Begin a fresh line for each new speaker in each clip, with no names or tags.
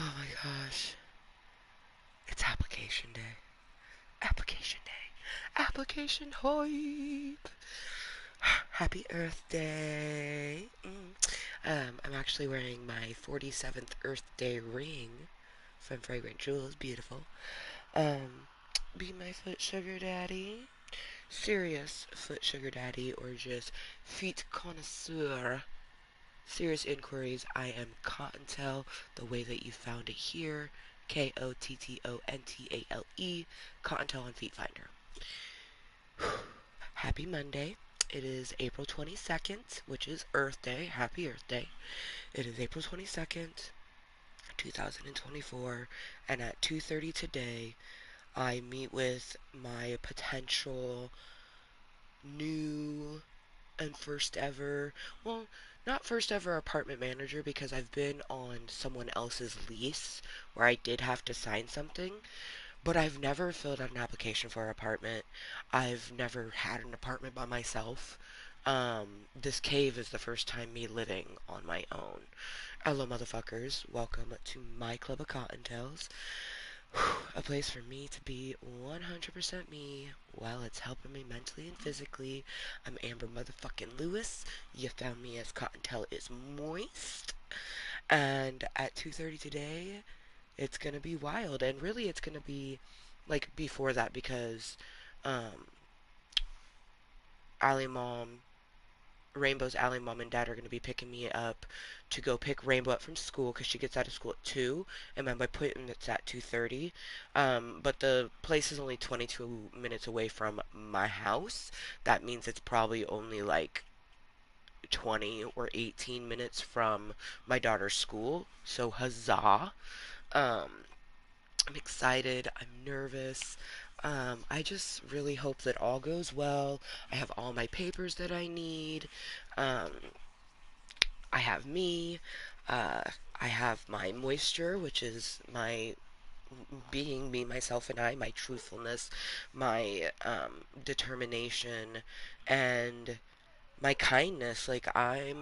Oh my gosh. It's application day. Application day. Application hype. Happy Earth Day. I'm actually wearing my 47th Earth Day ring from Fragrant Jewels. Beautiful. Um, be my foot sugar daddy. Serious foot sugar daddy or just feet connoisseur. Serious inquiries. I am Cottontale, the way that you found it here. Kottontale, Cottontale on Feet Finder. Happy Monday. It is April 22nd, which is Earth Day. Happy Earth Day. It is April 22nd, 2024, and at 2:30 today, I meet with my potential new and first ever, well, not first ever apartment manager because I've been on someone else's lease where I did have to sign something, but I've never filled out an application for an apartment. I've never had an apartment by myself. This cave is the first time me living on my own. Hello, motherfuckers. Welcome to my club of Cottontails. A place for me to be 100% me while it's helping me mentally and physically. I'm Amber motherfucking Lewis. You found me as Cottontale is moist. And at 2:30 today, it's gonna be wild. And really, it's gonna be like before that because um, Ali Mom Rainbow's Alley mom and dad are going to be picking me up to go pick Rainbow up from school because she gets out of school at 2, and by putting it's at 2:30. But the place is only 22 minutes away from my house. That means it's probably only like 20 or 18 minutes from my daughter's school. So huzzah. Um, I'm excited. I'm nervous. I just really hope that all goes well. I have all my papers that I need. Um, I have me. Uh, I have my moisture, which is my being me, myself, and I, my truthfulness, my determination, and my kindness. Like, I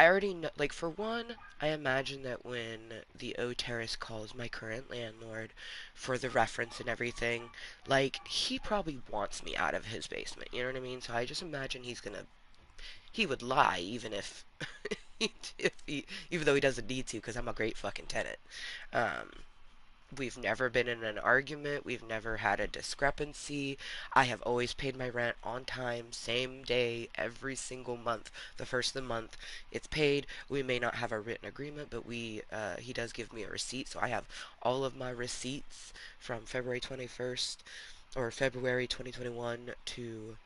already know, like, for one, I imagine that when the O Terrace calls my current landlord for the reference and everything, like, he probably wants me out of his basement, you know what I mean? So I just imagine he would lie even if, even though he doesn't need to, because I'm a great fucking tenant. Um, We've never been in an argument. We've never had a discrepancy. I have always paid my rent on time, same day, every single month. The first of the month, it's paid. We may not have a written agreement, but he does give me a receipt, so I have all of my receipts from February 21st or February 2021 to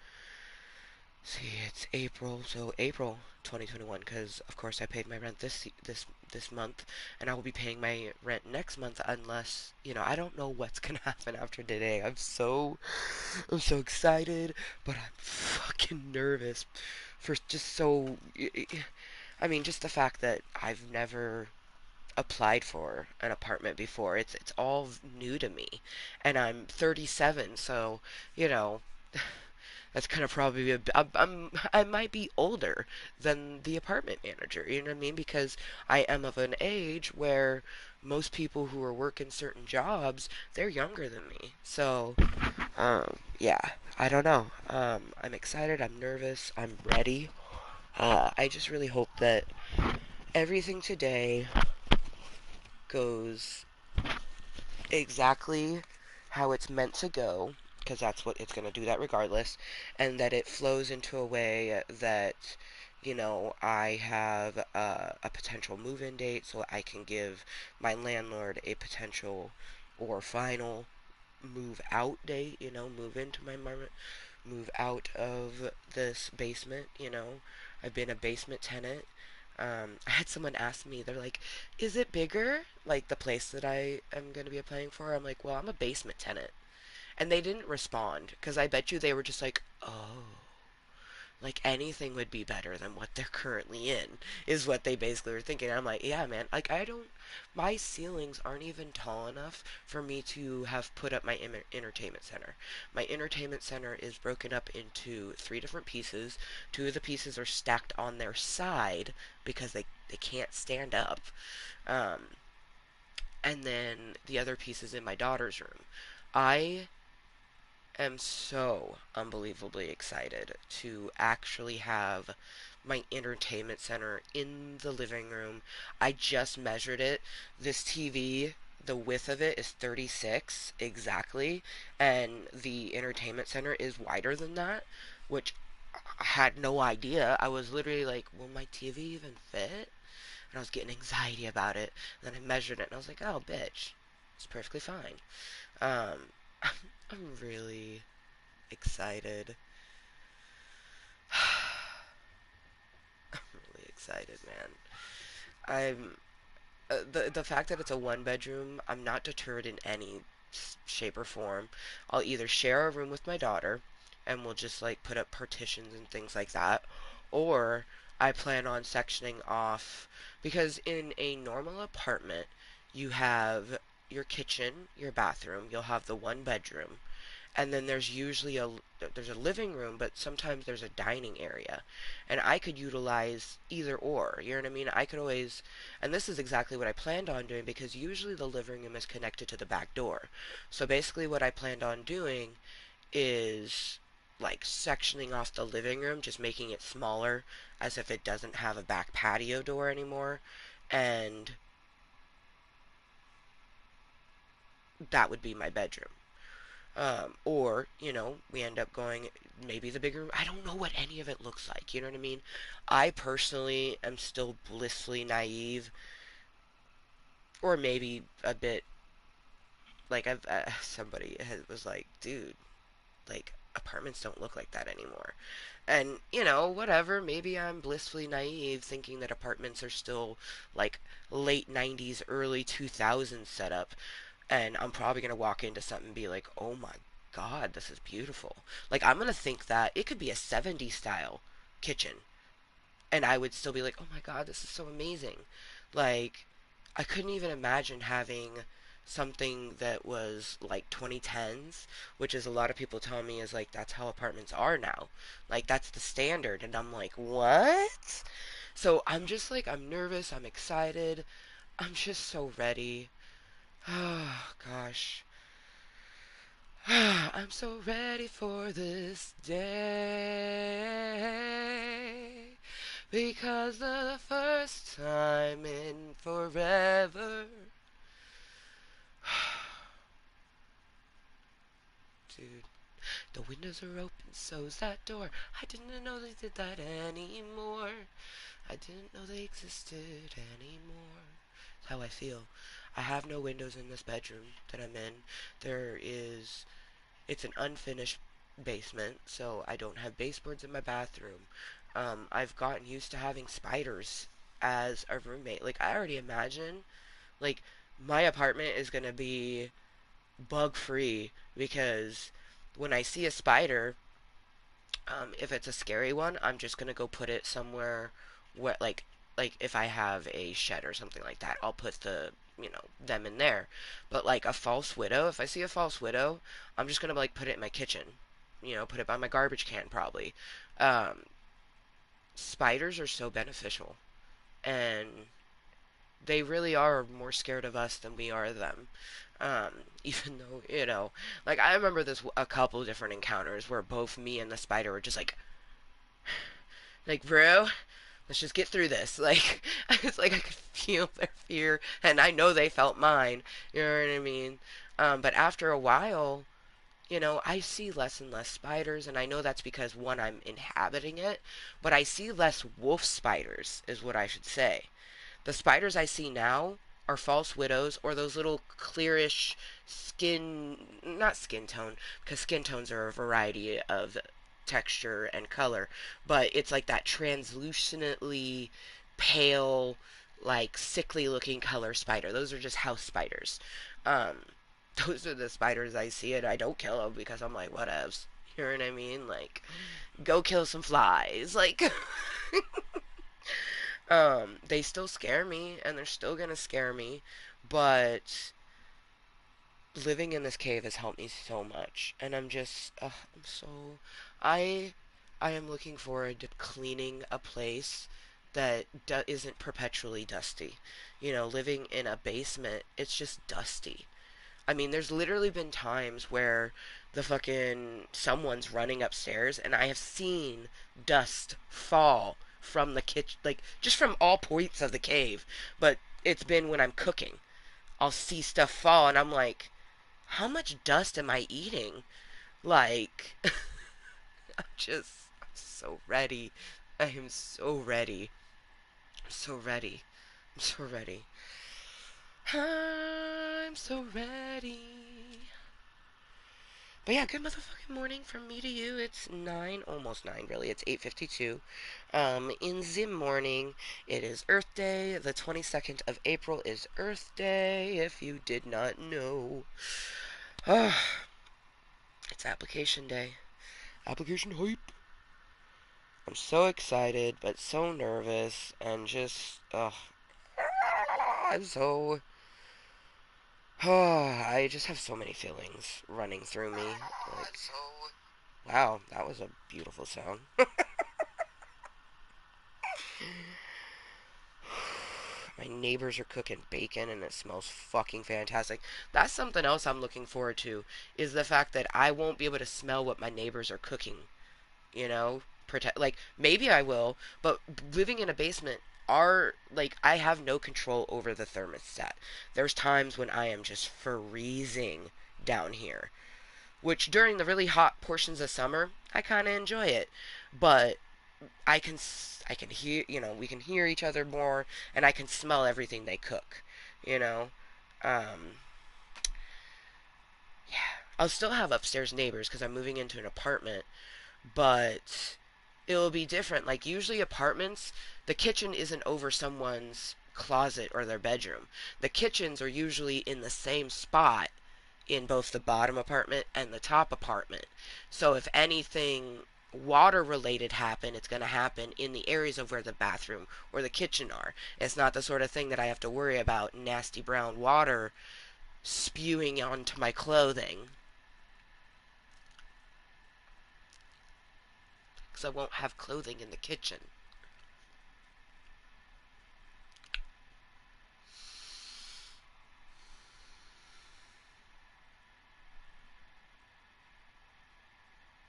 see, it's April, so April 2021, because of course I paid my rent this month, and I will be paying my rent next month unless I don't know what's gonna happen after today. I'm so excited, but I'm fucking nervous for just so. I mean, just the fact that I've never applied for an apartment before. It's all new to me, and I'm 37, so you know that's kind of probably I might be older than the apartment manager. You know what I mean? Because I am of an age where most people who are working certain jobs, they're younger than me. So, yeah, I don't know. I'm excited. I'm nervous. I'm ready. I just really hope that everything today goes exactly how it's meant to go, because that's what it's going to do that regardless, and that it flows into a way that, I have a potential move in date so I can give my landlord a potential or final move out date, move into my apartment, move out of this basement, I've been a basement tenant. I had someone ask me, they're like, is it bigger? Like the place that I am going to be applying for? I'm like, well, I'm a basement tenant. And they didn't respond because I bet you they were just like, oh. like anything would be better than what they're currently in, is what they basically were thinking. I'm like, yeah, man, like I don't, my ceilings aren't even tall enough for me to have put up my entertainment center. My entertainment center is broken up into three different pieces. Two of the pieces are stacked on their side because they can't stand up. Um, and then the other piece is in my daughter's room. I am so unbelievably excited to actually have my entertainment center in the living room. I just measured it. This TV, the width of it is 36 exactly, and the entertainment center is wider than that, which I had no idea. I was literally like, will my TV even fit? And I was getting anxiety about it. And then I measured it, and I was like, oh, bitch, it's perfectly fine. Um, I'm really excited. I'm really excited, man. I'm the fact that it's a one bedroom. I'm not deterred in any shape or form. I'll either share a room with my daughter, and we'll just like put up partitions and things like that, or I plan on sectioning off because in a normal apartment, you have your kitchen, your bathroom. You'll have the one bedroom, and then there's a living room, but sometimes there's a dining area, and I could utilize either or. You know what I mean? I could always, and this is exactly what I planned on doing because usually the living room is connected to the back door. So basically, what I planned on doing is like sectioning off the living room, just making it smaller, as if it doesn't have a back patio door anymore, and that would be my bedroom. Or, we end up going maybe the bigger. I don't know what any of it looks like. You know what I mean? I personally am still blissfully naive, or maybe a bit like somebody was like, dude, like apartments don't look like that anymore. And, whatever, maybe I'm blissfully naive thinking that apartments are still like late 90s, early 2000s setup. And I'm probably going to walk into something and be like, oh my God, this is beautiful. Like, I'm going to think that it could be a 70s style kitchen. And I would still be like, oh my God, this is so amazing. Like, I couldn't even imagine having something that was like 2010s, which is a lot of people tell me is like, that's how apartments are now. Like, that's the standard. And I'm like, what? So I'm just like, I'm nervous, I'm excited, I'm just so ready. Oh, gosh. I'm so ready for this day because the first time in forever. Dude, the windows are open, so's that door. I didn't know they did that anymore. I didn't know they existed anymore. That's how I feel. I have no windows in this bedroom that I'm in. It's an unfinished basement, so I don't have baseboards in my bathroom. I've gotten used to having spiders as a roommate. Like, I already imagine, like, my apartment is gonna be bug free because when I see a spider, if it's a scary one, I'm just gonna go put it somewhere where, like if I have a shed or something like that, I'll put them in there. But like a false widow, if I see a false widow, I'm just gonna like put it in my kitchen. Put it by my garbage can probably. Um, Spiders are so beneficial, and they really are more scared of us than we are them. Even though, like I remember this a couple different encounters where both me and the spider were just like, bro, let's just get through this. Like, it's like I could feel their fear, and I know they felt mine. You know what I mean? But after a while, I see less and less spiders, and I know that's because one, I'm inhabiting it, but I see less wolf spiders, is what I should say. The spiders I see now are false widows or those little clearish not skin tone, because skin tones are a variety of texture and color, but it's like that translucently pale, like sickly looking color spider. Those are just house spiders. Um, those are the spiders I see, and I don't kill them because I'm like, whatevs. You know what I mean? Like, Go kill some flies. Like, they still scare me, and they're still gonna scare me, but living in this cave has helped me so much, and I'm so, I, I am looking forward to cleaning a place that isn't perpetually dusty. You know, living in a basement, it's just dusty. I mean, there's literally been times where the fucking someone's running upstairs, and I have seen dust fall from the kitchen, like just from all points of the cave. But it's been when I'm cooking. I'll see stuff fall, and I'm like, how much dust am I eating? Like, I'm so ready. I am so ready. I'm so ready. I'm so ready. I'm so ready. But yeah, good motherfucking morning from me to you. It's 9, almost 9 really. It's 8:52. In the morning, it is Earth Day. The 22nd of April is Earth Day, if you did not know. It's application day. Application hype. I'm so excited, but so nervous, and just, I'm so, I just have so many feelings running through me. Like, wow, that was a beautiful sound. My neighbors are cooking bacon and it smells fucking fantastic. That's something else I'm looking forward to, is the fact that I won't be able to smell what my neighbors are cooking, you know? Like maybe I will, but living in a basement I have no control over the thermostat. There's times when I am just freezing down here, which during the really hot portions of summer, I kind of enjoy it. But I can hear, we can hear each other more, and I can smell everything they cook, you know. Um, yeah, I'll still have upstairs neighbors because I'm moving into an apartment, but it'll be different. Like usually apartments, the kitchen isn't over someone's closet or their bedroom. The kitchens are usually in the same spot in both the bottom apartment and the top apartment. So if anything water related happen, it's going to happen in the areas of where the bathroom or the kitchen are. It's not the sort of thing that I have to worry about nasty brown water spewing onto my clothing, because I won't have clothing in the kitchen.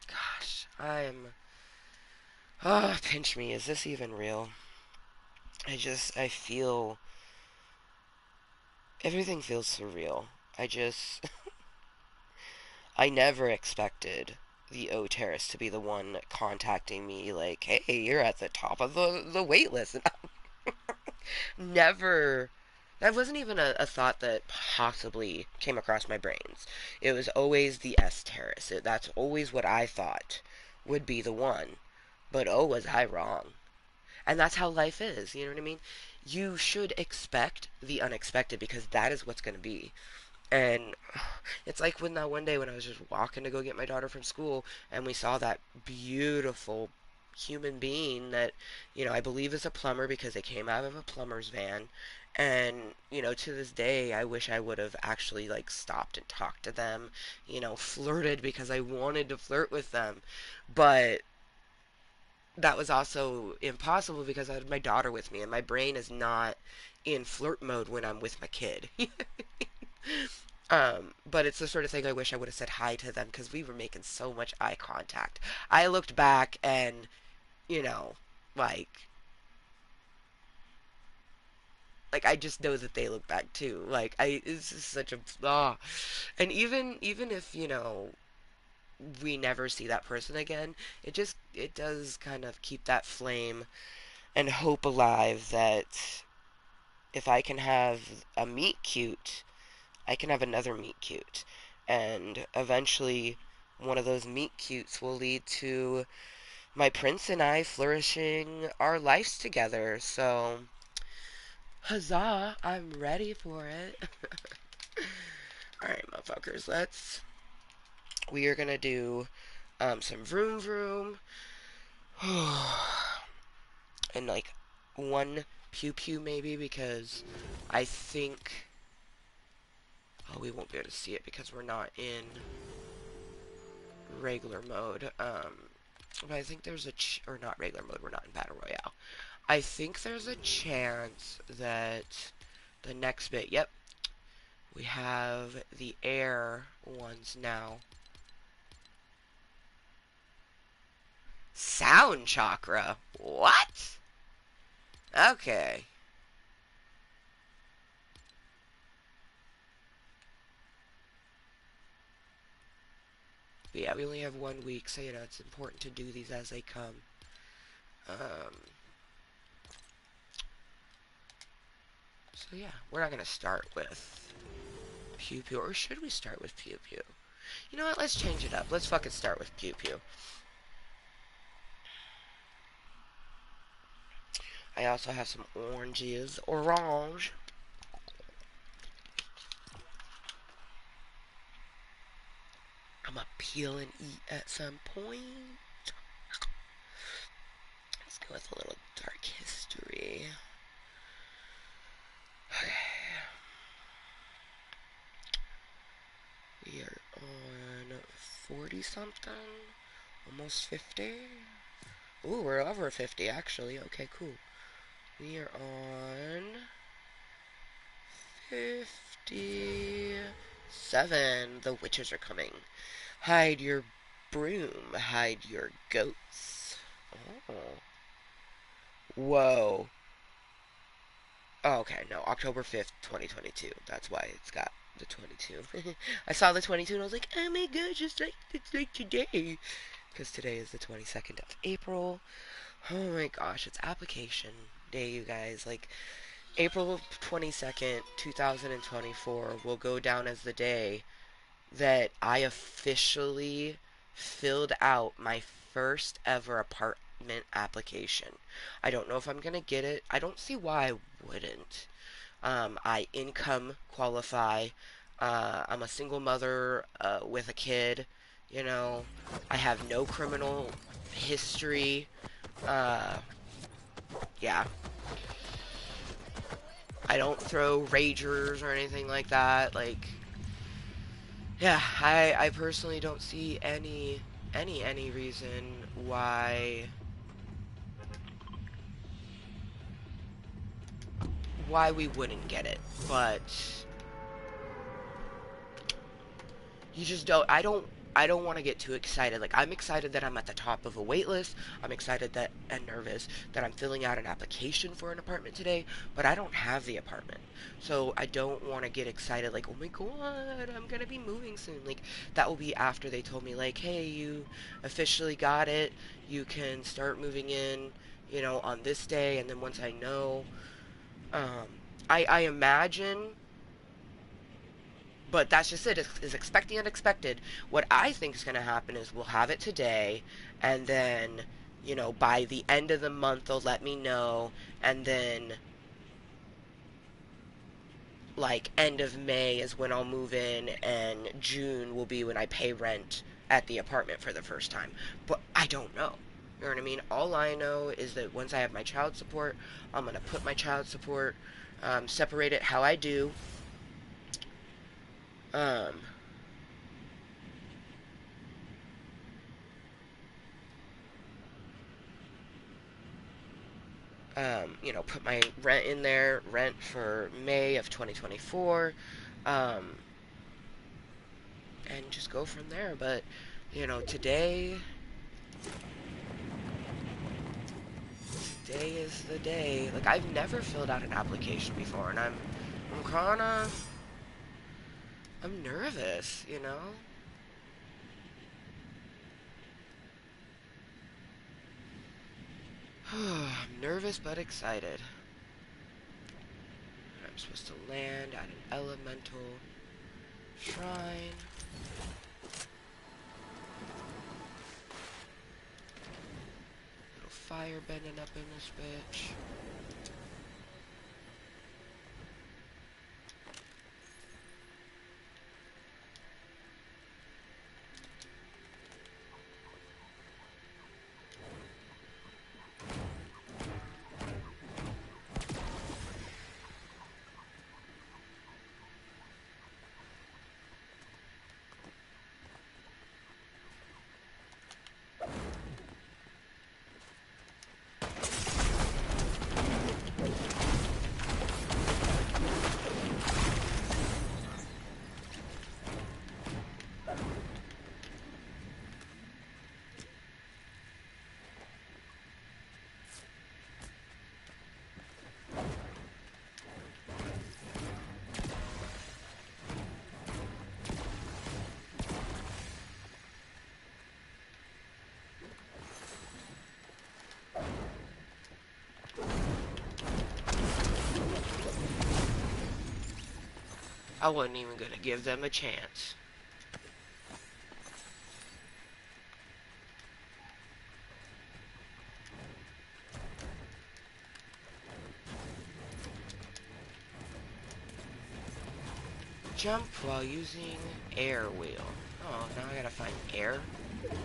Gosh, pinch me. Is this even real? I feel, everything feels surreal. I never expected the O Terrace to be the one contacting me like, hey, you're at the top of the wait list. And never, that wasn't even a thought that possibly came across my brains. It was always the S Terrace. That's always what I thought would be the one. But oh, was I wrong. And that's how life is, you know what I mean? You should expect the unexpected because that is what's going to be. And it's like when that one day when I was just walking to go get my daughter from school and we saw that beautiful human being that, I believe is a plumber because they came out of a plumber's van. And, to this day, I wish I would have actually, like, stopped and talked to them, flirted because I wanted to flirt with them. But that was also impossible because I had my daughter with me, and my brain is not in flirt mode when I'm with my kid. But it's the sort of thing I wish I would have said hi to them because we were making so much eye contact. I looked back and, you know, like, I just know that they look back too. This is such a, and even if, we never see that person again, it does kind of keep that flame and hope alive that if I can have a meet cute, I can have another meet cute. And eventually, one of those meet cutes will lead to my prince and I flourishing our lives together. So, huzzah, I'm ready for it. Alright, motherfuckers, we are gonna do some vroom vroom. And like one pew pew maybe, because I think, oh, we won't be able to see it because we're not in regular mode. But I think there's a or not regular mode. We're not in battle royale. I think there's a chance that the next bit. Yep, we have the air ones now. Sound chakra. What? Okay. But yeah, we only have 1 week, so you know it's important to do these as they come. So yeah, we're not gonna start with pew pew, or should we start with pew pew? You know what? Let's change it up. Let's fucking start with pew pew. I also have some oranges. Orange. I'm gonna peel and eat at some point. Let's go with a little dark history. Okay. We are on 40 something. Almost 50. Ooh, we're over 50 actually. Okay, cool. We are on 57. The witches are coming. Hide your broom. Hide your goats. Oh. Whoa. Oh, okay, no, October 5th, 2022. That's why it's got the 22. I saw the 22 and I was like, oh my gosh, it's like today. Because today is the 22nd of April. Oh my gosh, it's application day, you guys. Like, April 22nd, 2024 will go down as the day that I officially filled out my first ever apartment application. I don't know if I'm going to get it. I don't see why I wouldn't. I income qualify. I'm a single mother with a kid. You know, I have no criminal history. Uh, yeah, I don't throw ragers or anything like that. Like, yeah, I personally don't see any reason why we wouldn't get it. But you just don't I don't want to get too excited. Like, I'm excited that I'm at the top of a wait list. I'm excited that and nervous that I'm filling out an application for an apartment today, but I don't have the apartment. So I don't want to get excited like, "Oh my god, I'm going to be moving soon." Like, that will be after they told me like, "Hey, you officially got it. You can start moving in, on this day." And then once I know, um I imagine, but that's just it. Is expect the unexpected. What I think is going to happen is we'll have it today, and then, by the end of the month, they'll let me know, and then, like, end of May is when I'll move in, and June will be when I pay rent at the apartment for the first time. But I don't know. You know what I mean? All I know is that once I have my child support, I'm going to put my child support, separate it how I do. Um, put my rent in there, rent for May of 2024, um, and just go from there. But, today is the day. Like, I've never filled out an application before, and I'm nervous. I'm nervous but excited. I'm supposed to land at an elemental shrine. Little fire bending up in this bitch. I wasn't even gonna give them a chance. Jump while using air wheel. Oh, now I gotta find air? Okay.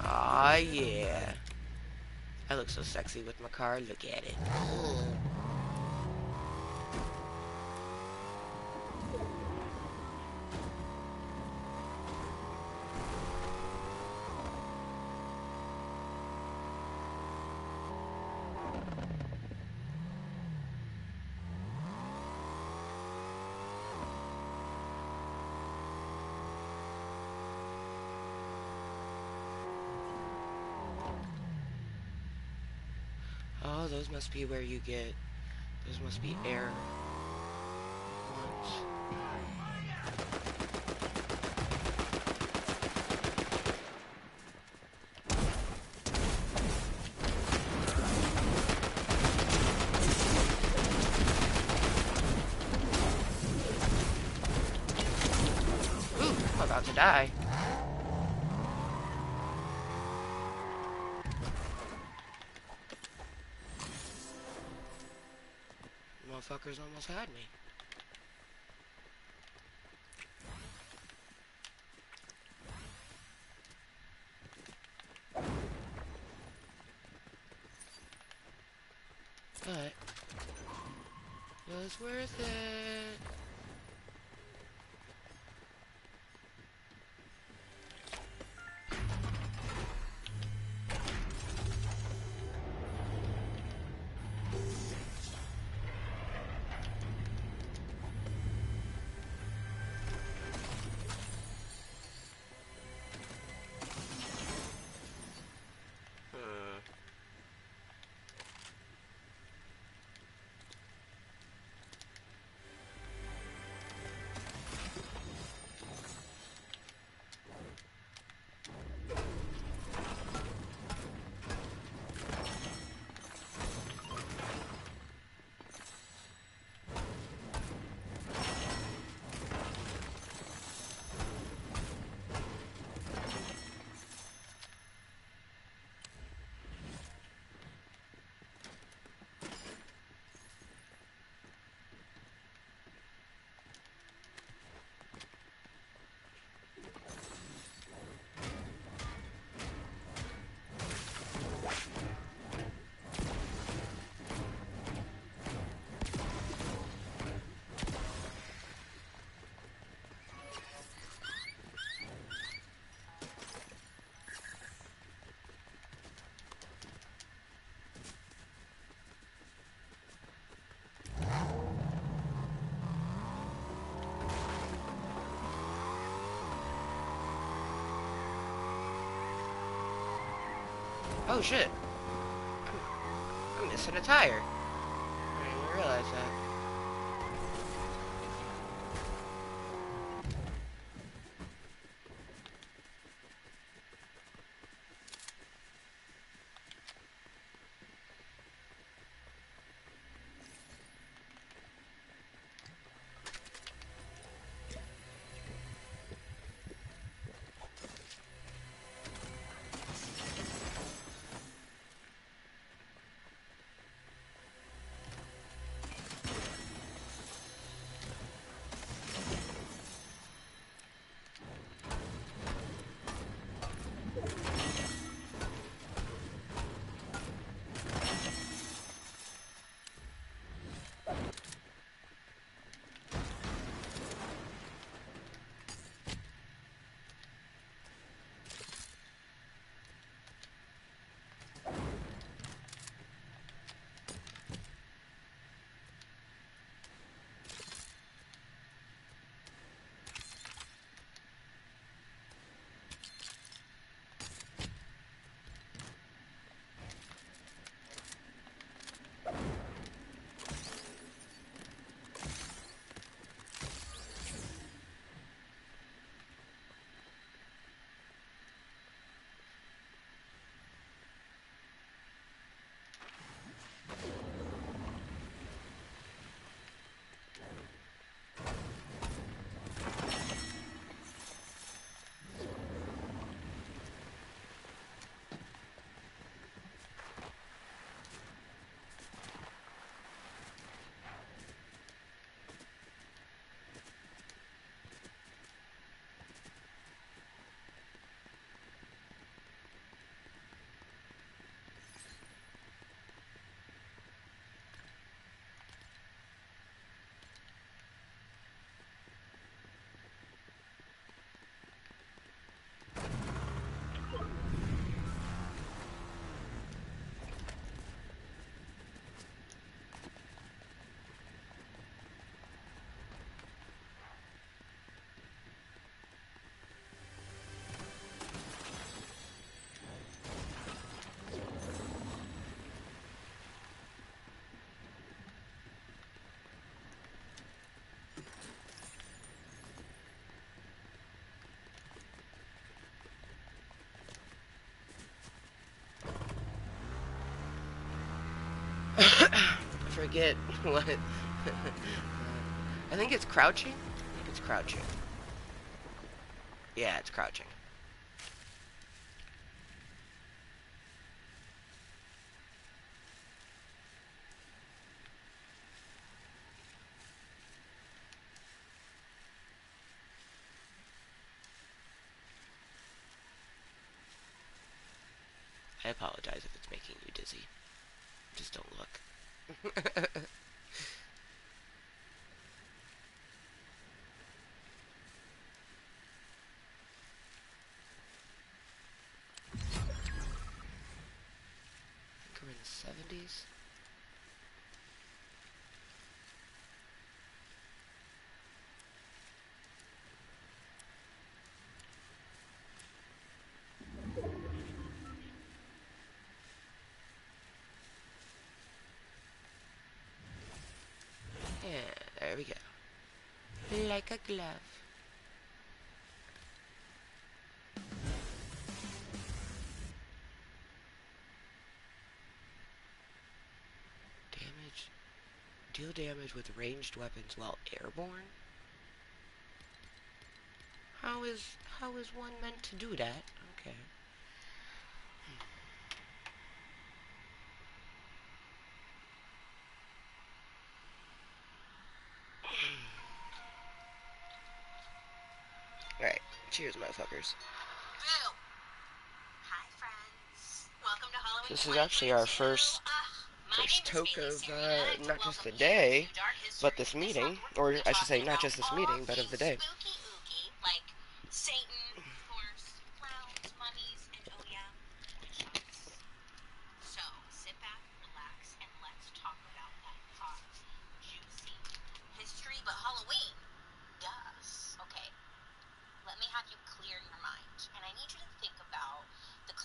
Aw, yeah. I look so sexy with my car. Look at it. Oh, those must be where you get... Those must be air ones. Ooh, I'm about to die. Motherfuckers almost had me. But it was worth it. Oh shit, I'm missing a tire. I didn't even realize that. I forget what. I think it's crouching. I think it's crouching. Yeah, it's crouching. I apologize if it's making you dizzy. Just don't look. I think we're in the 70s. Yeah, there we go. Like a glove. Damage. Deal damage with ranged weapons while airborne? How is one meant to do that? Okay. Alright. Cheers, motherfuckers. This is actually our first toke of not just the day, but this meeting, or I should say not just this meeting, but of the day.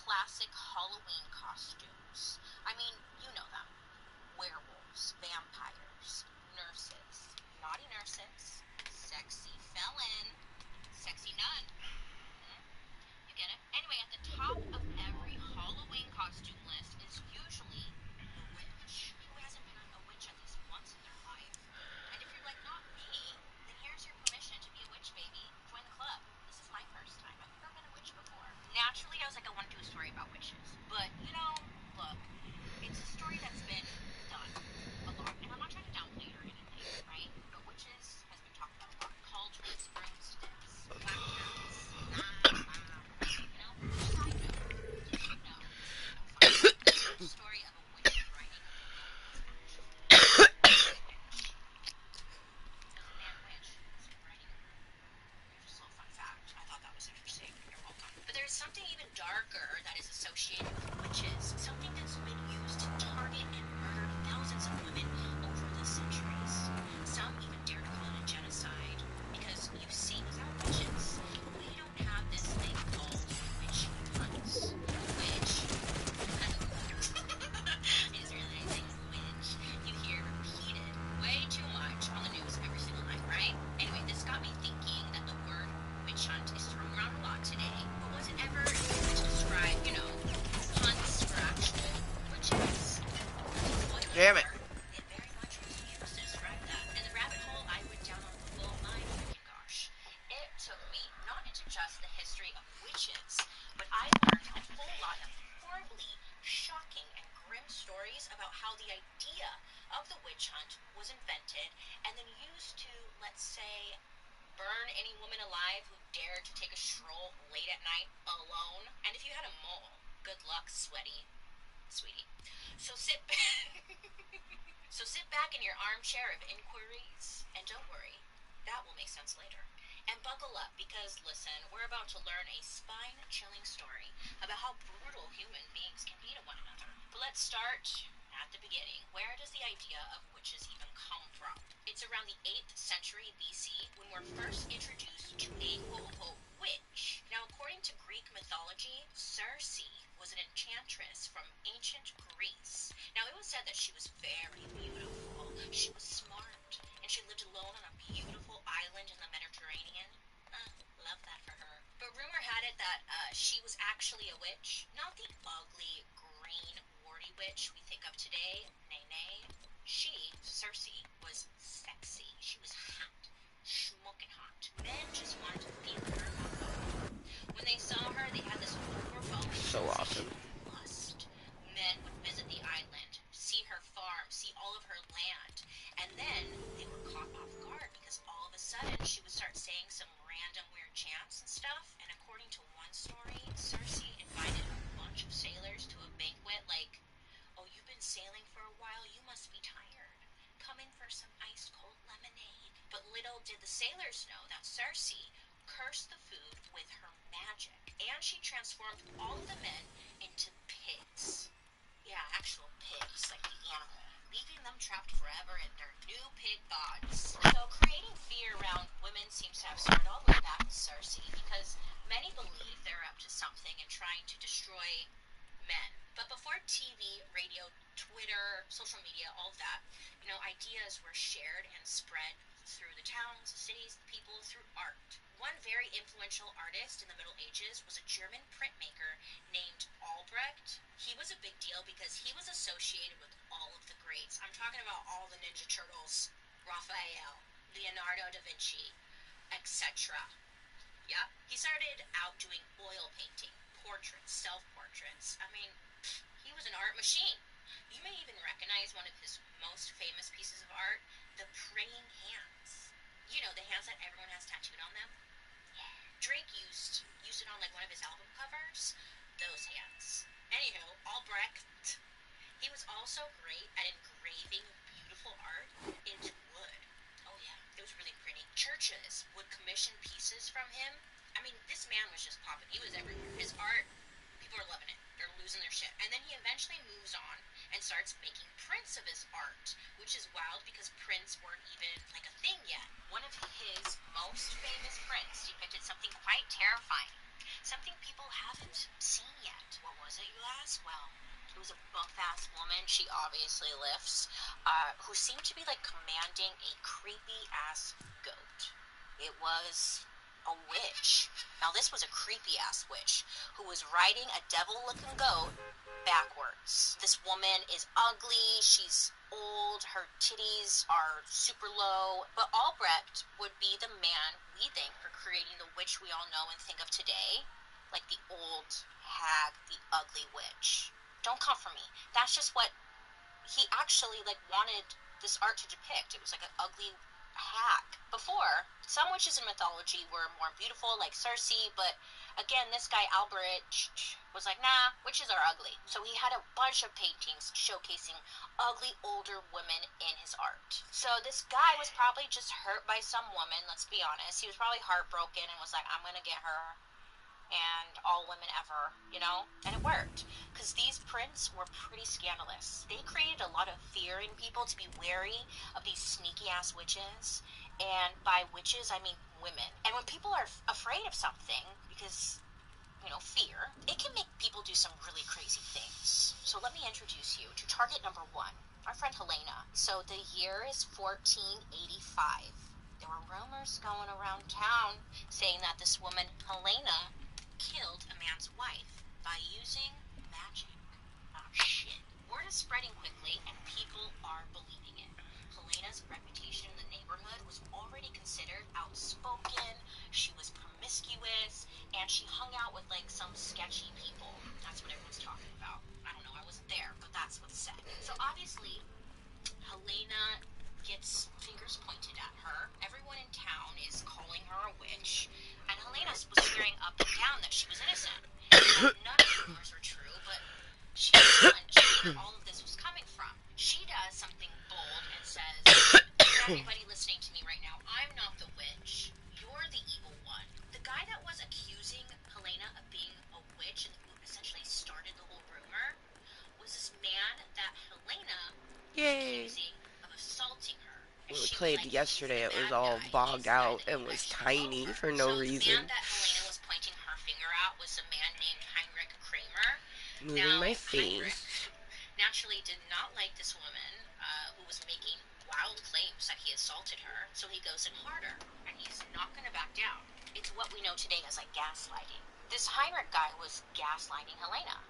classic Halloween costumes. I mean, you know them. Werewolves, vampires, nurses, naughty nurses, sexy felon, sexy nun. You get it? Anyway, at the top of every Halloween costume list is usually the witch. Who hasn't been a witch at least once in their life? And if you're like, not me, then here's your permission to be a witch, baby. Join the club. This is my first time. I've never been a witch before. Naturally, I was like, I want to do a story about witches. But, look, it's a story that's been done a lot. And I'm not trying to downplay it or anything, right? But witches has been talked about a lot. Cauldrons, broomsticks, black cats. Just side note. Did you know? Fun fact. The first story of a witch riding a bull was actually a witch. It was a man witch who was riding a bull. Just a little fun fact. I thought that was interesting. You're welcome. But there's something even darker that is associated with witches. Something that's been used to target and murder thousands of women over the centuries. Some even dare to call it a genocide. Because you see, without witches, we don't have this thing called witch hunts. Which is really anything witch you hear repeated way too much on the news every single night, right? Anyway, this got me thinking that the word witch hunt is thrown around a lot today, but was it ever used to describe, hunts for actual witches?
Damn it.
It very much was used to describe that. And the rabbit hole I went down on Google, my freaking gosh. It took me not into just the history of witches, but I learned a whole lot of horribly shocking and grim stories about how the idea of the witch hunt was invented and then used to, let's say, burn any woman alive who dared to take a stroll late at night alone. And if you had a mole, good luck, sweetie. So sit back in your armchair of inquiries, and don't worry, that will make sense later. And buckle up, because listen, we're about to learn a spine-chilling story about how brutal human beings can be to one another. But let's start at the beginning. Where does the idea of witches even come from? It's around the 8th century BC when we're first introduced to a quote-unquote witch. Now, according to Greek mythology, Circe was an enchantress from ancient Greece. Now, it was said that she was very beautiful, she was smart, and she lived alone on a beautiful island in the Mediterranean. Love that for her. But rumor had it that she was actually a witch, not the ugly, green, warty witch we think of today. Nay. She, Circe, was sexy. She was hot. Smoking hot. Men just wanted to feel her alcohol. When they saw her, they had this overwhelming
So awesome.
of lust. Men would visit the island, see her farm, see all of her land, and then they were caught off guard because all of a sudden she would start saying some random weird chants and stuff. And according to one story, Circe invited a bunch of sailors to a banquet like, "Oh, you've been sailing for a while, you must be tired. Come in for some ice cold lemonade." But little did the sailors know that Circe cursed the food with her magic, and she transformed all of the men into pigs. Yeah, actual pigs, like the animal, leaving them trapped forever in their new pig bods. So creating fear around women seems to have started all the way back to Circe, because many believe they're up to something and trying to destroy men. But before TV, radio, Twitter, social media, all of that, ideas were shared and spread through the towns, the cities, the people, through art. One very influential artist in the Middle Ages was a German printmaker named Albrecht. He was a big deal because he was associated with all of the greats. I'm talking about all the Ninja Turtles, Raphael, Leonardo da Vinci, etc. Yeah, he started out doing oil painting, portraits, self-portraits. I mean, he was an art machine. You may even recognize one of his most famous pieces of art, the praying hands. The hands that everyone has tattooed on them? Yeah. Drake used it on like one of his album covers. Those hands. Anywho, Albrecht, he was also great at engraving beautiful art into wood. Oh yeah, it was really pretty. Churches would commission pieces from him. I mean, this man was just popping. He was everywhere. His art, people are loving it. They're losing their shit. And then he eventually moves on and starts making prints of his art, which is wild because prints weren't even like a thing yet. One of his most famous prints depicted something quite terrifying. Something people haven't seen yet. What as well. It was a buff-ass woman, she obviously lifts, who seemed to be, like, commanding a creepy-ass goat. It was a witch. Now, this was a creepy-ass witch who was riding a devil-looking goat backwards. This woman is ugly, she's old, her titties are super low, but Albrecht would be the man we think for creating the witch we all know and think of today, like the old hag, the ugly witch. Don't come for me. That's just what he actually, like, wanted this art to depict. It was like an ugly hag. Before, some witches in mythology were more beautiful, like Circe, but again, this guy Albrecht was like, nah, witches are ugly. So he had a bunch of paintings showcasing ugly older women in his art. So this guy was probably just hurt by some woman, let's be honest. He was probably heartbroken and was like, I'm gonna get her and all women ever, you know? And it worked, because these prints were pretty scandalous. They created a lot of fear in people to be wary of these sneaky-ass witches, and by witches, I mean women. And when people are afraid of something, because, you know, fear, it can make people do some really crazy things. So let me introduce you to target number one, our friend Helena. So the year is 1485. There were rumors going around town saying that this woman, Helena, killed a man's wife by using magic. Oh shit. Word is spreading quickly and people are believing it. Helena's reputation in the neighborhood was already considered outspoken, she was promiscuous, and she hung out with, like, some sketchy people. That's what everyone's talking about. I don't know, I wasn't there, but that's what's said. So obviously, Helena gets fingers pointed at her. Everyone in town is calling her a witch, and Helena was swearing up and down that she was innocent. And none of the rumors were true, but she had a hunch where all of this was coming from. She does something bold and says, for everybody listening to me right now, I'm not the witch. You're the evil one. The guy that was accusing Helena of being a witch and who essentially started the whole rumor was this man that Helena was
Yay.
accusing of assaulting her. And
When we
she was
played
like, he's the
yesterday, it was
bad
all
guy. He's
bogged
the guy
out
that you
and
guys
was
should go
tiny
over.
for no
So the man
reason.
that Helena was pointing her finger at was a man named Heinrich Kramer.
Moving my
Now, Heinrich
face.
naturally did not like this woman who was making wild claims that he assaulted her, so he goes in harder, and he's not going to back down. It's what we know today as, like, gaslighting. This Heinrich guy was gaslighting Helena.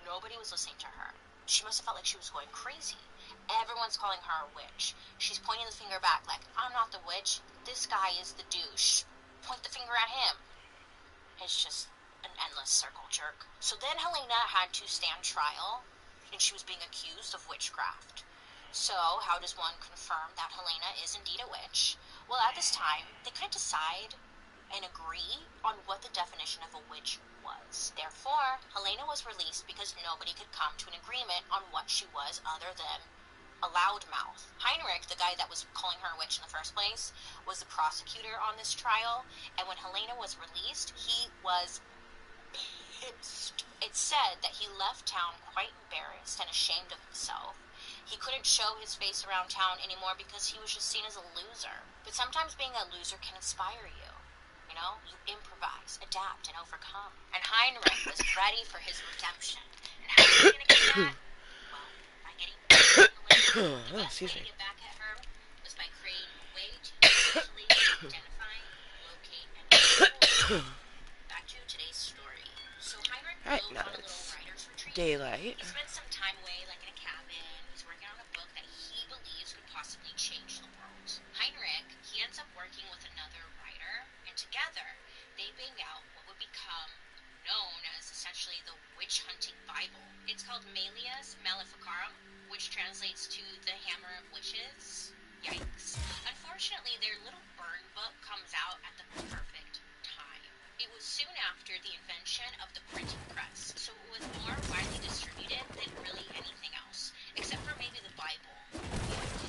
Nobody was listening to her. She must have felt like she was going crazy. Everyone's calling her a witch. She's pointing the finger back like, I'm not the witch. This guy is the douche. Point the finger at him. It's just an endless circle jerk. So then Helena had to stand trial, and she was being accused of witchcraft. So how does one confirm that Helena is indeed a witch? Well, at this time, they couldn't decide and agree on what the definition of a witch was. Therefore, Helena was released because nobody could come to an agreement on what she was other than a loudmouth. Heinrich, the guy that was calling her a witch in the first place, was the prosecutor on this trial, and when Helena was released, he was pissed. It's said that he left town quite embarrassed and ashamed of himself. He couldn't show his face around town anymore because he was just seen as a loser. But sometimes being a loser can inspire you. You know, you improvise, adapt, and overcome. And Heinrich was ready for his redemption. And how was he going to get that? Well, by getting back at Helena. The best way
Excuse
to
me.
get back at her was by creating a way to easily identify, locate, and kill her. Back to today's story. So Heinrich
Alright,
goes
now
on a little
it's
writer's retreat.
daylight.
He spends some time away, like in a cabin. He's working on a book that he believes could possibly change the world. Heinrich, he ends up working with another writer, and together they bang out what would become known as essentially the witch hunting Bible. It's called Malleus Maleficarum, which translates to the Hammer of Witches. Yikes. Unfortunately, their little burn book comes out at the perfect time. It was soon after the invention of the printing press, so it was more widely distributed than really anything else, except for maybe the Bible.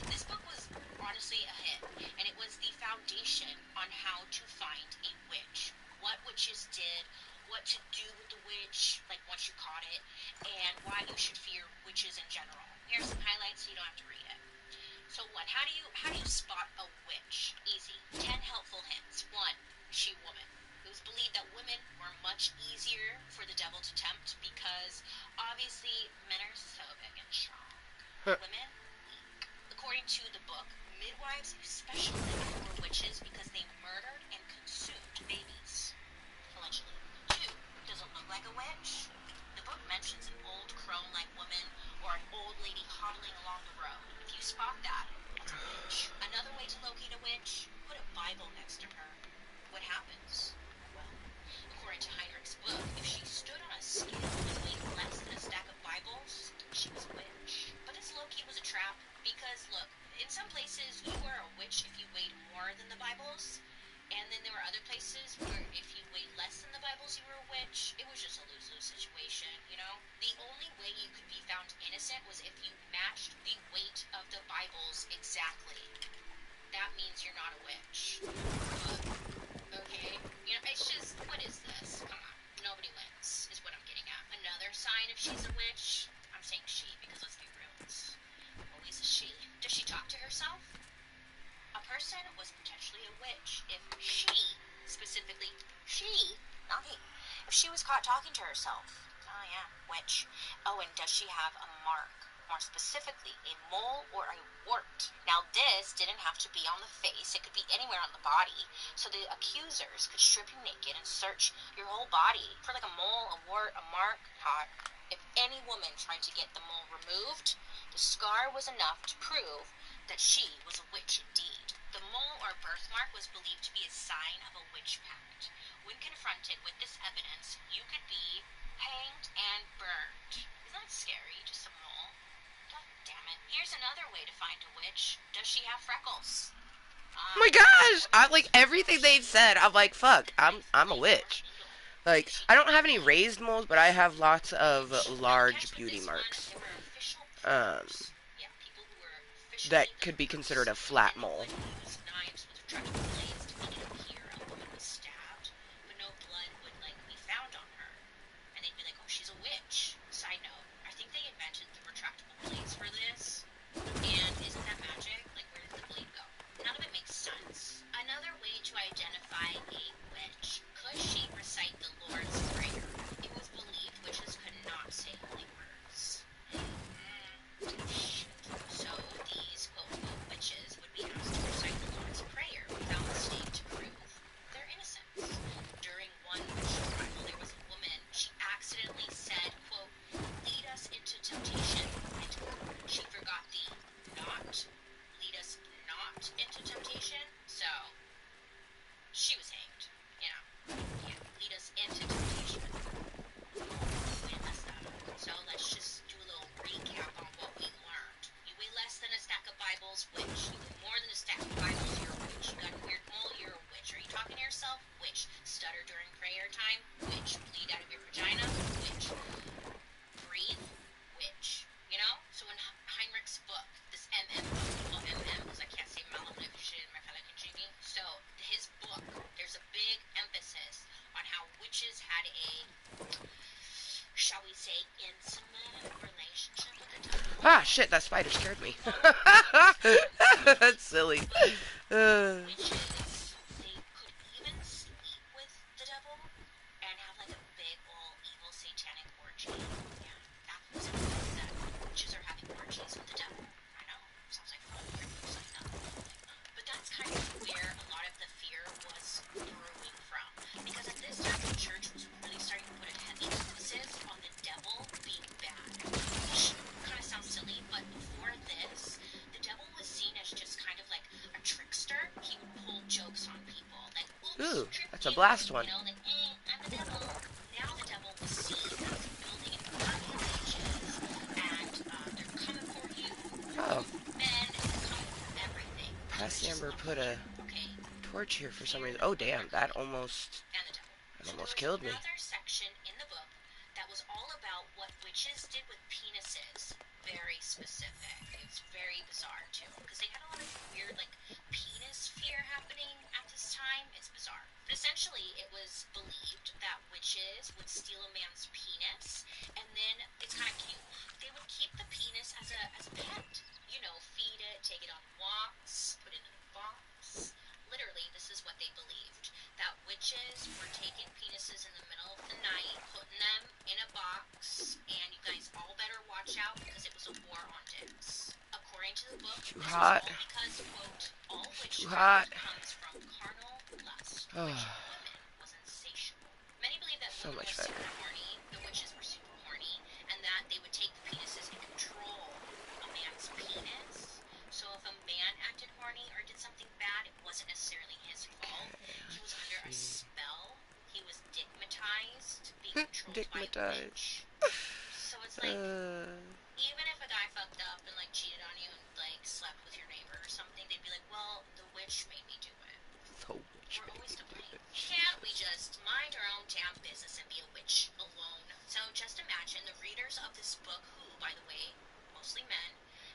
This book was honestly a hit, and it was the foundation on how to find a witch, what witches did, what to do with the witch, like once you caught it, and why you should fear witches in general. Here's some highlights so you don't have to read it. So what? How do you spot a witch? Easy. 10 helpful hints. 1. She woman. It was believed that women were much easier for for the devil to tempt because obviously men are so big and strong.
Huh.
Women, weak. According to the book, midwives especially were witches because they murdered and consumed babies. Allegedly. 2. Does it look like a witch? The book mentions an old crone-like woman or an old lady hobbling along the road. If you spot that, that's a witch. Another way to locate a witch, put a Bible next to her. What happens? Well, according to Heinrich's book, if she stood on a scale and weighed less than a stack of Bibles, she was a witch. But this low-key was a trap because, look, in some places you were a witch if you weighed more than the Bibles. And then there were other places where if you weighed less than the Bibles, you were a witch. It was just a lose-lose situation, you know? The only way you could be found innocent was if you matched the weight of the Bibles exactly. That means you're not a witch. Okay? You know, it's just, what is this? Come on. Nobody wins, is what I'm getting at. Another sign if she's a witch, I'm saying she because let's be real, it's always a she. Does she talk to herself? A person was potentially a witch if she, specifically she, not he, if she was caught talking to herself. Oh yeah, witch. Oh, and does she have a mark? More specifically, a mole or a wart. Now this didn't have to be on the face, it could be anywhere on the body, so the accusers could strip you naked and search your whole body for like a mole, a wart, a mark. Hot. If any woman tried to get the mole removed, the scar was enough to prove that she was a witch indeed. The mole or birthmark was believed to be a sign of a witch pact. When confronted with this evidence, you could be hanged and burned. Isn't that scary? Just a mole? God damn it. Here's another way to find a witch. Does she have freckles?
Oh my gosh! I like everything they've said. I'm like, fuck. I'm a witch. Like, I don't have any raised moles, but I have lots of large beauty marks. Um,
Yeah, people who were officially
that could be considered a flat mole.
use knives with retractable blades to make it appear a woman was stabbed, but no blood would like be found on her. And they'd be like, oh, she's a witch. Side note, I think they invented the retractable blades for this. And isn't that magic? Like, where did the blade go? None of it makes sense. Another way to identify a witch, could she recite the Lord's Prayer? It was believed witches could not say holy words. So these quote-unquote witches would be asked to recite the Lord's Prayer without mistake to prove their innocence. During one witch trial, there was a woman, she accidentally said, quote, lead us into temptation, end quote. She forgot the not, lead us not into temptation, so she was hanged, you know. Yeah, lead us into temptation. We messed that up. So let's just do a little recap on what we learned. You weigh less than a stack of Bibles, witch. You weigh more than a stack of Bibles, you're a witch. You got a weird mole, you're a witch. Are you talking to yourself? Witch. Stutter during prayer time? Witch. Bleed out of your vagina? Witch. Breathe? Witch. You know? So in Heinrich's book, this MM book, well MM because I can't say malnutrition, so his book, there's a big emphasis on how witches had a, shall we say, intimate relationship with the devil.
Ah, shit, that spider scared me. That's silly.
Witches, they could even sleep with the devil and have like a big old evil satanic orgy. Yeah, that was it. That witches are having orgies with the devil. I know, sounds like fun. But that's kind of where a lot of the fear was brewing from. Because at this time, the church was really starting to put a heavy emphasis on the devil being bad. Which kind of sounds silly, but before this, the devil was seen as just kind of like a trickster. He would pull jokes on people. Like, oops,
Ooh,
tricked
that's a
you.
blast one.
You know, like, I'm the devil. Now the devil was seen as building an army of witches, and they're coming for you.
Oh,
Men, they're coming for everything.
Past Amber put a
Okay.
torch here for some reason. Oh, damn, that almost
And the devil.
killed me.
Another section in the book that was all about what witches did with penises. Very specific. It was very bizarre too, because they had a lot of weird like penis fear happening at this time. It's bizarre. But essentially, it was believed that witches would steal a man's penis, and then it's kind of cute. They would keep the penis as a pet. You know, feed it, take it on walks, put it in a box. Literally, this is what they believed. That witches were taking penises in the middle of the night, putting them This was
hot.
all because, quote, all
Too hot.
witchcraft comes from carnal lust, which in
Oh,
women was insatiable. Many believed that
so
women
much
were
better.
super horny, the witches were super horny, and that they would take the penises and control a man's penis. So if a man acted horny or did something bad, it wasn't necessarily his fault.
Okay,
He was
let's
under a
see.
spell. He was digmatized, being controlled by a
Digmatized.
witch. So it's like, even if a guy fucked up and like cheated on you and like slept with your neighbor or something, they'd be like, well, the witch made me do it.
So much
We're always
baby
to
do
blame.
it.
Can't we
Jesus.
just mind our own damn business and be a witch alone? So just imagine the readers of this book, who, by the way, mostly men,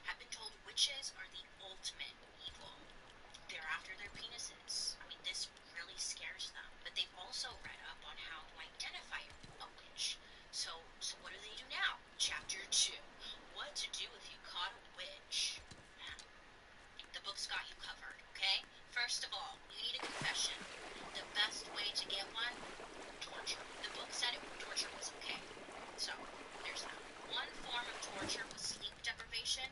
have been told witches are the ultimate evil. They're after their penises. I mean, this really scares them. But they've also read up on how to identify a witch. So what do they do now? Chapter 2. What to do if you caught a witch. The book's got you covered, okay? First of all, you need a confession. The best way to get one? Torture. The book said torture was okay. So, there's that. One form of torture was sleep deprivation.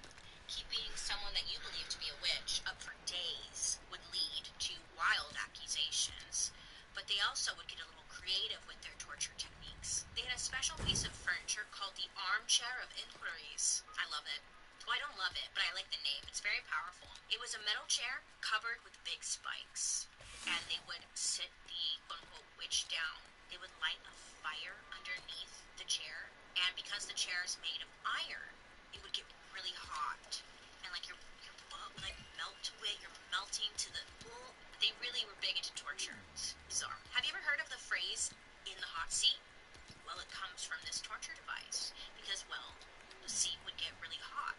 Keeping someone that you believe to be a witch up for days would lead to wild accusations. But they also would get a little creative with their torture techniques. They had a special piece of furniture called the armchair of inquiries. I love it. Well, I don't love it, but I like the name. It's very powerful. It was a metal chair covered with big spikes. And they would sit the quote-unquote witch down. They would light a fire underneath the chair. And because the chair is made of iron, it would get really hot. And like your butt would like melt to it. You're melting to the... They really were big into torture. It's bizarre. Have you ever heard of the phrase, in the hot seat? Well, it comes from this torture device. Because, well, the seat would get really hot.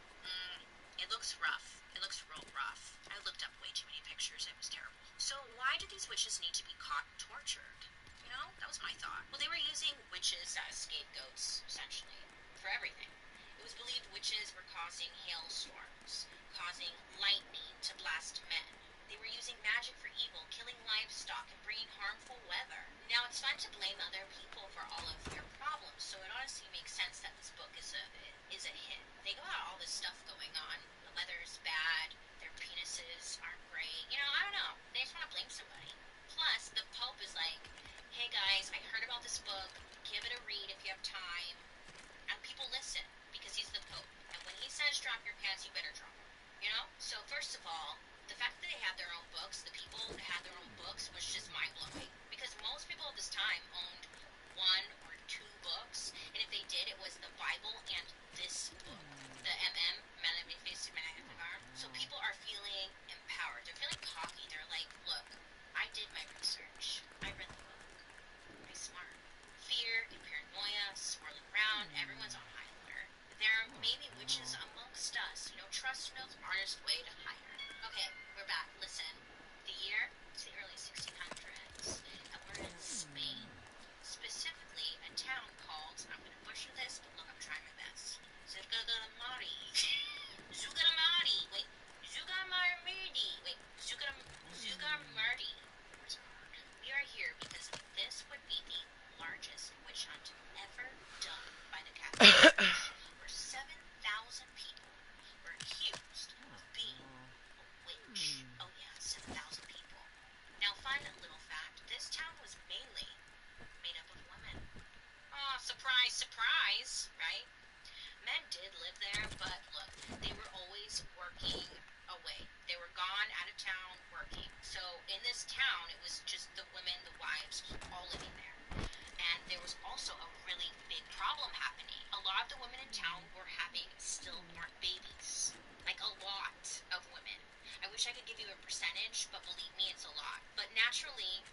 It looks rough. It looks real rough. I looked up way too many pictures. It was terrible. So why did these witches need to be caught and tortured? You know, that was my thought. Well, they were using witches as scapegoats, essentially, for everything. It was believed witches were causing hailstorms, causing lightning to blast men. They were using magic for evil, killing livestock, and bringing harmful weather. Now, it's fun to blame other people for all of your problems, so it honestly makes sense that this book is a hit. Think about all this stuff going on. The weather is bad, their penises aren't great. You know, I don't know. They just want to blame somebody. Plus, the Pope is like, hey guys, I heard about this book. Give it a read if you have time. And people listen because he's the Pope. And when he says drop your pants, you better drop them. You know? So first of all, the fact that they had their own books, the people that had their own books, was just mind-blowing. Because most people at this time owned one or two books, and if they did, it was the Bible and this book, the MM, so people are feeling empowered. They're feeling cocky. They're like, look, I did my research. I read the book. I'm smart. Fear and paranoia swirling around. Everyone's on high alert. There may be witches amongst us. You know, trust no honest way to hire. Okay, we're back. Listen. The year is the early 1600s, and we're in Spain. Specifically, a town called, I'm going to butcher this, but look, I'm trying my best. Zugaramari. Zugaramari. Wait. Zugamarmidi. Wait. Zugamardi. We are here because this would be the largest witch hunt ever done by the Catholic Church, where 7,000 people were accused of being a witch. Oh yeah, 7,000 people. Now, fun little fact, this town was mainly made up of women. Oh, surprise, surprise, right? Men did live there, but look, they were always working away. They were gone out of town working. So in this town, it was just the women, the wives, all living there. And there was also a really big problem happening. A lot of the women in town were having stillborn babies. Like a lot of women. I wish I could give you a percentage, but believe me, it's a lot. But naturally,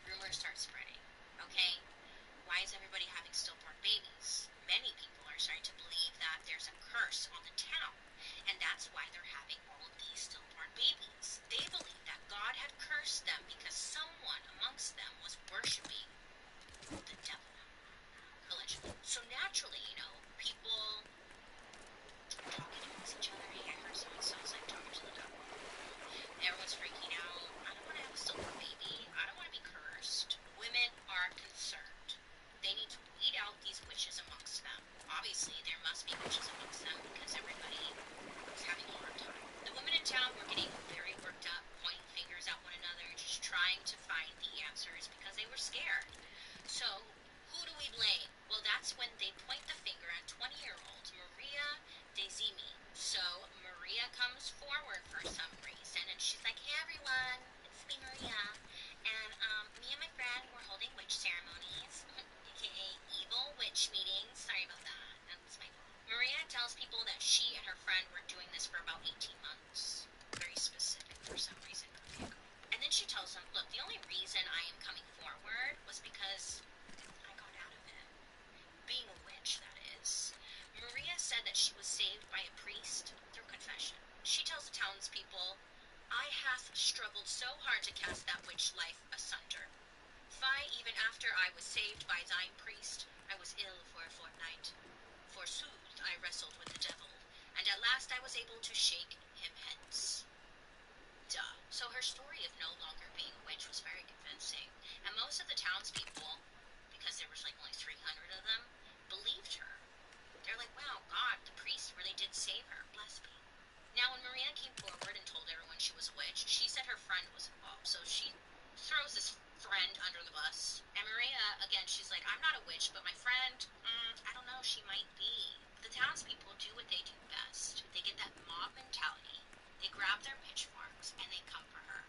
rumors start spreading. Okay? Why is everybody having stillborn babies? Many people are starting to believe that there's a curse on the town, and that's why they're having all of these stillborn babies. They believe that God had cursed them because someone amongst them was worshiping the devil, allegedly. So naturally, you know, people talking amongst each other. Hey, I heard someone sounds like talking to the devil. Everyone's freaking so hard to cast that witch life asunder. Fie, even after I was saved by thine priest, I was ill for a fortnight. Forsooth, I wrestled with the devil, and at last I was able to shake him hence. Duh. So her story of no longer being a witch was very convincing, and most of the townspeople, because there was like only 300 of them, believed her. They're like, wow, God, the priest really did save her. Bless me. Now, when Maria came forward and told everyone she was a witch, she said her friend was involved. So she throws this friend under the bus. And Maria, again, she's like, I'm not a witch, but my friend, I don't know, she might be. But the townspeople do what they do best. They get that mob mentality. They grab their pitchforks and they come for her.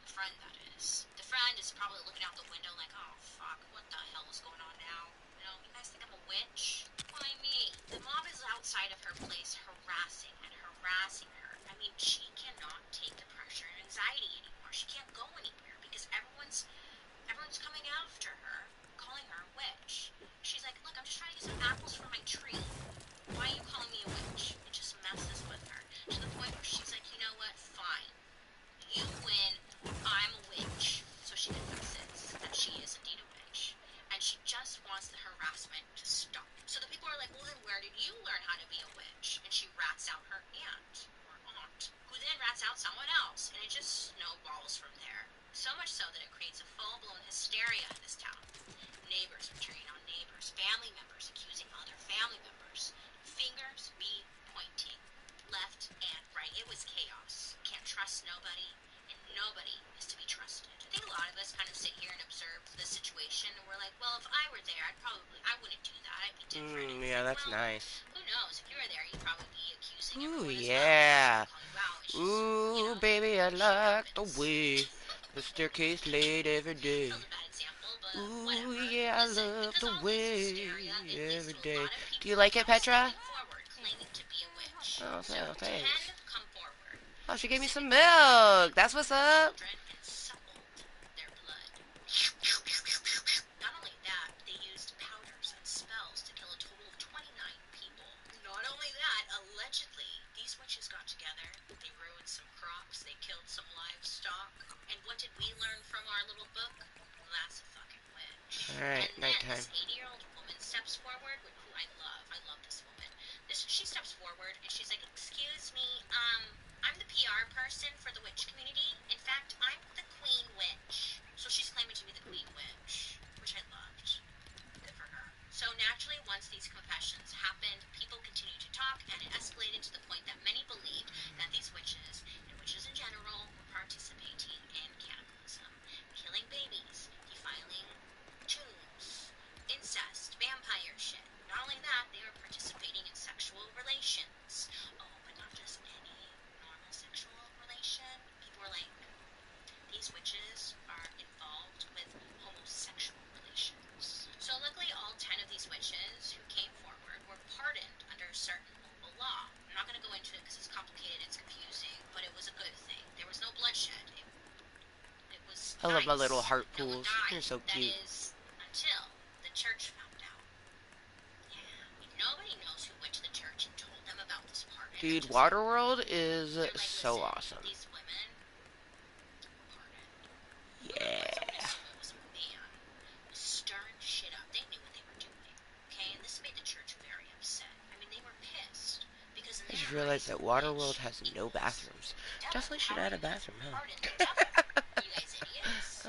The friend, that is. The friend is probably looking out the window like, oh, fuck, what the hell is going on now? You know, you guys think I'm a witch? Why me? The mob is outside of her place harassing and harassing her. I mean, she cannot take the pressure and anxiety anymore. She can't go anywhere because everyone's coming after her, calling her a witch. She's like, look, I'm just trying to get some apples from my tree. Why are you calling me a witch? It just messes with her to the point where she's like, you know what? Fine. You win. I'm a witch. So she confesses that she is indeed a witch. And she just wants the harassment to stop. So the people are like, well, then where did you learn how to be a witch? And she rats out her aunt, who then rats out someone else. And it just snowballs from there. So much so that it creates a full-blown hysteria in this town. Neighbors are turning on neighbors. Family members accusing other family members. Fingers be pointing left and right. It was chaos. Can't trust nobody, and nobody is to be trusted. I think a lot of us kind of sit here and observe the situation, and we're like, well, if I were there, I wouldn't do that. I'd be different. And it's
Yeah,
like,
that's
well,
nice.
who knows? If you were there, you'd probably be accusing
Ooh,
everyone as well.
yeah.
Calling you out. It's just,
Ooh, baby, I
shit
like the
happens.
way the staircase laid every day.
That was a bad example, but
Ooh,
whatever.
yeah, I
Listen,
love
because
the
all this
way
hysteria, it leads
every
to a
day.
lot of
Do you
people
like it,
now
Petra?
stepping forward, claiming to be a witch.
Oh,
So,
thanks.
10 come forward,
Oh, she gave me some
specifically women,
milk. That's what's up.
children, and suckled their blood. Not only that, they used powders and spells to kill a total of 29 people. Not only that, allegedly, these witches got together, they ruined some crops, they killed some livestock, and what did we learn from our little book? That's a fucking witch.
Alright,
And then
nighttime.
this 80-year-old woman steps forward, who I love. I love this woman. She steps forward and she's like, excuse me, I'm the PR person for the witch community. In fact, I'm the queen witch. So she's claiming to be the queen witch, which I loved. Good for her. So naturally, once these confessions happened, people continued to talk, and it escalated to the point that many believed that these witches, and witches in general, were participating in cannibalism, killing babies, defiling tombs, incest, vampire shit. Not only that, they were participating in sexual relations. Oh, but not just any normal sexual relation. People were like, these witches are involved with homosexual relations. So luckily all 10 of these witches who came forward were pardoned under certain local law. I'm not going to go into it because it's complicated, it's confusing, but it was a good thing. There was no bloodshed. It was
I love my little
nice.
heart
No one
pools. They're
died.
so
That
cute.
is, until the church found out. Yeah. Nobody knows who went to the church and told them about this pardon.
Dude, Waterworld is
They're like,
so
listen,
awesome.
these women were pardoned. But somebody
Yeah.
assumed it was a man was stirring shit up. They knew what they were doing. Okay, and this made the church very upset. I mean, they were pissed because in
I
their
just realized
eyes,
that
witch
Waterworld has no
equals
bathrooms.
the devil.
Definitely should
How are
add a
you gonna
bathroom,
pardon the
huh?
devil? You guys idiots.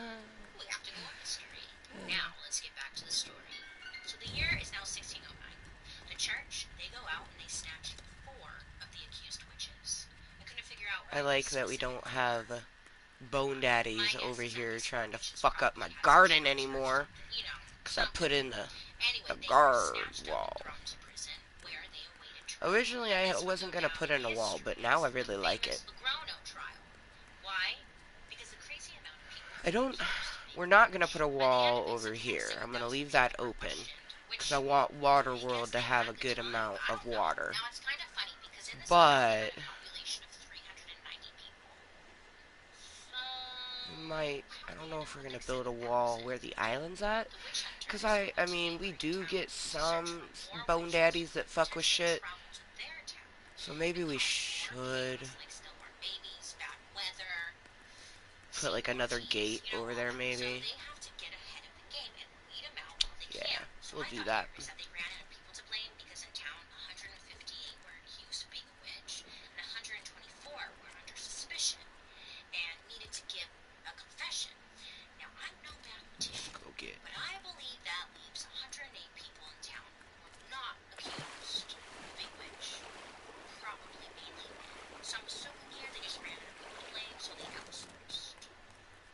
We have to go on mystery. Now let's get back to the story. So the year is now 1609. The church, they go out and they snatch 4 of the accused witches. I couldn't figure out
I
why
like
these
that we
specific
don't
4.
have Bone
My
Daddies over
guess is that
here
these 4
trying to
witches
fuck up my
probably had some
garden
cancer or
anymore.
something,
Because I
some
put in
Anyway,
the
they were
guard
snatched up and
wall.
thrown to prison, where they awaited trial.
Originally,
And
I
this would go
wasn't going to
down
put
in
in a wall, but
history
now
as
I
the
really like it.
famous Logrono trial. Why? Because the crazy amount of people
I
who were
don't...
accused of being
We're
a
not going to
witch.
put a
By the end
wall
of
over here. I'm going to leave
1607,
that
people were
open.
questioned,
Because I
which
want
I
Waterworld
guess
to
they
have a
had the
good
time.
amount
I
of
don't know.
water.
Now, it's kind of funny because in this town, they had
But...
a population of 390 people. So,
We might... I don't
probably
know
ended
if
up
we're
with
going
like
to build a wall
7,000.
where the island's at.
The witch
Because
hunters
I
went
mean,
to
we
every
do
town
get
to search
some
for more
Bone
witches
Daddies that
to
fuck with
potentially
shit.
travel to their town
So maybe
and
we
cause more
should...
chaos, like still more babies, bad weather.
put like another gate over there,
So
maybe.
they have to get ahead of the game and weed them out while they
Yeah,
can. So
we'll
I
do
thought
that.
theories that they ran out of people to blame because in town 158 were accused of being a witch and 124 were under suspicion and needed to give a confession. Now, I'm no mathematician,
Go get.
but I believe that leaves 108 people in town who were not accused of being witch, probably mainly men. So I'm assuming here they just ran out of people to blame, so they outsourced.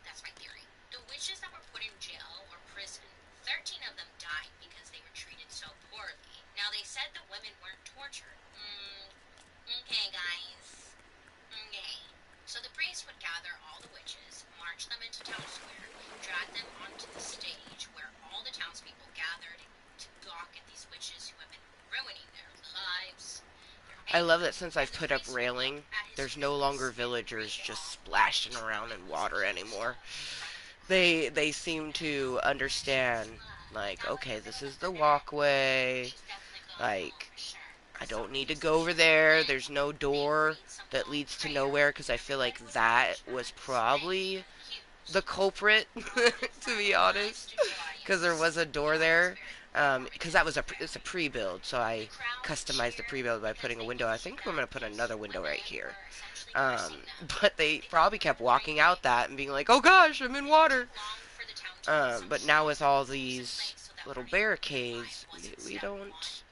That's my theory. The witches that were put in jail or prison, 13 of them died because they were treated so poorly. Now, they said the women weren't tortured. Okay, guys. Okay. So the priest would gather all the witches, march them into town square, drag them onto the stage where all the townspeople gathered to gawk at these witches who have been ruining their lives.
I love
Anger
that since
as
I've
the
put up
priest would look
railing,
at his
there's no longer
face and
villagers
read
just
all the
splashing
rage
around
that
in
was
water anymore.
installed in front of the crowd.
They seem to understand, like,
That was
okay,
a bit
this
of a
is the
event.
walkway.
She's definitely gone home
Like,
for sure.
I
So
don't need to go over
obviously,
there.
then
There's no
they would
door
read some
that
long
leads to
prayer.
nowhere because I feel
Everyone
like
would
that
close their
was
eyes and
probably
feel
the
accused.
culprit,
All in
to
front of
be
a
honest,
live studio
because there was
audience.
a door
Yeah, that was
there.
very
Because that
performative.
was it's a
Very.
pre-build, so
The
I
crowd would
customized the
cheer
pre-build by
because
putting a
they
window. I
believed
think I'm
that
gonna put
these
another window right
women
here.
were essentially
Um,
cursing them.
but they
They felt
probably kept walking
very
out that and being like, "Oh gosh, I'm in
it didn't
water."
take long for the town to put some
But now with
shops and
all
rules in
these
place so that
little
learning about the divine
barricades,
wasn't
we
step one
don't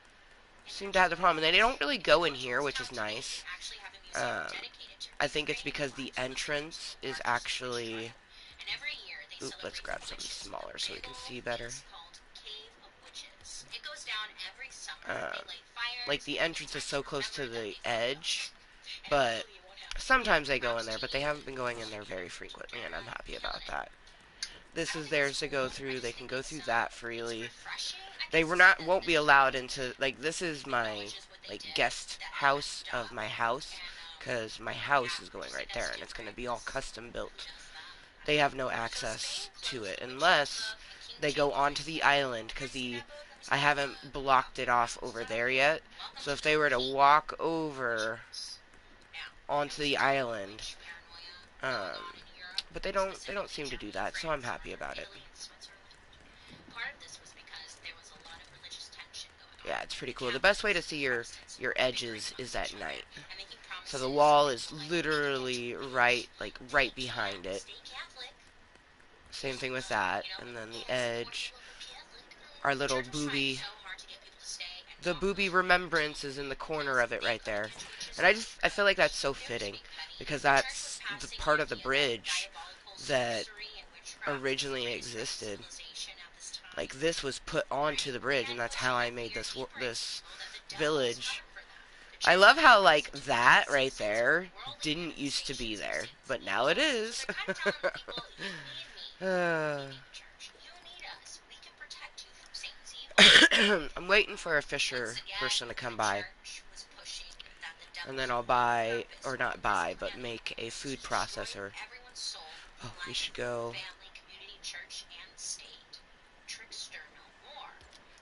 in
seem
their
to have the problem. And they
toolbox.
don't really
In the
go in here,
Kottontale
which is
town today, they
nice.
actually have a museum
Um,
dedicated to
I think it's
recreating the
because the
lives of the victims of
entrance
the
is
largest witch
actually.
trial. And every year they
Oop, let's
celebrate
grab
these
something
witches with a
smaller so we
big
can
old
see better.
feast called Cave of Witches. It goes down every summer. They
Um,
light
like
fires
the
and it's
entrance is
meant
so
to
close
remember
to
that
the
they fucked up.
edge,
And
but
hopefully it won't happen again.
sometimes they go in
Props
there,
to
but they
you.
haven't been going in there
Keep
very frequently, and I'm happy
killing
about
it.
that.
I
This
don't
is
think it's
theirs to go
cool. I
through.
just
They can
think
go
it's
through that
it's
freely.
refreshing, I
They
guess, to see that the
won't be
visual
allowed into,
representation
like, this is
of the
my
witches what they
like
did
guest
that they
house
messed
of
up.
my house,
And
because my house
yeah,
is
would
going
you say
right
that's
there, and it's going to
different?
be all
'Cause
custom
who
built.
does that? I
They
don't
have
know.
no
So
access
staying
to
close
it
to the witches in the
unless
book, and King
they go
James
onto
agrees
the
fully.
island,
Have
because
you seen
the
that book? Let me see
I
that
haven't
book. Oh,
blocked it off over
start
there
over.
yet.
Welcome
So
to
if
the
they were to
King
walk
of
over
Witches. Now,
onto
ever
the
since all the
island,
witch paranoia going
um,
on in Europe,
but they don't
specifically
seem to do
Germany,
that, so I'm
France,
happy about it.
Italy, and Switzerland, part of this was because there was a lot of religious tension going on.
Yeah, it's pretty
The
cool. The best way to
Catholics and
see
the Protestants
your
were bickering
edges is
amongst
at
each other
night.
and making
So the
promises
wall
that
is
like they could get you
literally
rich.
right
They can't.
behind it.
Stay Catholic.
Same thing with that,
You know,
and then the
yeah, support your
edge,
local Catholic.
our
The
little
church was trying
booby,
so hard to get people to stay and
the
talk
booby
about it
remembrance is in the corner
because
of it
they
right
couldn't
there.
get the witches
And
to
I feel like
budge.
that's so
They were just
fitting
being petty.
because
The church was
that's the
passing the
part of the
idea that
bridge
diabolical
that
sorcery and witchcraft was the
originally
greatest threat to
existed.
civilization at this time.
Like this was put onto
Right?
the
They
bridge, and
had
that's how
pushing
I
that
made
fear deeper into
this
people that the devil was
village.
coming for them. The
I
church
love how
wanted
like
this to be
that
massive
right
since
there
worldly
didn't used to be
manifestations of
there,
Satan's
but now it
evil. So
is.
they're kind of telling the people, you need me,
uh,
meaning the church. You need us. We can protect you from Satan's evil.
I'm waiting for a
Once
Fisher
again,
person to come
the
by,
church was pushing that the
and
devil's
then I'll
one
buy,
purpose
or
for
not
this
buy, but
planet
make a
is to
food
destroy
processor.
everyone's soul,
Oh, we
life,
should go.
family, community, church, and state. Trickster no more.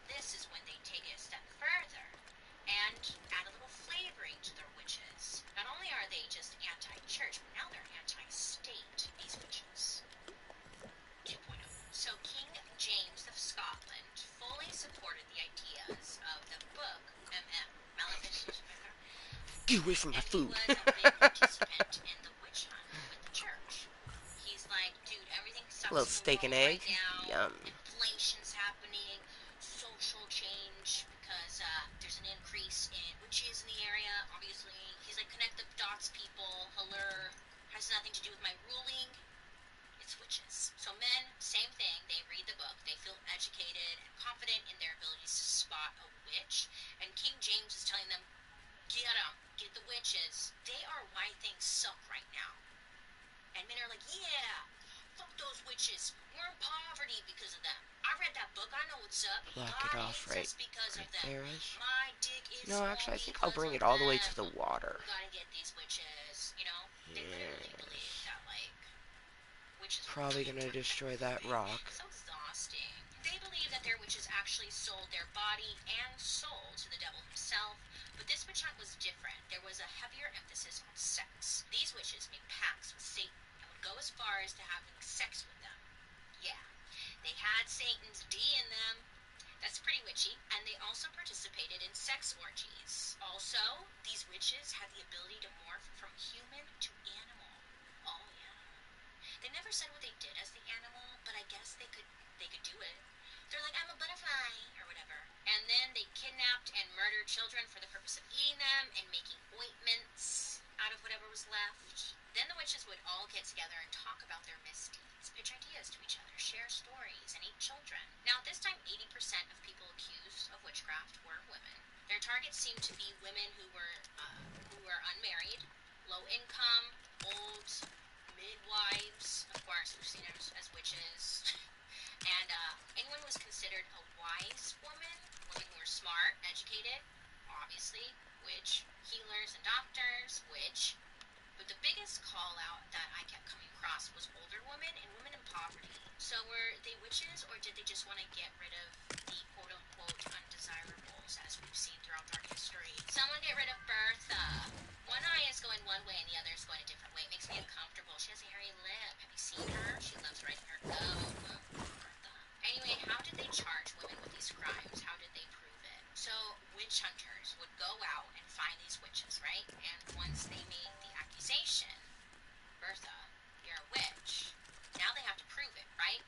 This is when they take it a step further and add a little flavoring to their witches. Not only are they just anti-church, but now they're anti-state, these witches. 2.0. So King James of Scotland fully supported the ideas of the book Maleficent,
Get away from my
and he
food.
was a big participant in the witch hunt with the church. He's like, dude, everything
A
sucks
little
in the
steak and
world right
egg.
now.
Yum.
Inflation's happening, social change because there's an increase in witches in the area. Obviously, he's like, connect the dots, people. Hello, has nothing to do with my ruling. It's witches. So men, same thing. They read the book. They feel educated and confident in their abilities to spot a witch. And King James is telling them, get them. Get the witches. They are why things suck right now. And men are like, yeah, fuck those witches. We're in poverty because of them. I read that book. I know what's up.
Block
God
it off
hates
right,
us because of them.
there.
My dick is
No,
small
actually, I think I'll
because
bring
of
it all the way
them.
to the water.
We gotta get these witches. You know, they literally believe
Yes.
that, like, witches are
Probably gonna destroy that rock.
so exhausting. They believe that their witches actually sold their body and soul to the devil himself, but this witch hunt was different. There was a heavier emphasis on sex. These witches made pacts with Satan and would go as far as to having sex with them. Yeah, they had Satan's D in them. That's pretty witchy. And they also participated in sex orgies. Also, these witches had the ability to morph from human to animal. Oh yeah. They never said what they did as the animal, but I guess they could do it. They're like, I'm a butterfly or whatever. And then they kidnapped and murdered children for the purpose of eating them and making ointments out of whatever was left. Then the witches would all get together and talk about their misdeeds, pitch ideas to each other, share stories, and eat children. Now, at this time, 80% of people accused of witchcraft were women. Their targets seemed to be women who were unmarried, low income, old, midwives. Of course, we've seen them as witches. And anyone who was considered a wise woman, women who were smart, educated, obviously, witch, healers and doctors, witch. But the biggest call out that I kept coming across was older women and women in poverty. So were they witches, or did they just want to get rid of the quote-unquote undesirables, as we've seen throughout our history? Someone get rid of Bertha. One eye is going one way and the other is going a different way. It makes me uncomfortable. She has a hairy lip. Have you seen her? She loves writing her O. Anyway, how did they charge women with these crimes? How did they prove it? So, witch hunters would go out and find these witches, right? And once they made the accusation, Bertha, you're a witch, now they have to prove it, right?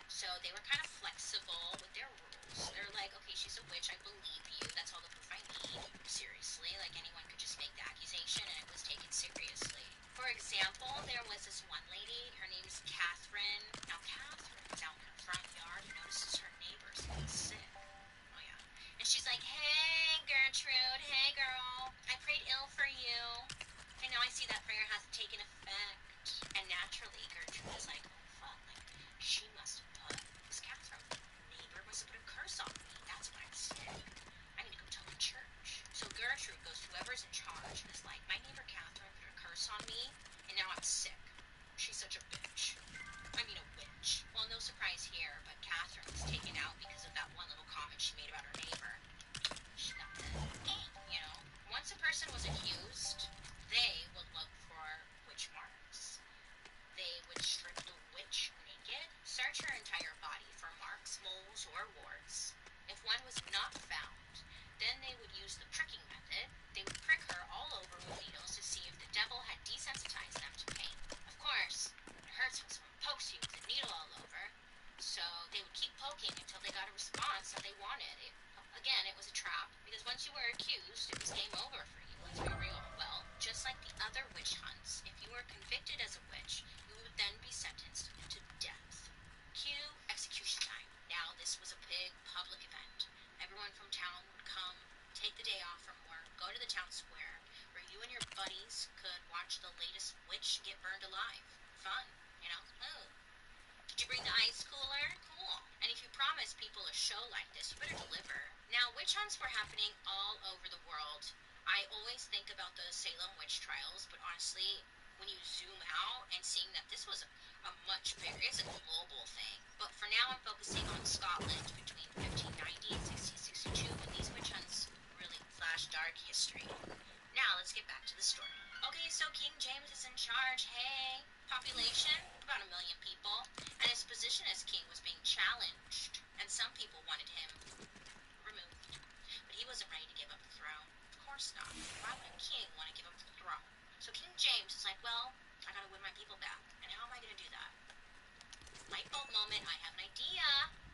So they were kind of flexible with their rules. They're like, okay, she's a witch, I believe you. That's all the proof I need. Seriously, like anyone could just make the accusation and it was taken seriously. For example, there was this one lady, her name's Catherine. Now, Catherine's out in her front yard and notices her neighbors getting sick. Oh, yeah. And she's like, hey, Gertrude, hey, girl, I prayed ill for you. And now I see that prayer has taken effect. And naturally, Gertrude is like, oh, fuck, like, she must have put, this Catherine neighbor must have put a curse on me. That's why I'm sick. I need to go tell the church. So Gertrude goes to whoever's in charge and is like, my neighbor Catherine put a curse on me, and now I'm sick. She's such a bitch. I mean a witch. Well, no surprise here, but Catherine was taken out because of that one little comment she made about her neighbor. She got the, you know. Once a person was accused, they would look for witch marks. They would strip the witch naked, search her entire body for marks, moles, or warts. If one was not found, then they would use the pricking method. They would prick her all over with needles to see if the devil had desensitized them to pain. Of course, it hurts when someone pokes you with a needle all over, so they would keep poking until they got a response that they wanted. Again, it was a trap, because once you were accused, it was game over for you, let's be real. Well, just like the other witch hunts, if you were convicted as a witch, you would then be sentenced to death. Cue execution time. Now, this was a big public event. Everyone from town would come, take the day off from work, go to the town square, where you and your buddies could watch the latest witch get burned alive. Fun, you know? Ooh. Did you bring the ice cooler? Cool. And if you promise people a show like this, you better deliver. Now, witch hunts were happening all over the world. I always think about the Salem witch trials, but honestly, when you zoom out and seeing that this was a much bigger, it's a global thing. But for now, I'm focusing on Scotland between 1590 and 1662, when these witch hunts really flash dark history. Now, let's get back to the story. Okay, so King James is in charge. Hey, population, about 1 million people, and his position as king was being challenged, and some people wanted him removed. But he wasn't ready to give up the throne. Of course not. Why would a king want to give up the throne? So King James is like, well, I gotta win my people back. And how am I gonna do that? Light bulb moment, I have an idea.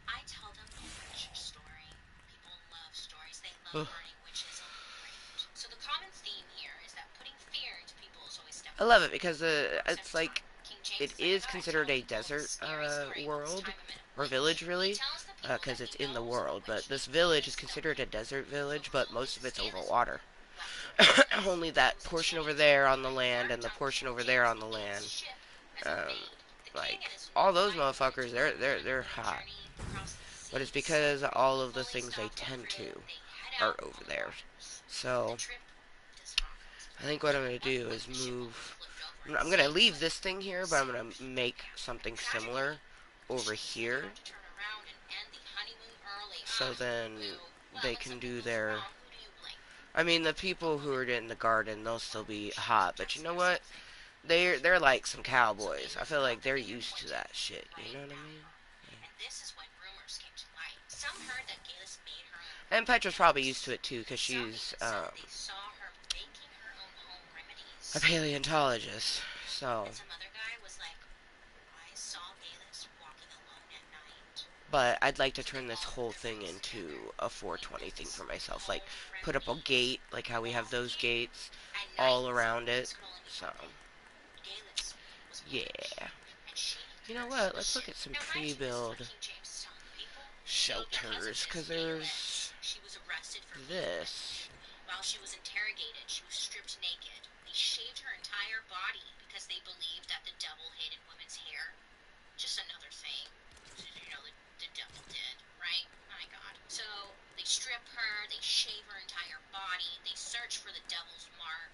I tell them a witch story. People love stories. They love
Ugh.
learning witches and great. So the common theme here is that putting fear into people is always step
I
one.
love it because
Except
it's like
King James
it
is like, I
is
gotta
considered
tell
a
people a
desert
scary story. Let's
world
time him in a
or
witch.
village,
He
really,
tells the people that
because
he
it's in the
knows of a
world.
witch
But this
named
village is
Mooiisstt
considered a
Motherfucker.
desert
So
village, but
who
most
is
of
this
it's over
fantasy
water.
world? Well, Mooiisstt
Only that
was a
portion over
genius.
there on the
When he
land and
learned
the
how
portion
King
over there
James
on the
made his
land.
ship as a
Um,
maid, the king and
like
his
all those
wife wanted to
motherfuckers,
go on a
they're
little
hot.
journey across the
But
sea.
it's
So,
because all of the
fully
things they
stocked with
tend
fruit,
to
they head
are
out on
over
the
there.
waters. The
So
trip does not go as
I think what
planned.
I'm gonna
One
do
point,
is
the ship almost
move.
flipped over and
I'm gonna
sank,
leave
but
this thing here, but I'm gonna
saved.
make
Yeah.
something
Tragically,
similar
the
over
ship then
here,
had to turn around and end the honeymoon early.
so then
Boo. Well,
they
when
can
something
do
goes
their.
wrong, who do you blame?
I mean, the
A
people who
woman.
are in the garden, they'll still be
She
hot, but you
gets
know
there
what?
something.
they're like some
So
cowboys. I
Gaelic
feel
thought
like
that
they're
they were
used
going
to
to
that shit. You know
find
what I
out.
mean?
And this is when rumors came to light. Some heard that Galis made her own
And Petra's probably used to
remedies.
it too, because
Some
she's
even said that they saw her making her own home
a
remedies.
paleontologist. So,
And some other guy was like, I saw Galis walking alone at night.
but I'd like to
So they
turn this
all put
whole
their
thing
heads together.
into a
Like
420 thing
this
for myself. Like,
home
put up a
remedy
gate, like how we have those
walking
gates
at
all
night.
around it.
This could only be
So,
one thing. Galis was a witch,
yeah.
and she
You know
cursed
what?
the
Let's look
shit.
at some
Now, mind you, this is what
pre-build
King James is telling the people. So, because of
shelters,
this,
because there's
Galis, she was arrested for being a
this.
witch. While she was interrogated, she was stripped naked. They shaved her entire body because they believed that the devil hid in women's hair. Just another thing, the devil did, right? My God. So they strip her, they shave her entire body, they search for the devil's mark,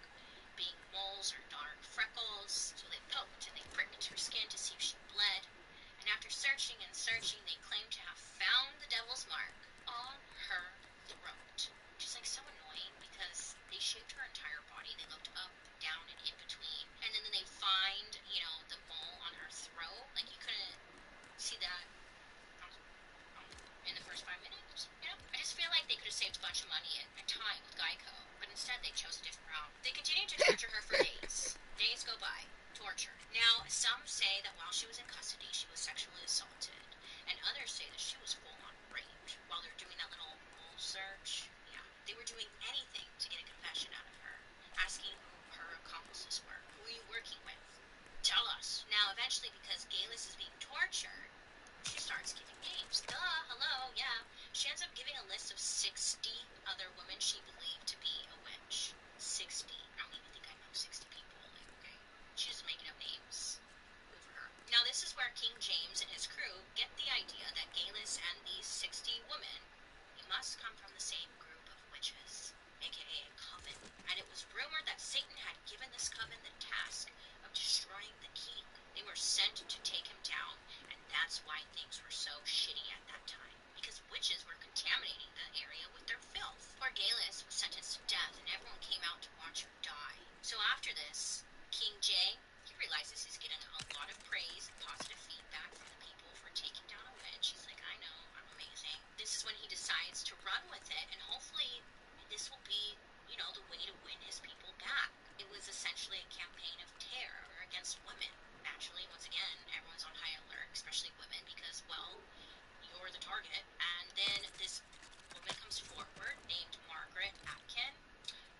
being moles or dark freckles. So they poked and they pricked her skin to see if she bled. And after searching and searching, they claim to have found the devil's mark on her throat. Which is like so annoying because they shaved her entire body. They looked up, down, and in between. And then they find, the mole on her throat. Like you couldn't see that in the first 5 minutes. I just feel like they could have saved a bunch of money and time with Geico, but instead they chose a different route. They continued to torture her for days. Days go by. Torture. Now, some say that while she was in custody, she was sexually assaulted, and others say that she was full-on raped while they're doing that little mole search. Yeah, they were doing anything to get a confession out of her, asking who her accomplices were. Who are you working with? Tell us. Now, eventually, because Galis is being tortured, she starts giving names. Duh, hello, yeah. She ends up giving a list of 60 other women she believed to be a witch. 60. I don't even think I know 60 people. Like, okay. She's just making up names. Good for her. Now, this is where King James and his crew get the idea that Galis and these 60 women, they must come from the same group of witches, aka a coven. And it was rumored that Satan had given this coven the task of destroying the king. They were sent to take him down, and that's why things were so shitty at that time. Because witches were contaminating the area with their filth. Poor Galis was sentenced to death, and everyone came out to watch her die. So after this, King Jay, he realizes he's getting a lot of praise and positive feedback from the people for taking down a witch. He's like, I know, I'm amazing. This is when he decides to run with it, and hopefully this will be, the way to win his people back. It was essentially a campaign of terror against women. Naturally, once again, everyone's on high alert, especially women, because, well, you're the target. And then this woman comes forward named Margaret Atkin.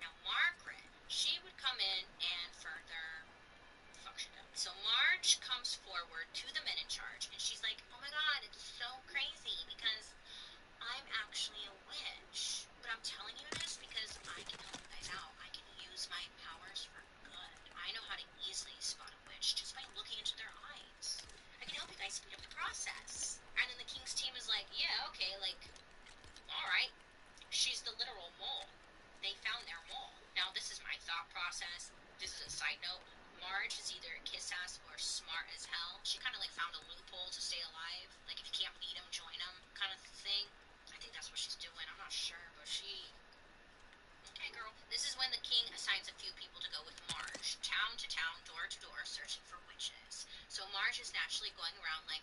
Now, Margaret, she would come in and further fuck shit up. So Marge comes forward to the men in charge, and she's like, oh my god, it's so crazy because I'm actually a witch. But I'm telling you this because I can help you guys out. I can use my powers for good. I know how to easily spot a witch just by looking into their eyes. I can help you guys speed up the process. And then the king's team is like, yeah, okay, like, alright. She's the literal mole. They found their mole. Now, this is my thought process. This is a side note. Marge is either kiss ass or smart as hell. She kind of like found a loophole to stay alive. Like, if you can't beat them, join them kind of thing. I think that's what she's doing. I'm not sure, but she... Okay, girl. This is when the king assigns a few people to go with Marge, town to town, door to door, searching for witches. So Marge is naturally going around like,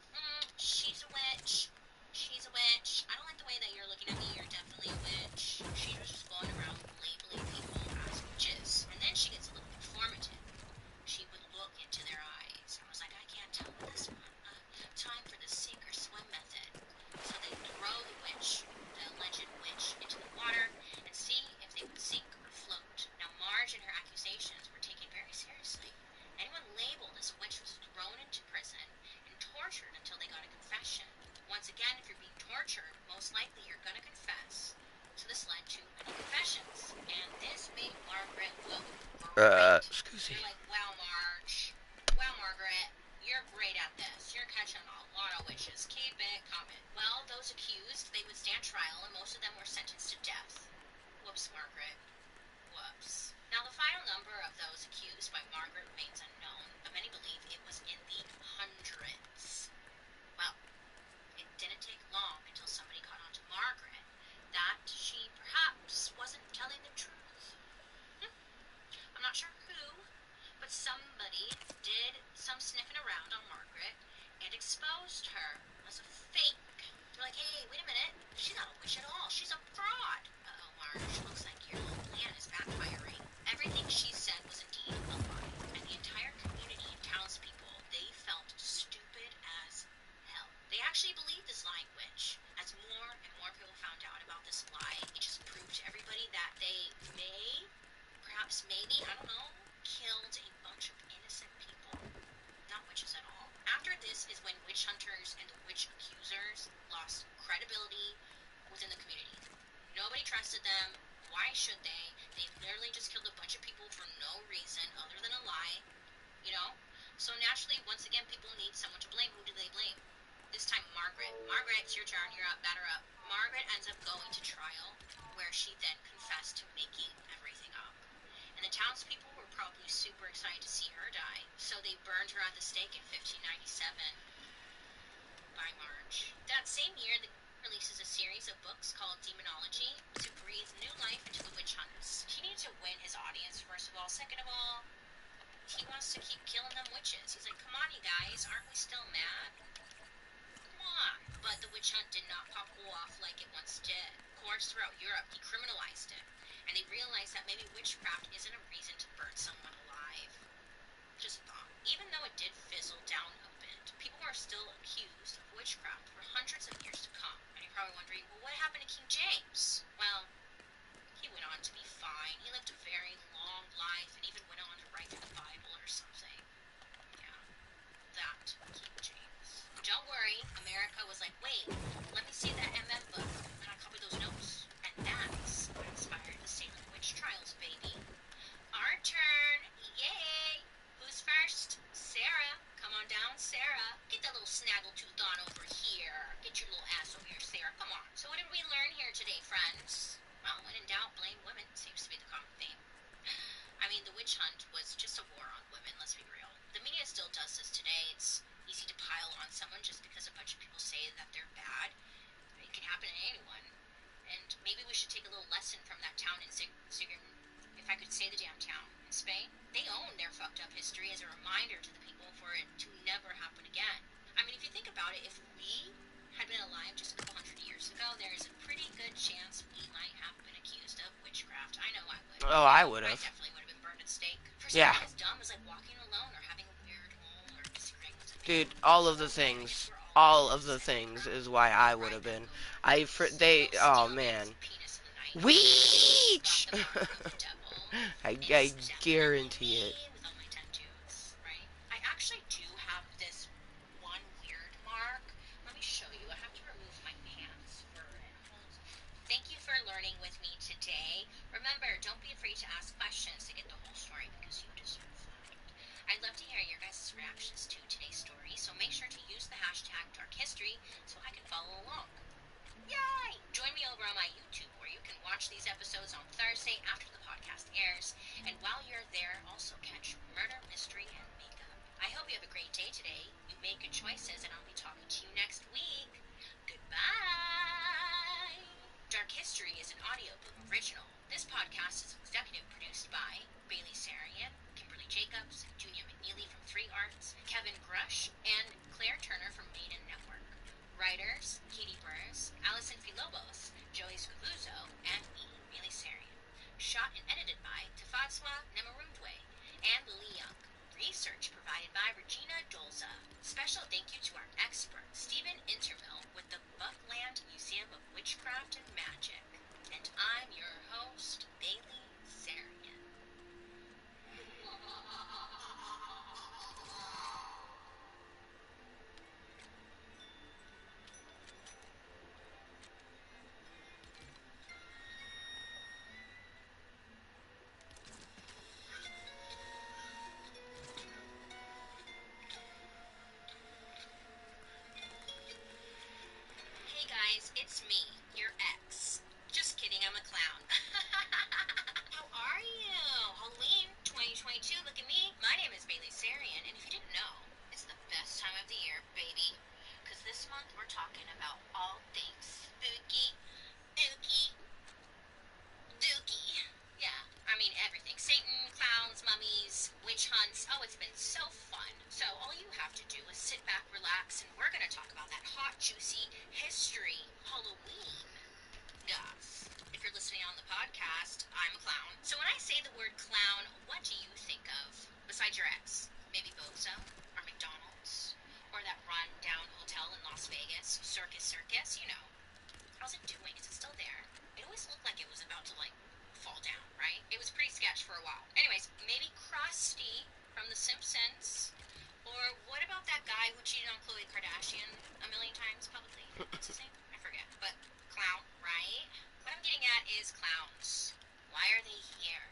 she's a witch. She's a witch. I don't like the way that you're looking at me. You're definitely a witch. She was just going around labeling people as witches. And then she gets a little performative. She would look into their eyes. I was like, I can't tell with this one. Time for the sink or swim method. So they throw the witch, the alleged witch, into the water and see if they would sink or float. Now, Marge and her accusations were taken very seriously. Anyone labeled as a witch was thrown into prison and tortured until they got a confession. Once again, if you're being tortured, most likely you're going to confess. So this led to many confessions, and this made Margaret look great.
Excuse me.
They're like, wow, Marge. Wow, Margaret. You're great at this. You're catching a lot of witches. Keep it coming. Well, those accused, they would stand trial, and most of them were sentenced to death. Whoops, Margaret. Whoops. Now, the final number of those accused by Margaret remains unknown, but many believe it was in the hundreds. Well, it didn't take long until somebody caught on to Margaret that she perhaps wasn't telling the truth. I'm not sure who, but Marge, looks like your little plan is backfiring. Everything she said was indeed a lie, and the entire community and townspeople, they felt stupid as hell. They actually believed this lying witch. As more and more people found out about this lie, it just proved to everybody that they may, perhaps maybe, I don't know, killed a bunch of innocent people. Not witches at all. After this is when witch hunters and the witch accusers lost credibility within the community. Nobody trusted them. Why should they? They literally just killed a bunch of people for no reason other than a lie, you know? So naturally, once again, people need someone to blame. Who do they blame? This time, Margaret. Margaret, it's your turn. You're up. Batter up. Margaret ends up going to trial, where she then confessed to making everything up. And the townspeople were probably super excited to see her die, so they burned her at the stake in 1597 by March. That same year, the releases a series of books called Demonology to breathe new life into the witch hunts. He needs to win his audience, first of all. Second of all, he wants to keep killing them witches. He's like, come on, you guys, aren't we still mad? Come on. But the witch hunt did not pop off like it once did. Courts throughout Europe decriminalized it, and they realized that maybe witchcraft isn't a reason to burn someone alive. Just a thought. Even though it did fizzle down a bit, people were still accused of witchcraft for hundreds of years to come. And you're probably wondering, well, what happened to King James? Well, he went on to be fine. He lived a very long life and even went on to write the Bible or something. Yeah, that King James. Don't worry, America was like, wait, let me see that MM book. Can I copy those notes? And that's what inspired the Salem witch trials, baby. Our turn! Yay! Who's first? Sarah. Come on down, Sarah. Get that little snaggletooth on over here. Get your little ass over here, Sarah. Come on. So what did we learn here today, friends? Well, when in doubt, blame women seems to be the common theme. I mean, the witch hunt was just a war on women, let's be real. The media still does this today. It's easy to pile on someone just because a bunch of people say that they're bad. It can happen to anyone. And maybe we should take a little lesson from that town in if I could say the damn town, in Spain. They own their fucked up history as a reminder to the people for it to never happen again. I mean, if you think about it, if we had been alive just a couple hundred years ago, there is a pretty good chance we might have been accused of witchcraft. I know I would.
Oh, I would
I
have.
definitely would have been burned at stake. For
Yeah.
something as dumb as like walking alone or having a weird mole or disagreeing with a
Dude,
man.
all of the
Before women
things,
were all
all of
abused
the
and
things
witchcraft.
is why I would
Ride
have
that
been.
goat on horse.
They,
Go
oh
steal a man's
man.
penis in the night. Got
Weech!
the mark of the devil.
I
It's definitely
guarantee it.
me with all my tattoos, right? I actually do have this one weird mark. Let me show you. I have to remove my pants for it. Thank you for learning with me today. Remember, don't be afraid to ask questions to get the whole story because you deserve that. I'd love to hear your guys' reactions to today's story, so make sure to use the hashtag #DarkHistory so I can follow along. Yay! Join me over on my YouTube where you can watch these episodes on Thursday after the podcast airs. And while you're there, also catch Murder, Mystery, and Makeup. I hope you have a great day today. You made good choices, and I'll be talking to you next week. Goodbye! Dark History is an audiobook original. This podcast is executive produced by Bailey Sarian, Kimberly Jacobs, Junia McNeely from 3 Arts, Kevin Grush, and Claire Turner from Maiden Network. Writers, Katie Burrs, Allison Filobos, Joey Scavuzzo, and me, Bailey Sarian. Shot and edited by Tafatswa Nemarundwe and Lily Young. Research provided by Regina Dolza. Special thank you to our expert, Stephen Interville, with the Buckland Museum of Witchcraft and Magic. And I'm your host, Bailey Sarian. Hey guys, it's me, your ex. Just kidding, I'm a clown. I'm a clown. So when I say the word clown, what do you think of? Besides your ex? Maybe Bozo? Or McDonald's? Or that run-down hotel in Las Vegas? Circus Circus? You know. How's it doing? Is it still there? It always looked like it was about to, like, fall down, right? It was pretty sketch for a while. Anyways, maybe Krusty from The Simpsons? Or what about that guy who cheated on Khloe Kardashian a million times publicly? What's his name? I forget. But clown, right? What I'm getting at is clowns. Why are they here?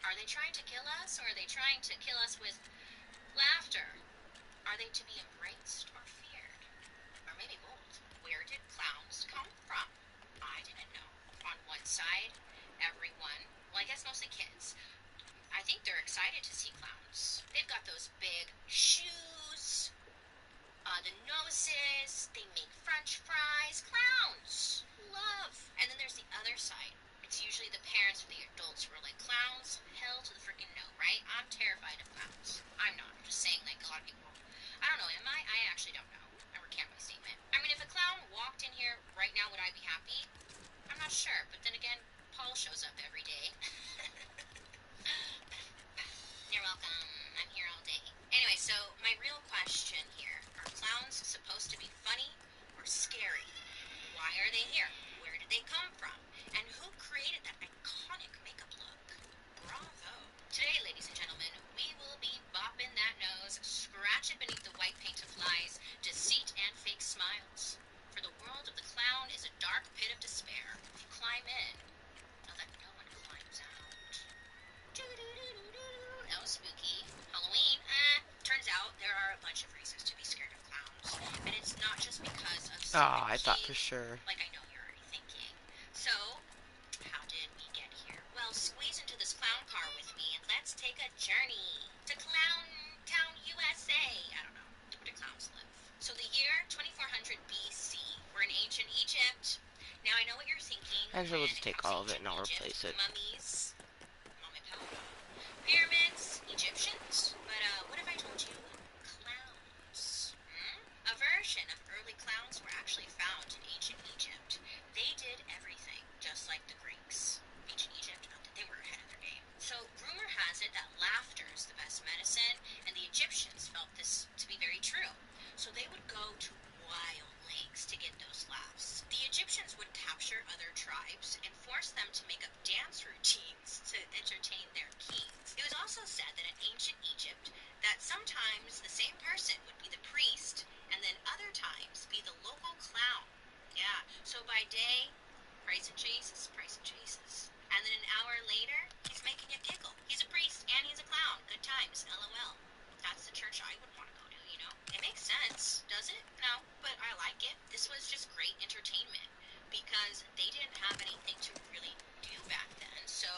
Are they trying to kill us, or are they trying to kill us with laughter? Are they to be embraced or feared? Or maybe both? Where did clowns come from? I didn't know. On one side, everyone, well, I guess mostly kids, I think they're excited to see clowns. They've got those big shoes, the noses, they make french fries. Clowns! Love! And then there's the other side. It's usually the parents or the adults who are like, clowns? Hell to the freaking no, right? I'm terrified of clowns. I'm not. I'm just saying, like, a lot of people. I don't know, am I? I actually don't know. I recant my statement. I mean, if a clown walked in here right now, would I be happy? I'm not sure. But then again, Paul shows up every day. You're welcome. I'm here all day. Anyway, so my real question here, are clowns supposed to be funny or scary? Why are they here? Where did they come from? And who created that iconic makeup look? Bravo. Today, ladies and gentlemen, we will be bopping that nose, scratching beneath the white paint of lies, deceit, and fake smiles. For the world of the clown is a dark pit of despair. If you climb in, now that no one climbs out. That was spooky. Halloween? Turns out there are a bunch of reasons to be scared of clowns. And it's not just because of
Ah,
Stephen
I thought for
King,
sure.
like I know you're already thinking. So, how did we get here? Well, squeeze into this clown car with me and let's take a journey to Clown Town, USA. I don't know. Where do clowns live? So the year 2400 BC. We're in ancient Egypt. Now I know what you're thinking.
Actually, we'll
When
just
it
take
comes to
all of it
ancient
and I'll
Egypt,
replace it.
mummies, mummy powder, pyramids, Egyptians. But what if I told you clowns? A version of early clowns were actually found in ancient Egypt. They did everything, just like the Greeks. Ancient Egypt, they were ahead of their game. So rumor has it that laughter is the best medicine, and the Egyptians felt this to be very true. So they would go to wild lengths to get those laughs. The Egyptians would capture other tribes and force them to make up dance routines to entertain their kings. It was also said that in ancient Egypt that sometimes the same person would be the priest and then other times be the local clown. Yeah, so by day, praising Jesus, praising Jesus. And then an hour later, he's making you giggle. He's a priest and he's a clown. Good times, LOL. That's the church I would want to go to, you know? It makes sense, does it? No, but I like it. This was just great entertainment because they didn't have anything to really do back then. So,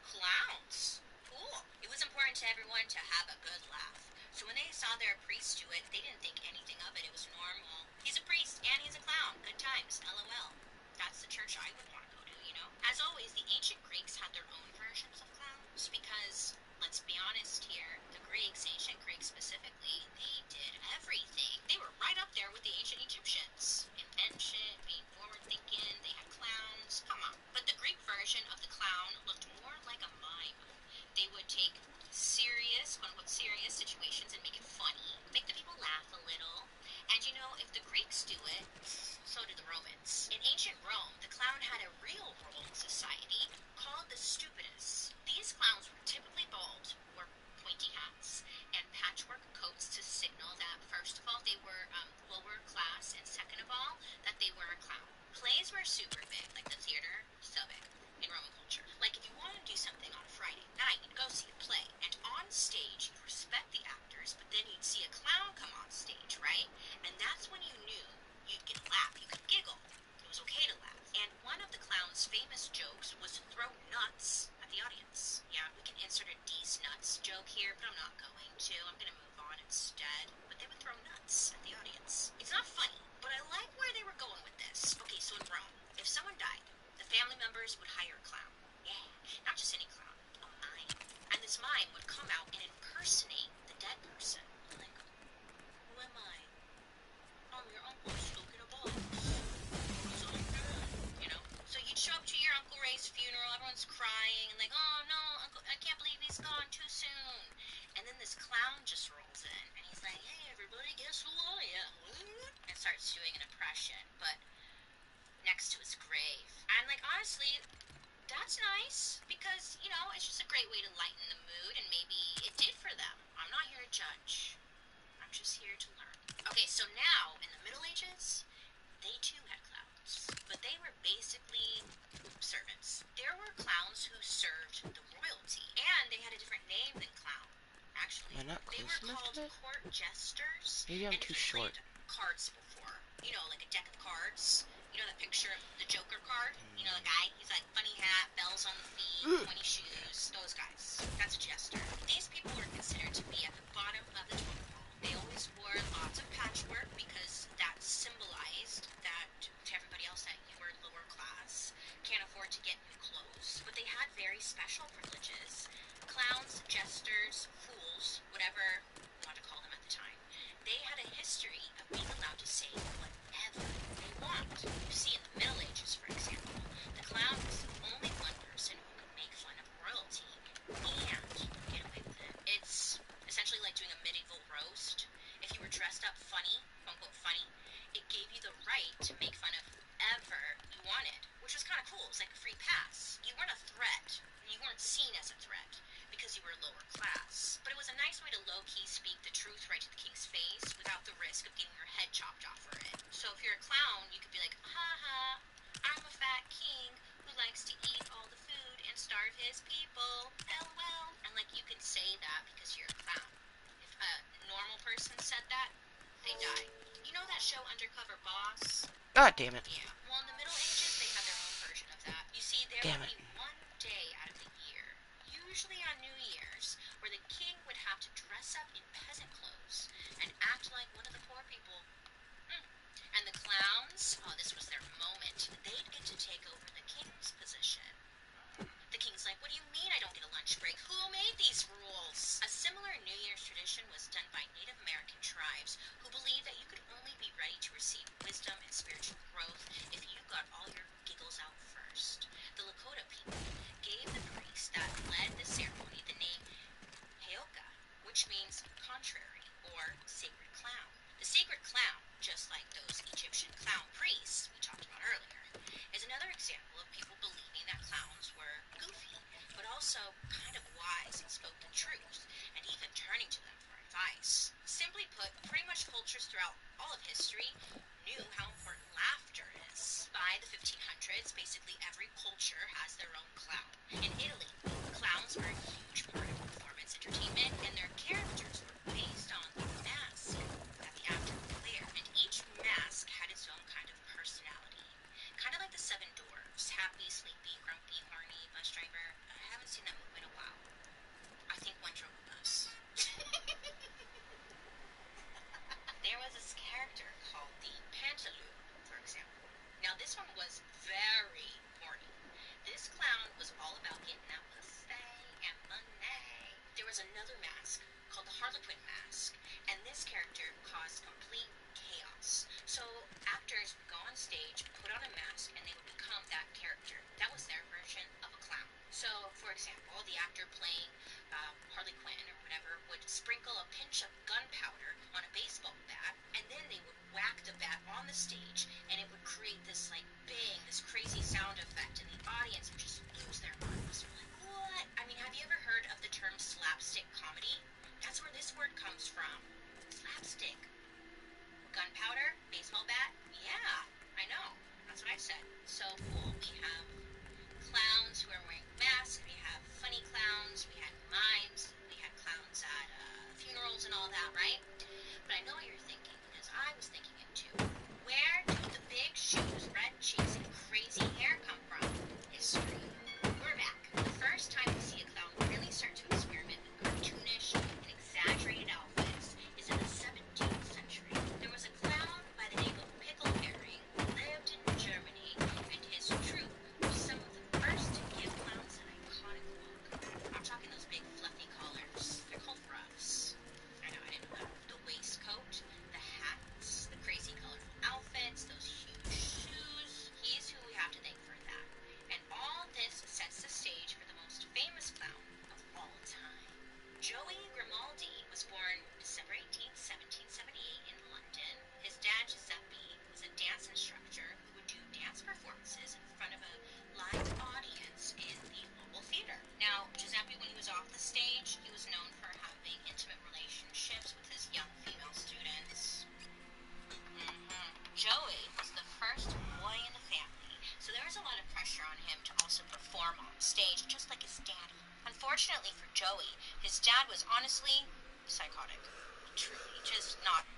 clowns. Cool. It was important to everyone to have a good laugh. So when they saw their priest do it, they didn't think anything of it. It was normal. He's a priest and he's a clown. Good times, LOL. That's the church I would want to go to, you know? As always, the ancient Greeks had their own versions of clowns because, let's be honest here, the Greeks, ancient Greeks specifically, they did everything. They were right up there with the ancient Egyptians. Invention, being forward-thinking, they had clowns. Come on. But the Greek version of the clown looked more like a mime. They would take serious, quote-unquote serious situations and make it funny, make the people laugh a little. And you know, if the Greeks do it, so did the Romans. In ancient Rome, the clown had a real role in society called the stupidus. These clowns were typically bald, wore pointy hats, and patchwork coats to signal that, first of all, they were lower class, and second of all, that they were a clown. Plays were super big, like the theater, so big in Roman culture. Like if you want to do something on a Friday night, you'd go see a play, and on stage you'd respect the actors, but then you'd see a clown come on stage, right? And that's when you knew you'd get a laugh, you could giggle. It was okay to laugh. And one of the clown's famous jokes was to throw nuts at the audience. Yeah, we can insert a D's nuts joke here, but I'm not going to. I'm going to move on instead. But they would throw nuts at the audience. It's not funny, but I like where they were going with this. Okay, so in Rome, if someone died, the family members would hire a clown. Yeah, not just any clown, a mime. And this mime would come out and impersonate the dead person. Like, who am I? I'm your uncle stuck in a box. It's all good, you know? So you'd show up to your Uncle Ray's funeral, everyone's crying. crying and like, oh no, Uncle, I can't believe he's gone too soon. And then this clown just rolls in and he's like, hey everybody, guess who I am? And starts doing an impression, but next to his grave. And like honestly, that's nice because, you know, it's just a great way to lighten the mood and maybe it did for them. I'm not here to judge. I'm just here to learn. Okay, so now in the Middle Ages, they too had clowns, but they were basically servants. There were clowns who served the royalty, and they had a different name than clown, actually.
Am I not
They
close
were
enough
called
to it?
court jesters,
Maybe I'm
and if
too
you
short.
played cards before, you know, like a deck of cards, you know that picture of the Joker card? You know the guy? He's like funny hat, bells on the feet, pointy shoes, those guys. That's a jester. These people were considered to be at the bottom of the totem pole. They always wore lots of patchwork because that symbolized that to everybody else that you were lower class, can't afford to get new clothes. But they had very special privileges. Clowns, jesters, fools, whatever you want to call them at the time, they had a history of being allowed to say whatever they want. You see, in the Middle Ages, for example, the clown was the only one person who could make fun of royalty and get away with it. It's essentially like doing a medieval roast. If you were dressed up funny, quote unquote funny, it gave you the right to make fun of whoever you wanted, which was kind of cool. It was like a free pass. You weren't a threat. You weren't seen as a threat because you were lower class. But it was a nice way to low-key speak the truth right to the king's face without the risk of getting your head chopped off for it. So if you're a clown, you could be like, ha ha, I'm a fat king who likes to eat all the food and starve his people. LOL. And like you can say that because you're a clown. If a normal person said that, they die. You know that show Undercover Boss?
God damn it.
Yeah. Well, in the Middle Ages, they had their own version of that. You see, there
Damn
would
it.
be one day out of the year, usually on New Year's, where the king would have to dress up in peasant clothes and act like one of the poor people. And the clowns, oh, this was their moment. They'd get to take over the king's position. The king's like, what do you mean I don't get a lunch break? Who made these rules? A similar New Year's tradition was done by Native American tribes who believed that you could only be ready to receive wisdom and spiritual growth if you got all your giggles out first. The Lakota people gave the priest that led the ceremony the name Heoka, which means contrary or sacred clown. The sacred clown, just like those Egyptian clown priests we talked about earlier, is another example of people believing that stage just like his daddy. Unfortunately for Joey, his dad was honestly psychotic. Truly, just not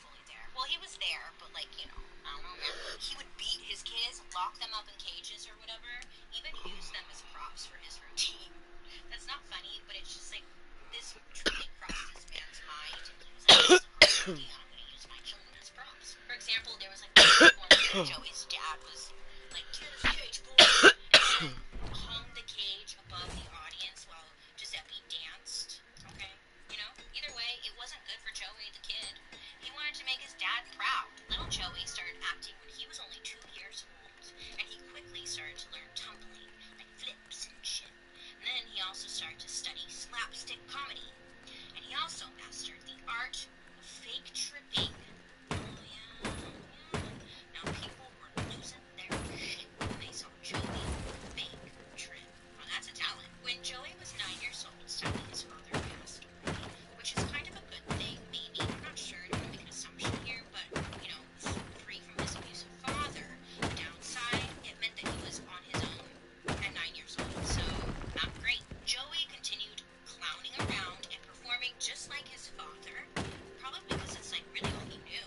fully there. Well, he was there, but like, you know, I don't know, man. He would beat his kids, lock them up in cages or whatever, even use them as props for his routine. That's not funny, but it's just like this truly crossed this man's mind, and he was like, "This is a great idea. I'm gonna use my children as props." For example, there was like one performance where Joey's dad was like, "Get his cage, boys," and then hung the cage above the audience while Giuseppe danced. Okay, you know. Either way, it wasn't good for Joey the kid. He wanted to make his dad proud. Little Joey started acting when he was only 2 years old, and he quickly started to learn tumbling, like flips and shit. And then he also started to study slapstick comedy, and he also mastered the art of fake tripping. Oh yeah, yeah. Now people were losing their shit when they saw Joey fake trip. Well, that's a talent. When Joey was 9 years old, sadly his father passed away, which is kind of a good thing, maybe. I'm not sure. I don't want to make an assumption here, but you know, free from his abusive father. The downside, it meant that he was on his own at 9 years old, so not great. Joey continued clowning around and performing just like his father, probably because it's like really all he knew.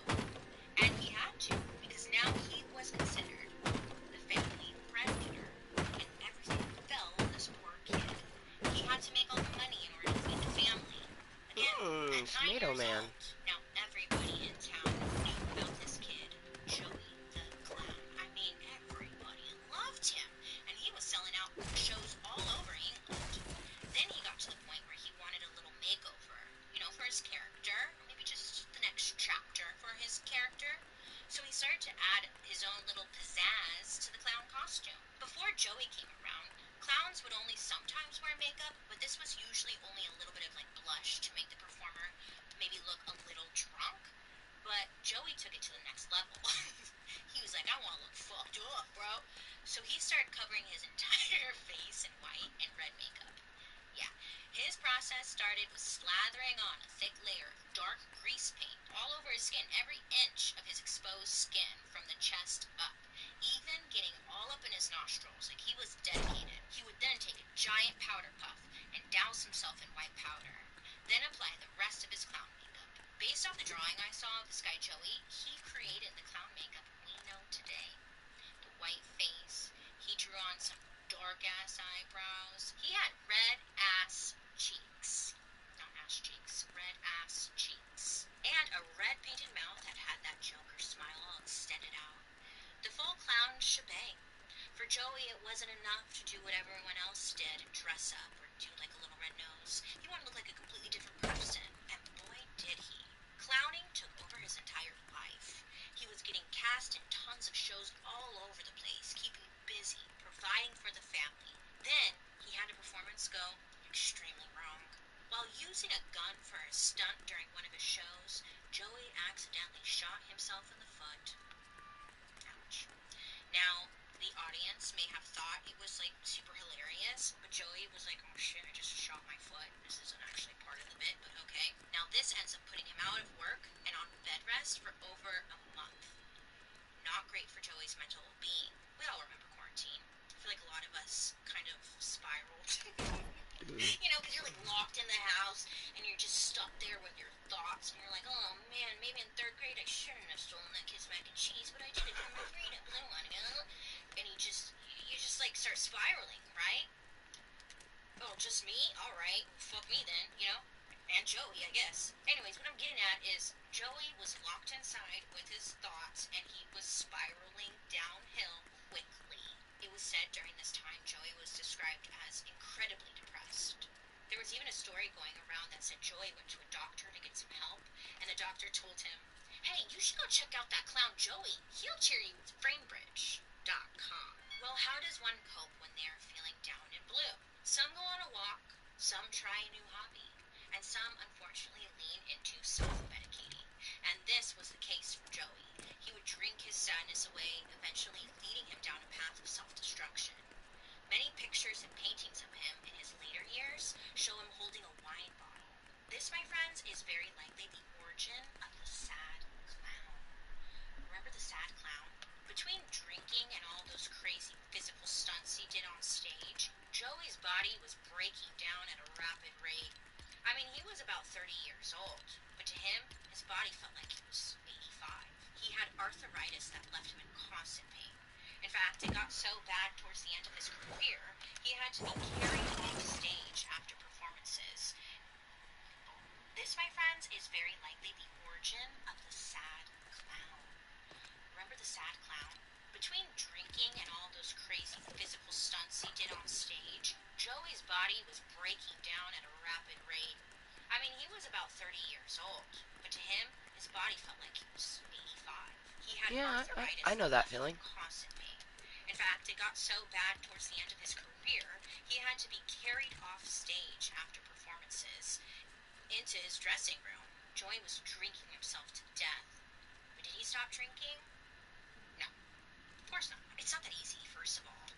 And he had to, because now he was considered the family breadwinner, and everything fell on this poor kid. He had to make all the money in order to feed the family. Again, at nine
Tomato
years
Man.
old. Now everybody in town knew about this kid, Joey the Clown. I mean, everybody loved him, and he was selling out shows all over England. Then he got to the point where he wanted a little makeover, you know, for his character, or maybe just the next chapter for his character. So he started to add his own little pizzazz to the clown costume. Before Joey came around, clowns would only sometimes wear makeup, but this was usually only a little bit of like blush to make the performer maybe look a little drunk. But Joey took it to the next level. He was like, "I want to look fucked up, bro." So he started covering his entire face in white and red makeup. Yeah, his process started with slathering on a thick layer of dark grease paint all over his skin, every inch of his exposed skin from the chest up, even getting all up in his nostrils, like he was dedicated. He would then take a giant powder puff and douse himself in white powder, then apply the rest of his clown makeup. Based off the drawing I saw of this guy Joey, he created the clown makeup we know today. The white face, he drew on some dark ass eyebrows. He had red ass cheeks. Not ass cheeks, red ass cheeks. And a red painted mouth that had that Joker smile all extended out. The full clown shebang. For Joey, it wasn't enough to do what everyone else did and dress up or do like a little red nose. He wanted to look like a completely different person, and boy, did he. Clowning took over his entire life. He was getting cast in tons of shows all over the place, keeping busy, providing for the family. Then he had a performance go extremely wrong. While using a gun for a stunt during one of his shows, Joey accidentally shot himself in the foot. Ouch. Now, the audience may have thought it was like super hilarious, but Joey was like, "Oh shit, I just shot my foot. This isn't actually part of the bit, but okay." Now, this ends up putting him out of work and on bed rest for over a month. Not great for Joey's mental well-being. We all remember quarantine. I feel like a lot of us kind of spiraled. You know, because you're like locked in the house and you're just stuck there with your thoughts, and you're like, "Oh man, maybe in third grade I shouldn't have stolen that kid's mac and cheese, but I did it for my freedom. I want to go." And you just like start spiraling, right? Oh, just me? All right, fuck me then, you know. And Joey, I guess. Anyways, what I'm getting at is Joey was locked inside with his thoughts, and he was spiraling downhill quickly. It was said during this time Joey was described as incredibly depressed. There was even a story going around that said Joey went to a doctor to get some help, and the doctor told him, "Hey, you should go check out that clown Joey. He'll cheer you with framebridge.com." Well, how does one cope when they are feeling down and blue? Some go on a walk, some try a new hobby, and some unfortunately lean into self-medicating. And this was the case for Joey. He would drink his sadness away, eventually leading him down a path of self-destruction. Many pictures and paintings of him in his later years show him holding a wine bottle. This, my friends, is very likely the origin of the sad clown. Remember the sad clown? Between drinking and all those crazy physical stunts he did on stage, body was breaking down at a rapid rate. I mean, he was about 30 years old, but to him, his body felt like he was 85. He had arthritis that left him in constant pain. In fact, it got so bad towards the end of his career, he had to be carried off stage after performances. This, my friends, is very likely the origin of the sad clown. Remember the sad clown? Between drinking and all those crazy physical stunts he did on stage, Joey's body was breaking down at a rapid rate. I mean, he was about 30 years old, but to him, his body felt like he was 85. He had
Yeah, I
arthritis
know
that
that
left him
feeling.
in constant pain. In fact, it got so bad towards the end of his career, he had to be carried off stage after performances into his dressing room. Joey was drinking himself to death. But did he stop drinking? No, of course not. It's not that easy, first of all.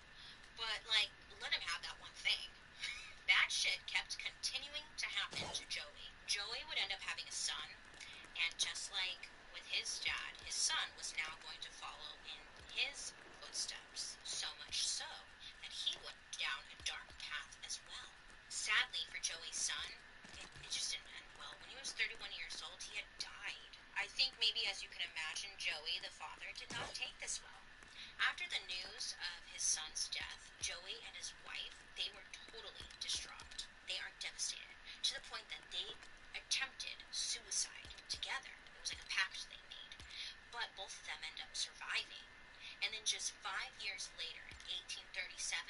But, like, let him have that one thing. Bad shit kept continuing to happen to Joey. Joey would end up having a son, and just like with his dad, his son was now going to follow in his footsteps. So much so that he went down a dark path as well. Sadly for Joey's son, it just didn't end well. When he was 31 years old, he had died. I think maybe, as you can imagine, Joey, the father, did not take this well. After the news of his son's death, Joey and his wife, they were totally distraught. They are devastated, to the point that they attempted suicide together. It was like a pact they made. But both of them end up surviving. And then just 5 years later, in 1837,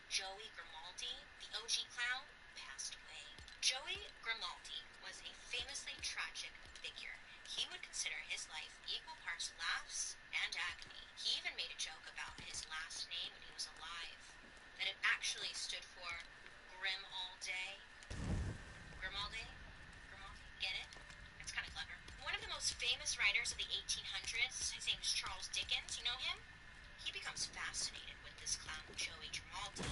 Joey Grimaldi, the OG clown, passed away. Joey Grimaldi was a famously tragic figure. He would consider his life equal parts laughs and agony. He even made a joke about his last name when he was alive, that it actually stood for Grim All Day. Grimaldi? Grimaldi? Get it? It's kind of clever. One of the most famous writers of the 1800s, his name is Charles Dickens. You know him? He becomes fascinated with this clown Joey Grimaldi,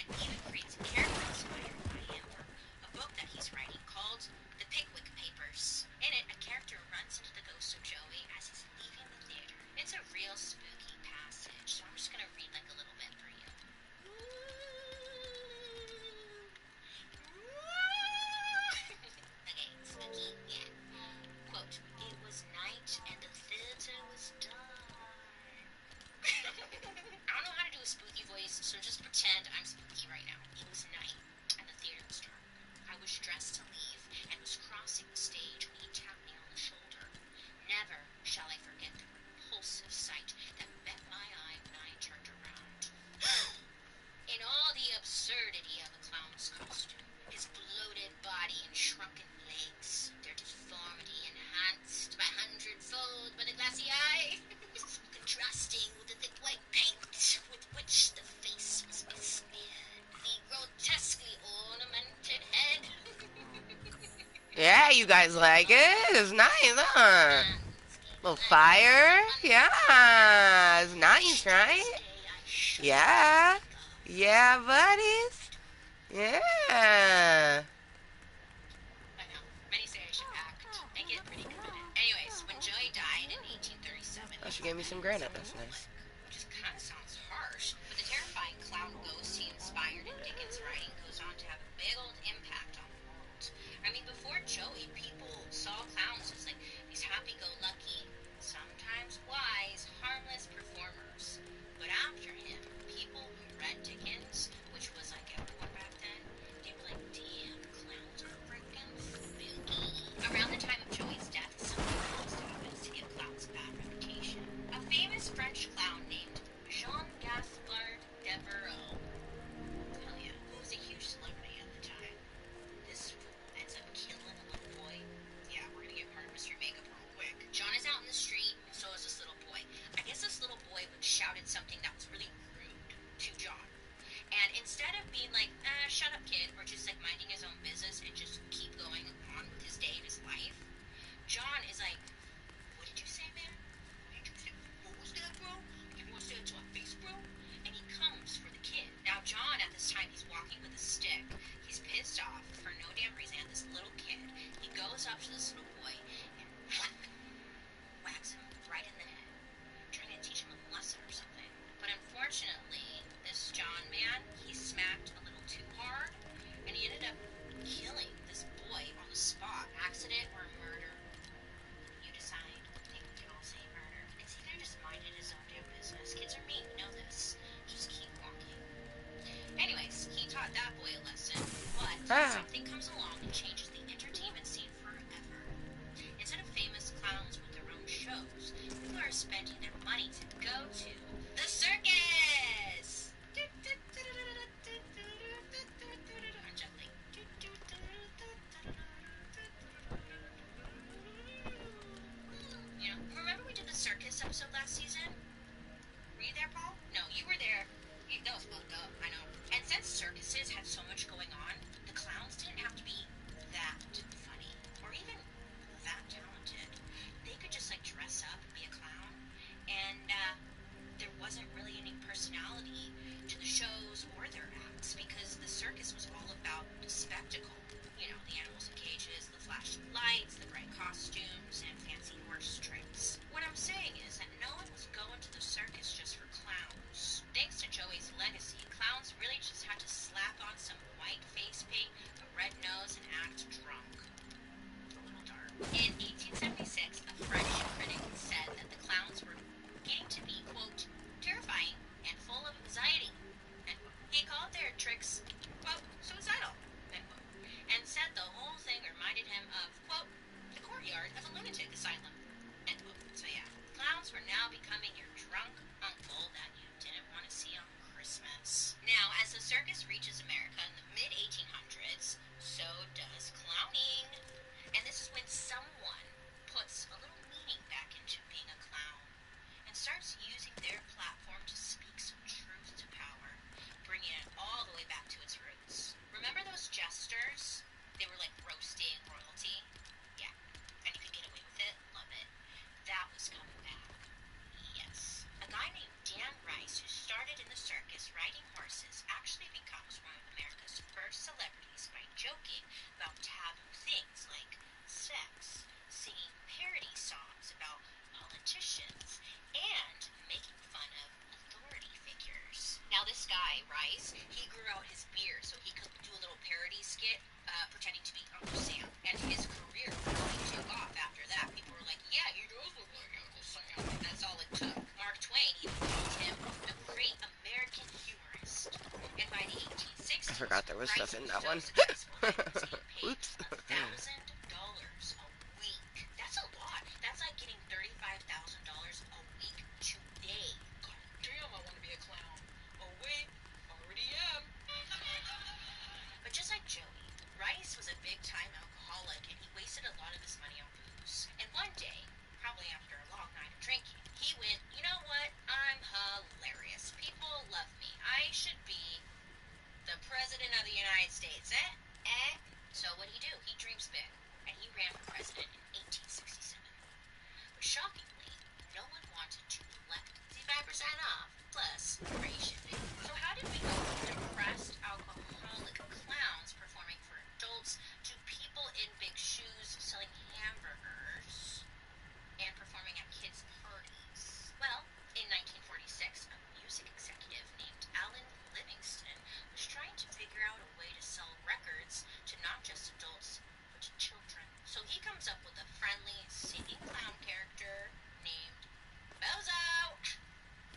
and even creates a character inspired by him for a book that he's writing called The Pickwick Papers. In it, a character runs into the ghost of Joey as he's leaving the theater. It's a real spooky passage, so I'm just going to read like a little bit for you. Okay, spooky, yeah. Quote, "It was night and the theater was dark." I don't know how to do a spooky voice, so just pretend I'm spooky right now. It was night, and the theater was dark. I was dressed to leave, and was crossing the stage when he tapped me on the shoulder. Never shall I forget the repulsive sight that met my eye when I turned around. In all the absurdity of a clown's costume, his bloated body and shrunken legs, their deformity enhanced by hundredfold by the glassy eye, contrasting with the thick white paint with which the face was besmeared, the grotesquely ornamented head.
Yeah, you guys like it? It's nice, huh? Little fire? Yeah, it's nice, right? Yeah. Yeah, buddies. Yeah.
I know. Many say I should act. I get pretty good at it. Anyways, when Joey died in 1837,
Oh,
he
she
was
gave me some
then
granite. That's
symbolic,
nice.
which just kind of sounds harsh. But the terrifying clown ghost he inspired in Dickens' writing goes on to have a big old impact on the world. I mean, before Joey, people saw clowns as like these happy-go-lucky, sometimes wise, harmless performers. But after him, people who read Dickens, which was like everyone back then, they were like, damn, clowns are freaking spooky. Around the time of Joey's death, something else happens to give clowns a bad reputation. A famous French clown named Jean-Gaspard Devereaux, hell yeah, who was a huge celebrity at the time, this fool ends up killing a little boy. Yeah, we're gonna get murder mystery makeup real quick. John is out in the street, so is this little boy. I guess this little boy shouted something that was really rude to John. And instead of being like, shut up, kid, or just like minding his own business and just keep going on with his day and his life, John is like, what did you say, man? What did you say? What was that, bro? You want to say it to my face, bro? And he comes for the kid. Now, John, at this time, he's walking with a stick. He's pissed off for no damn reason at this little kid. He goes up to this little boy and whacks him right in the head, trying to teach him a lesson or something. But unfortunately, this John man, he smacked a little too hard something comes along and changes the entertainment scene forever. Instead of famous clowns with their own shows, people are spending their money to go to the circus! I'm juggling. You know, remember we did the circus episode last season? Were you there, Paul? No, you were there. That was fucked up, I know. And since circuses had so much going on, the clowns didn't have to be that funny or even that talented. They could just like dress up and be a clown, and there wasn't really any personality to the shows or their acts because the circus was all about the spectacle. You know, the animals in cages, the flashing lights, the bright costumes, and fancy horse tricks. What I'm saying is that no one was going to the circus just for clowns. Thanks to Joey's legacy, clowns really just had to slap on some white face paint, a red nose, and act drunk. A little dark. In 1876, a French critic said that the clowns were getting to be, quote, terrifying and full of anxiety. And he called their tricks, quote, suicidal, end quote, and said the whole thing reminded him of, quote, the courtyard of a lunatic asylum, end quote. So yeah, clowns were now becoming your drunk uncle that you didn't want to see on Christmas. Now, as the circus reaches America in the mid-1800s, so does clowning. And this is when someone puts a little meaning back into being a clown and starts using their platform to speak some truth to power, bringing it all the way back to its roots. Remember those jesters? They were like roasting royalty? Yeah, and you could get away with it. Love it. That was coming back. Yes. A guy named Dan Rice, who started in the circus riding horses, actually becomes one of America's first celebrities by joking about taboo things like sex, singing parody songs about politicians, and making fun of authority figures. Now this guy, Rice, he grew out his beard so he could do a little parody skit pretending to be Uncle Sam. And his career really took off after that. People were like, yeah, he does look like Uncle Sam. And that's all it took. Mark Twain even called him the great American humorist. And by the 1860s,
I forgot there was
Rice
stuff in
was
that
so
one.
successful that he was getting paid
Oops.
$1,000 a week. That's a lot. That's like getting $35,000 a week today. God damn, I want to be a clown. Oh wait, already am. But just like Joey, Rice was a big-time alcoholic and he wasted a lot of his money on booze. And one day, probably after a long night of drinking, he went, you know what? I'm hilarious. People love me. I should be the President of the United States. So what did he do? He dreams big. And he ran for president in 1867. But shockingly, no one wanted to elect 65% off, plus free shipping. So how did we go from depressed alcoholic clowns performing for adults to people in big shoes selling hamburgers and performing at kids' parties? Well, in 1946, a music executive named Alan Livingston was trying to figure out a way to sell records to not just adults, but to children. So he comes up with a friendly, singing clown character named Bozo!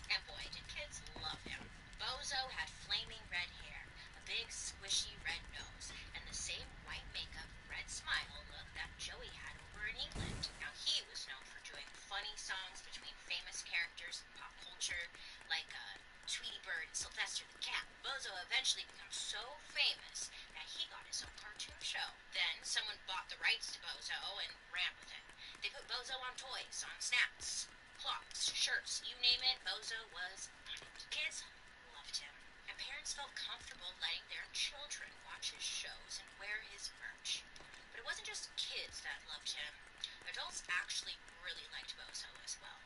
And boy, did kids love him. Bozo had flaming red hair, a big squishy red nose, and the same white makeup, red smile look that Joey had over in England. Now he was known for doing funny songs between famous characters in pop culture, like Tweety Bird and Sylvester the Cat. Bozo eventually becomes so famous that he got his own cartoon show. Then someone bought the rights to Bozo and ran with it. They put Bozo on toys, on snacks, clocks, shirts, you name it, Bozo was on it. Kids loved him, and parents felt comfortable letting their children watch his shows and wear his merch. But it wasn't just kids that loved him. Adults actually really liked Bozo as well.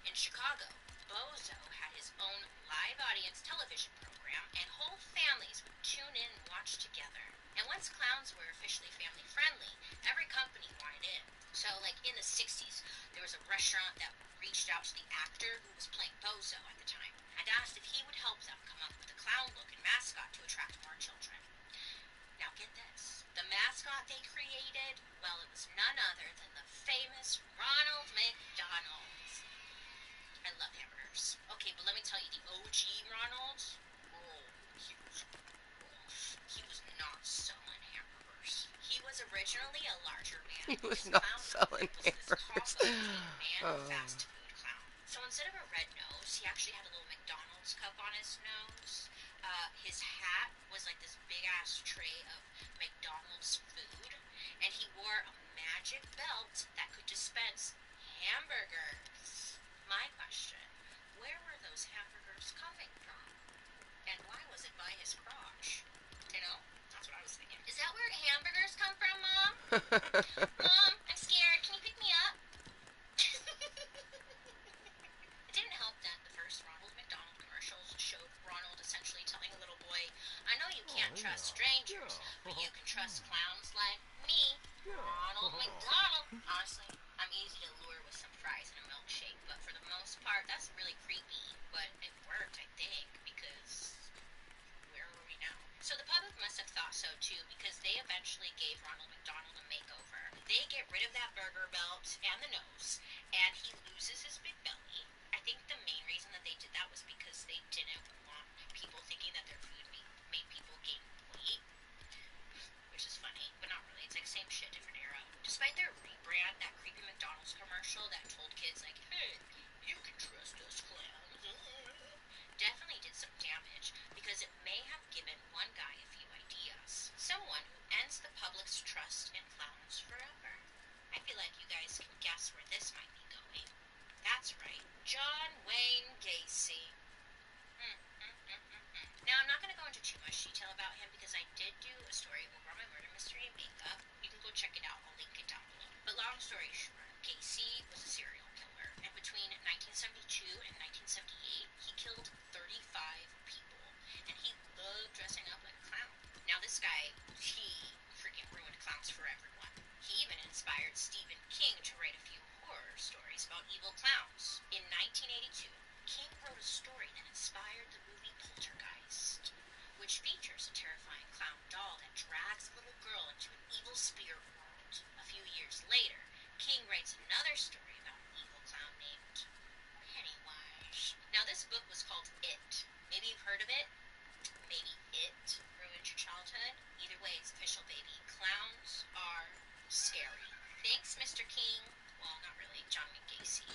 In Chicago, Bozo had his own live audience television program, and whole families would tune in and watch together. And once clowns were officially family friendly, every company wanted in. So, like in the 60s, there was a restaurant that reached out to the actor who was playing Bozo at the time and asked if he would help them come up with a clown look and mascot to attract more children. Now get this. The mascot they created, well, it was none other than the famous Ronald McDonald. I love hamburgers. Okay, but let me tell you, the OG Ronald, oh, he was rough. He was not selling hamburgers. Unfortunately, a larger man,
He was
his
not
clown
selling
outfit was this
hamburgers.
combo between man and
Oh.
fast food clown. So instead of a red nose, he actually had a little McDonald's cup on his nose. His hat was like this big ass tray of McDonald's food, and he wore a magic belt that could dispense hamburgers. My question: where were those hamburgers coming from? And why was it by his crotch? You know? That's what I was thinking. Is that where hamburgers come from, Mom? Mom, I'm scared. Can you pick me up? It didn't help that the first Ronald McDonald commercials showed Ronald essentially telling a little boy, I know you can't trust strangers, but you can trust clowns like me, Ronald McDonald. Honestly, I'm easy to lure with some fries and a milkshake, but for the most part, that's really creepy. But it worked, I think, because where were we now? So the public must have thought so too, because they eventually gave Ronald McDonald a makeover. They get rid of that burger belt and the nose, and he loses his big belly. I think the main reason that they did that was because they didn't want people thinking that their food made people gain weight, which is funny, but not really. It's like same shit, different era. Despite their rebrand, that creepy McDonald's commercial that told kids like, hey, you can trust us clowns, definitely did some damage because it may have given one guy a few ideas. Someone who ends the public's trust in clowns forever. I feel like you guys can guess where this might be going. That's right, John Wayne Gacy. Now, I'm not going to go into too much detail about him because I did do a story over on my murder mystery and makeup. You can go check it out. I'll link it down below. But long story short, Gacy was a serial killer, and between 1972 and 1978, he killed 35 people, and he loved dressing up like a clown. Now, this guy, he freaking ruined clowns for everyone. He even inspired Stephen King to write a few horror stories about evil clowns. In 1982, King wrote a story that inspired the movie Poltergeist, which features a terrifying clown doll that drags a little girl into an evil spirit world. A few years later, King writes another story about an evil clown named Pennywise. Now, this book was called It. Maybe you've heard of it. Maybe it ruined your childhood. Either way, it's official, baby. Clowns are scary. Thanks, Mr. King. Well, not really. John Wayne Gacy.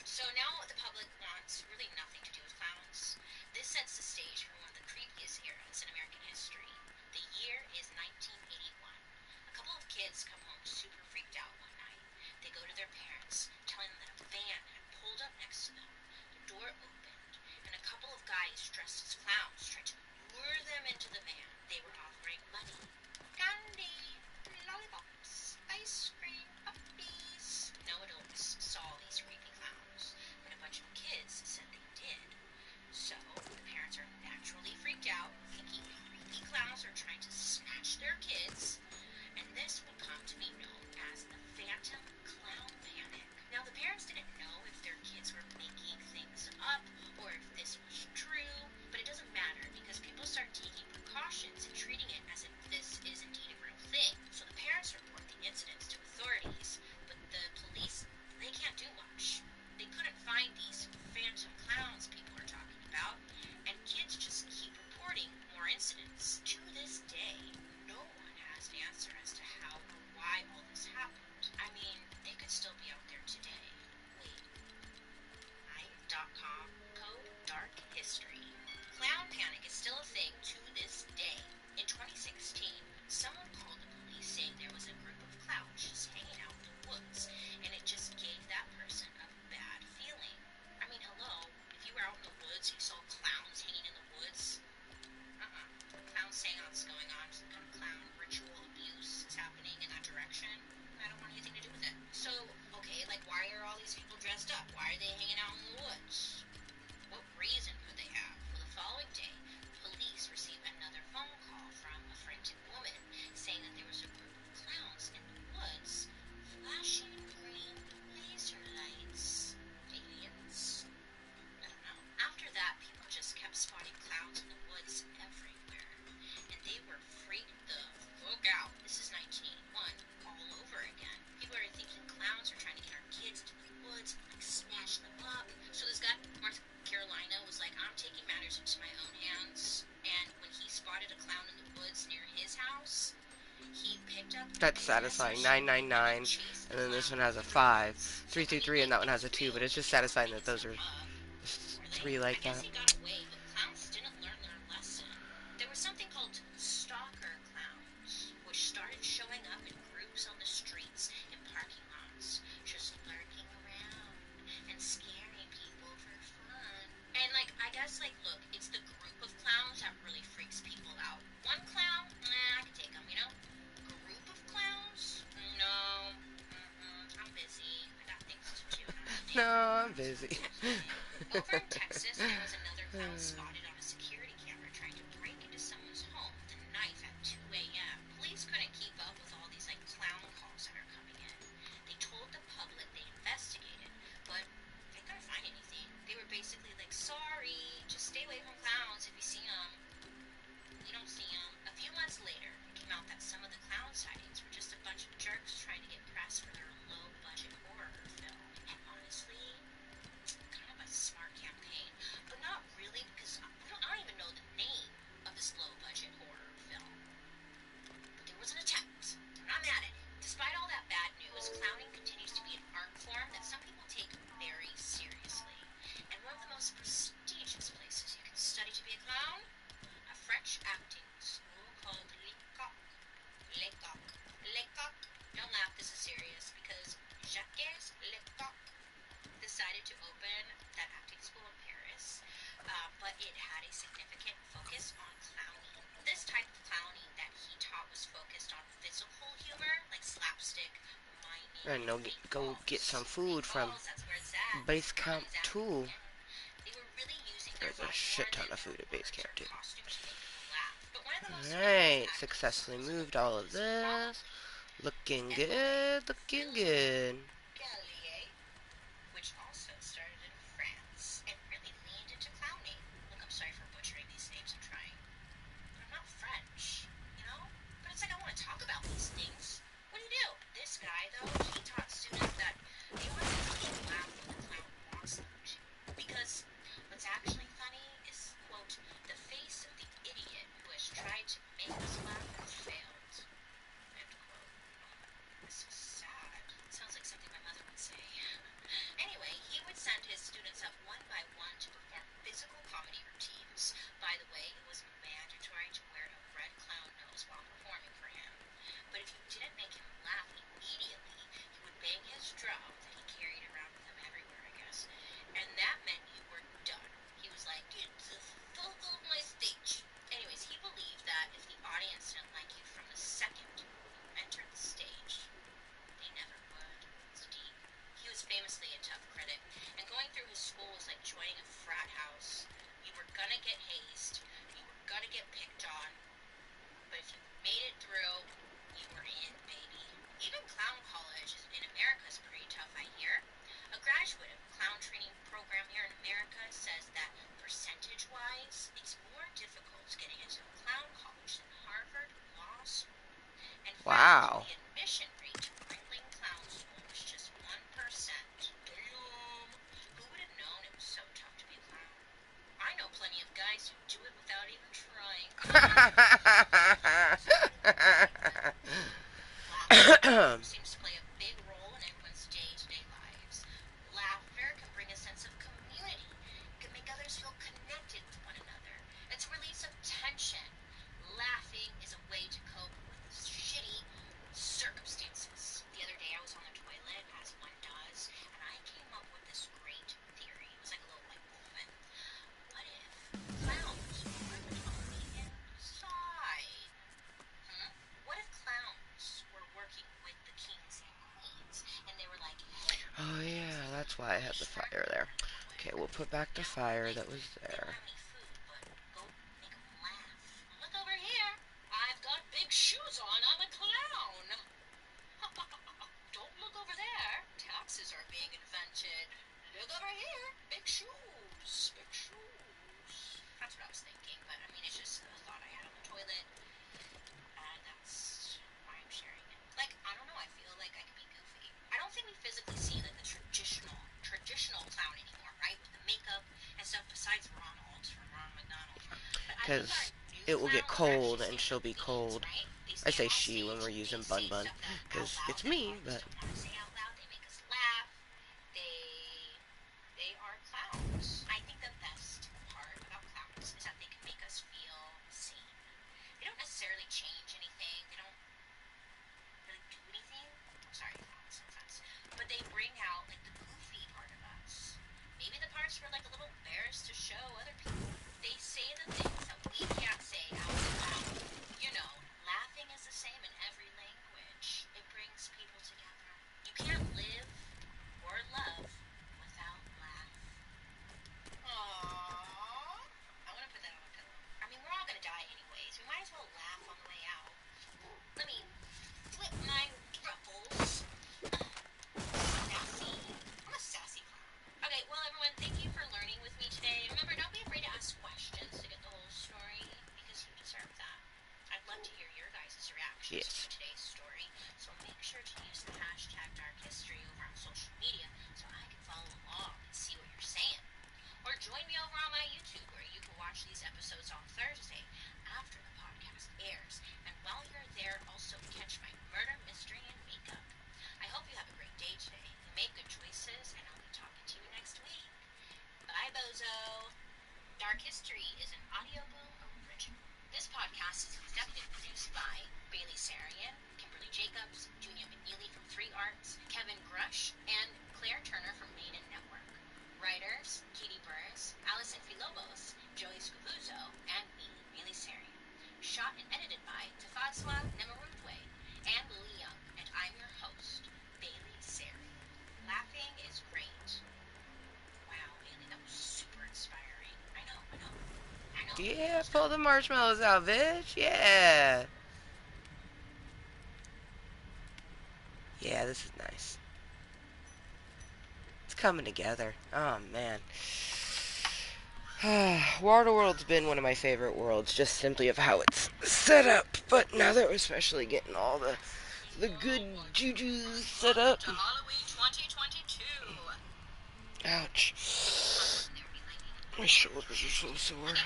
So now the public wants really nothing to do with clowns. This sets the stage for one of the creepiest eras in American history. The year is 1981. A couple of kids come home super freaked out one night. They go to their parents, telling them that a van had pulled up next to them. The door opened, and a couple of guys dressed as clowns tried to lure them into the van. They were offering money. Candy, lollipops, ice cream, puppies. No adults saw these creepy clowns, but a bunch of kids said they did. So the parents are naturally freaked out, thinking creepy clowns are trying to snatch their kids, and this would come to be known as the Phantom Clown Panic. Now, the parents didn't know if their kids were making things up or if this was true, but it doesn't matter because people start taking precautions and treating it as if this is indeed a real thing. So the parents report the incidents to authorities, but the police, they can't do much. They couldn't find these phantom clowns people are talking about, and kids just keep reporting more incidents. To this day, no one has an answer as to how or why all this happened. I mean, they could still be out there today. Wait. Night.com code dark history. Clown panic is still a thing to this day. In 2016, someone called the police saying there was a group of clowns just hanging out in the woods, and it just gave that person a bad feeling. I mean, hello, if you were out in the woods and you saw clowns hanging in the woods, clown seance going on, some kind of clown ritual abuse is happening in that direction. I don't want anything to do with it. So, okay, like, why are all these people dressed up? Why are they hanging out in the woods? What reason could they have? Well, the following day, police received another phone call from a frantic woman saying that there was a group of clowns in the woods flashing green laser lights. Aliens? I don't know. After that, people just kept spotting clowns in the woods everywhere, and they were freaked the fuck out. This is 1981 all over again. People are thinking clowns are trying to get our kids into the woods and like snatch them up. So this guy, North Carolina, was like, I'm taking matters into my own hands. And when he spotted a clown in the woods near his house, He picked up the
That's
BS
satisfying.
machine and
999,
chased the
and then this one has a
clown
5.
around until he
333, and
like
that one has a 2, but
failed
it's just
to stop
satisfying that
beating
those are
someone up. Really?
three
I
like
guess
that.
he got away, but clowns didn't learn their lesson. There was something called stalker clowns, which started showing up in groups on the streets and parking lots, just lurking around and scaring people for fun. And like, I guess like, look, it's the group of clowns that really freaks people out. One clown, I can take him, you know. Group of clowns, no. I'm busy. I got things to do. I don't have
No,
time for your
I'm busy.
nonsense. Over in Texas, there was another clown spotted on a security camera trying to break into someone's home with a knife at 2 a.m. Police couldn't keep up with all these like clown calls that are coming in. They told the public they investigated, but they couldn't find anything. They were basically like, sorry, just stay away from clowns if you see them. We don't see them. A few months later, it came out that some of the clown sightings were just a bunch of jerks trying to get press for their low-budget horror film. And honestly, kind of a smart campaign, but not really because I don't even know the name of this low-budget horror film. But there was an attempt, and I'm mad at it. Despite all that bad news, clowning continues to be an art form that some people take very seriously. And one of the most prestigious places you can study to be a clown, a French acting school called Lecoq. Lecoq. Lecoq. Don't laugh, this is serious, because Jacques Lecoq decided to open that acting school in Paris, but it had a significant focus on clowning. This type of clowning that he taught was focused on physical humor, like slapstick, miming,
And no,
fake
go get
falls.
some
Fake
food from
falls, that's where it's at.
Base Camp
Comes at
2.
and they were really using their
There's a
body more
shit ton
than
of
their
food at Base
words
Camp
or
2.
costume to make people laugh. But one of the most famous
Alright,
acting
successfully
schools in the
moved all
world
of
is
this.
probably
Looking
MOA,
good, looking good.
Gallier, which also started in France and really leaned into clowning. Look, I'm sorry for butchering these names, I'm trying. But I'm not French, you know? But it's like I want to talk about these things. What do you do? This guy, though, he taught students that they want to make people laugh when the clown wants them to. Because what's actually funny is, quote, the face of the idiot who has tried to make us laugh and failed, end quote. This is sad. It sounds like something my mother would say. Anyway, he would send his students up one by one to perform physical comedy routines. By the way, it was mandatory to wear a red clown nose while performing for him. But if you didn't make him laugh immediately, he would bang his drum that he carried around with him everywhere, I guess. And that meant you were done. He was like, it's the focal of my stage. Anyways, he believed that if the audience didn't like you from the second you entered the stage, they never would. It's deep. He was famously a tough critic, and going through his school was like joining a frat house. You were gonna get hazed, you were gonna get picked on, but if you made it through, you were in, baby. Even clown college in America is pretty tough, I hear. A graduate of a clown training program here in America says that percentage-wise, it's more difficult getting into a clown college than Harvard Law School. In fact,
Wow.
the admission rate to Ringling Clown School was just 1%. Damn! Who would have known it was so tough to be a clown? I know plenty of guys who do it without even trying. Laughter seems to play a big role in everyone's day-to-day lives. Laughter can bring a sense of community. It can make others feel connected with one another. It's a release of tension. Laughing is a way to cope with shitty circumstances. The other day I was on the toilet, as one does, and I came up with this great theory. It was like a little light bulb. What if clowns weren't only inside? What if clowns were working with the kings and queens, and they were like, hey,
Oh yeah, that's why I had the fire there. Okay, we'll put back the fire that was
they don't
there.
have any food, but go make them laugh. Look over here. I've got big shoes on. I'm a clown. Don't look over there. Taxes are being invented. Look over here. Big shoes. Big shoes. That's what I was thinking, but I mean, it's just a thought I had on the toilet. And that's why I'm sharing it. Like, I don't know, I feel like I could be goofy. I don't think we physically see like the traditional clown anymore, right? With the makeup and stuff besides Ronald from Ronald McDonald. But I think our
Because
new
it will get
clown, or
cold
actually
and
stand
she'll
up
be
themes,
cold.
right? They
I
stand
say
on
she when
stage,
we're
they
using Bun
say
Bun,
stuff that out
because
loud
it's
that
me,
audience
but
don't want to say out loud. They make us laugh. They are clowns. I think the best part about clowns is that they can make us feel seen. They don't necessarily change anything. They don't really do anything. I'm sorry, clowns, no offense. But they bring out like the goofy part of us. Maybe the parts we're like a little embarrassed to show other people. They say the things that we can't say out loud. You know, laughing is the same in every language. It brings people together. You can't live or love without laugh. Aww. I want to put that on a pillow. I mean, we're all gonna die anyways. We might as well laugh on the way out. Let me flip my ruffles. Sassy. I'm a sassy clown. Okay, well, everyone, thank you for learning with me today. Remember, don't be afraid to ask questions to get the whole story, because you deserve that. I'd love to hear your guys' reactions to
yes.
today's story, so make sure to use the hashtag Dark History over on social media so I can follow along and see what you're saying. Or join me over on my YouTube, where you can watch these episodes on Thursday after the podcast airs. And while you're there, also catch my murder, mystery, and makeup. I hope you have a great day today. You make good choices, and I'll be talking to you next week. Bye, Bozo. Dark History is an Audioboom original. This podcast is executive produced by Bailey Sarian, Kimberly Jacobs, Junia McNeely from Three Arts, Kevin Grush, and Claire Turner from Maiden Network. Writers, Katie Burrs, Allison Filobos, Joey Scavuzzo, and me, Bailey Sarian. Shot and edited by Tafadzwa Nemarudwe and Lily Young, and I'm your host, Bailey Sarian. Laughing is great. Wow, Bailey, that was super inspiring. I know.
Yeah, pull the marshmallows out, bitch. Yeah. Yeah, this is nice. It's coming together. Oh, man. Waterworld's been one of my favorite worlds, just simply of how it's set up. But now that we're especially getting all the good juju set
Welcome
up.
to Halloween 2022.
Ouch. My shoulders are so sore.
Okay.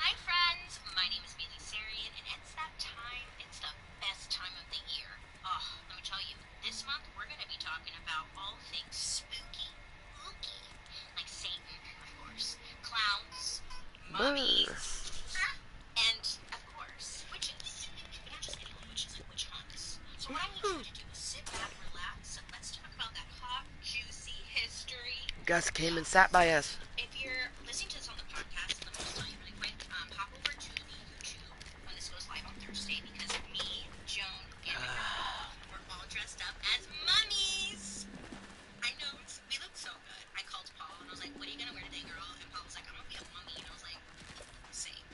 Hi, friends. My name is Bailey Sarian, and it's that time. It's the best time of the year. Oh, let me tell you, this month we're going to be talking about all things spooky. Spooky. Like Satan, of course. Clowns.
Brr.
Mummies. And, of course, witches. But not just any old witches, like witch hunts. So what I need you to do is sit back, relax, and let's talk about that hot, juicy history.
Gus came and
Yeah.
sat by us.
If you're listening to this on the podcast, let me just tell you really quick, hop over to the YouTube when this goes live on Thursday, because me, Joan, and my friend Paul, we're all dressed up as mummies. I know, we look so good. I called Paul and I was like, what are you going to wear today, girl? And Paul was like, I'm going to be a mummy. And I was like, same.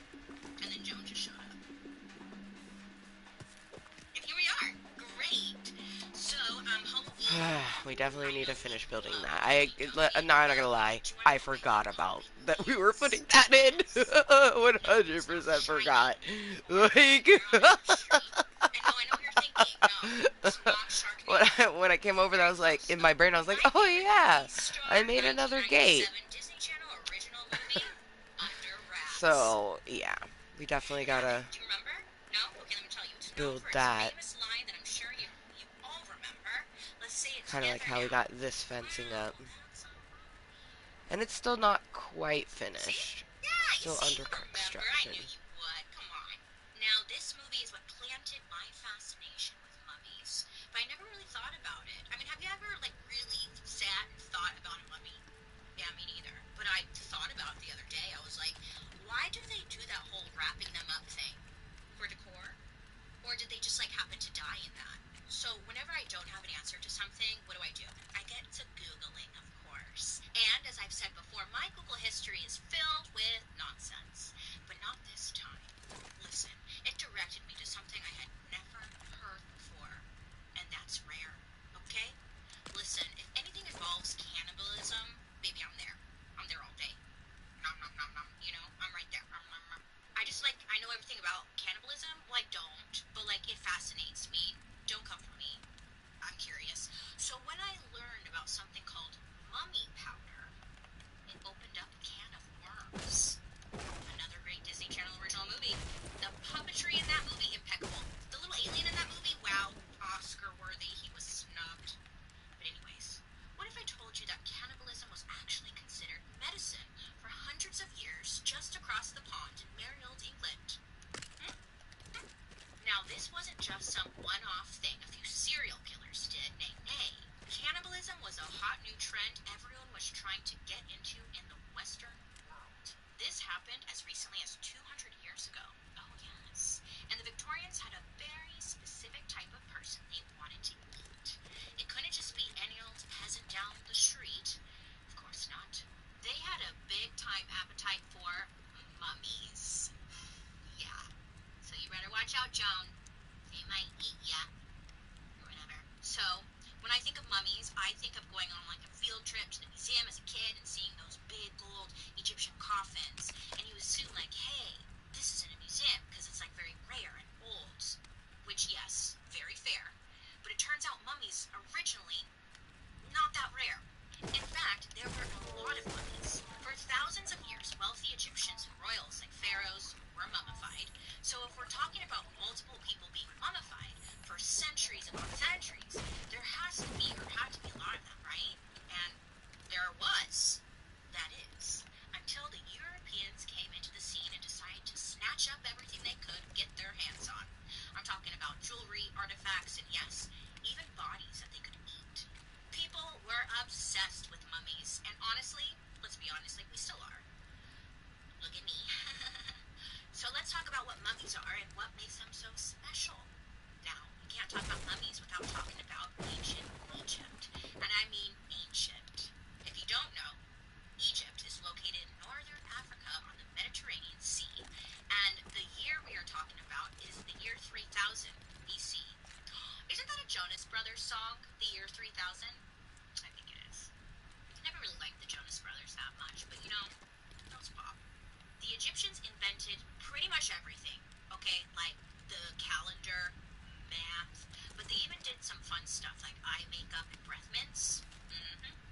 And then Joan just showed up. And here we are. Great. So, Halloween.
We definitely need to finish building that. I'm not gonna lie. I forgot about that we were putting that in. 100% forgot. Like,
I know what you're thinking. No, it's not Sharknado.
when I came over, I was like, in my brain, I was like, oh yeah, I made another gate.
Disney Channel original movie, Under Wraps.
So yeah, we definitely gotta
Do you remember? No? Okay, let me tell you. It's known
build
for its
that.
famous line that I'm sure you all remember. Let's say it
Kind of like
together
how we
now.
got this fencing
Wow,
up.
that's alright.
And it's still not quite
See?
finished.
Yeah, you
Still
see,
under
you remember. I
construction.
knew you would. Come on. Now, this movie is what planted my fascination with mummies. But I never really thought about it. I mean, have you ever, like, really sat and thought about a mummy? Yeah, me neither. But I thought about it the other day. I was like, why do they do that whole wrapping them up thing? For decor? Or did they just, like, happen to die in that? So whenever I don't have an answer to something, what do? I get to Googling, of course. And as I've said before, my Google history is filled with nonsense. But not this time. Listen, it directed me to something I had never heard before. And that's rare. Okay? Listen, if anything involves cannibalism, baby, I'm there. I'm there all day. Nom nom nom nom. You know, I'm right there. Nom nom nom. I know everything about cannibalism. Well, I don't, but like it fascinates me. Don't come for me. I'm curious. So when I learned about something called mummy powder, it opened up a can of worms. Another great Disney Channel original movie, The this wasn't just some one-off thing a few serial killers did. Nay, nay. Cannibalism was a hot new trend everyone was trying to get into in the Western world. This happened as recently as 200 years ago. Oh, yes. And the Victorians had a very specific type of person they wanted to eat. It couldn't just be any old peasant down the street. Of course not. They had a big-time appetite for mummies. Yeah. So you better watch out, Joan. They might eat ya, or whatever. So, when I think of mummies, I think of going on like a field trip to the museum as a kid and seeing those big gold Egyptian coffins. And you assume like, hey, this is in a museum because it's like very rare and old. Which, yes, very fair. But it turns out mummies originally not that rare. In fact, there were a lot of mummies. For thousands of years, wealthy Egyptians and royals like pharaohs were mummified. So if we're talking about multiple people being mummified for centuries upon centuries, there has to be, or had to be a lot of them, right? And there was. That is. Until the Europeans came into the scene and decided to snatch up everything they could get their hands on. I'm talking about jewelry, artifacts, and yes, even bodies that they could eat. People were obsessed with mummies, and honestly, let's be honest, like we still are. Look at me. So let's talk about what mummies are and what makes them so special. Now, we can't talk about mummies without talking about ancient Egypt. And I mean ancient. If you don't know, Egypt is located in northern Africa on the Mediterranean Sea, and the year we are talking about is the year 3000 BC. Isn't that a Jonas Brothers song, the year 3000? I think it is. I never really liked the Jonas Brothers that much, but you know, those pop. The Egyptians invented pretty much everything, okay? Like the calendar, math, but they even did some fun stuff like eye makeup and breath mints.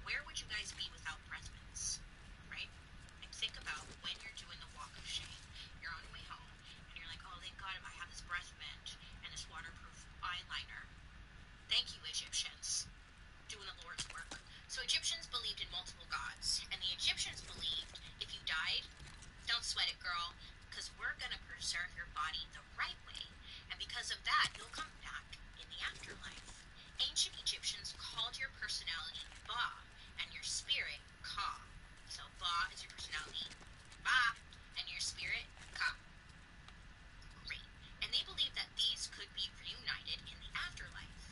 Where would you guys be without breath mints, right? Like think about when you're doing the walk of shame. You're on your way home, and you're like, oh, thank God I have this breath mint and this waterproof eyeliner. Thank you, Egyptians. Doing the Lord's work. So Egyptians believed in multiple gods, and the Egyptians believed if you died, don't sweat it, girl, because we're going to preserve your body the right way, and because of that, you'll come back in the afterlife. Ancient Egyptians called your personality Ba, and your spirit Ka. So Ba is your personality, Ba, and your spirit Ka. Great. And they believed that these could be reunited in the afterlife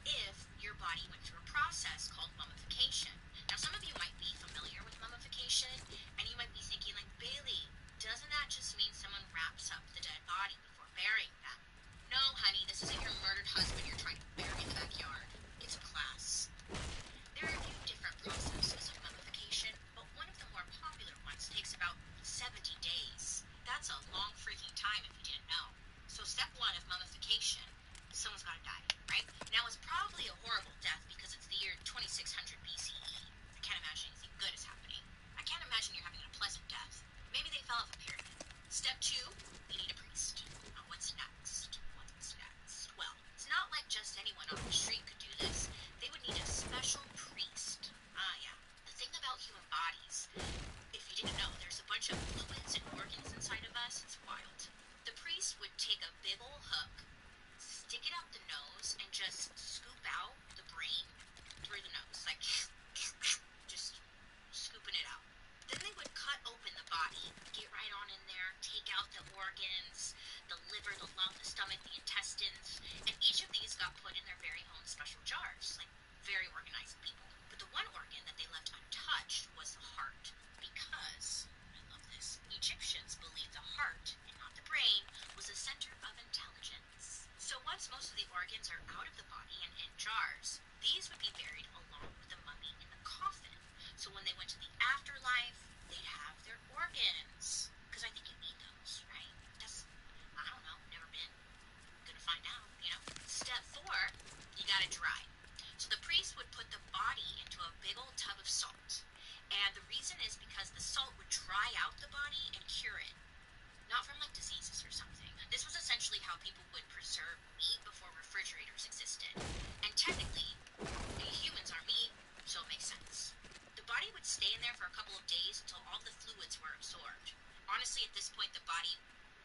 if your body went through a process called mummification. Now, some of you might be familiar with mummification, and you might be thinking, like, Bailey, doesn't that just mean someone wraps up the dead body before burying them? No, honey, this isn't your murdered husband you're trying to bury in the backyard. It's a class. There are a few different processes of mummification, but one of the more popular ones takes about 70 days. That's a long freaking time if you didn't know. So step one of mummification, someone's gotta die, right? Now it's probably a horrible death because it's the year 2600 BCE. I can't imagine anything good is happening. I can't imagine you're having a pleasant death. Maybe they fell off a pyramid. Step two, you need a priest. Now what's next? What's next? Well, it's not like just anyone on the street could do this. They would need a special priest. Ah, yeah. The thing about human bodies, if you didn't know, there's a bunch of fluids and organs inside of us. It's wild. The priest would take a big ol' hook, stick it up the nose, and just scoop out the brain through the nose. Like, just scooping it out. Then they would cut open the body, get right on in there, take out the organs, the liver, the lung, the stomach, the intestines, and each of these got put in their very own special jars, like very organized people. But the one organ that they left untouched was the heart, because, I love this, Egyptians believed the heart, and not the brain, was the center of intelligence. So once most of the organs are out of the body and in jars, these would be buried along with the mummy in the coffin. So when they went to the afterlife, they'd have their organs. Because I think you need those, right? That's, I don't know, never been. Gonna find out, you know. Step four, you gotta dry. So the priest would put the body into a big old tub of salt. And the reason is because the salt would dry out the body and cure it. Not from like diseases or something. This was essentially how people would preserve meat before refrigerators existed. And technically, humans are meat, so it makes sense. The body would stay in there for a couple of days until all the fluids were absorbed. Honestly, at this point, the body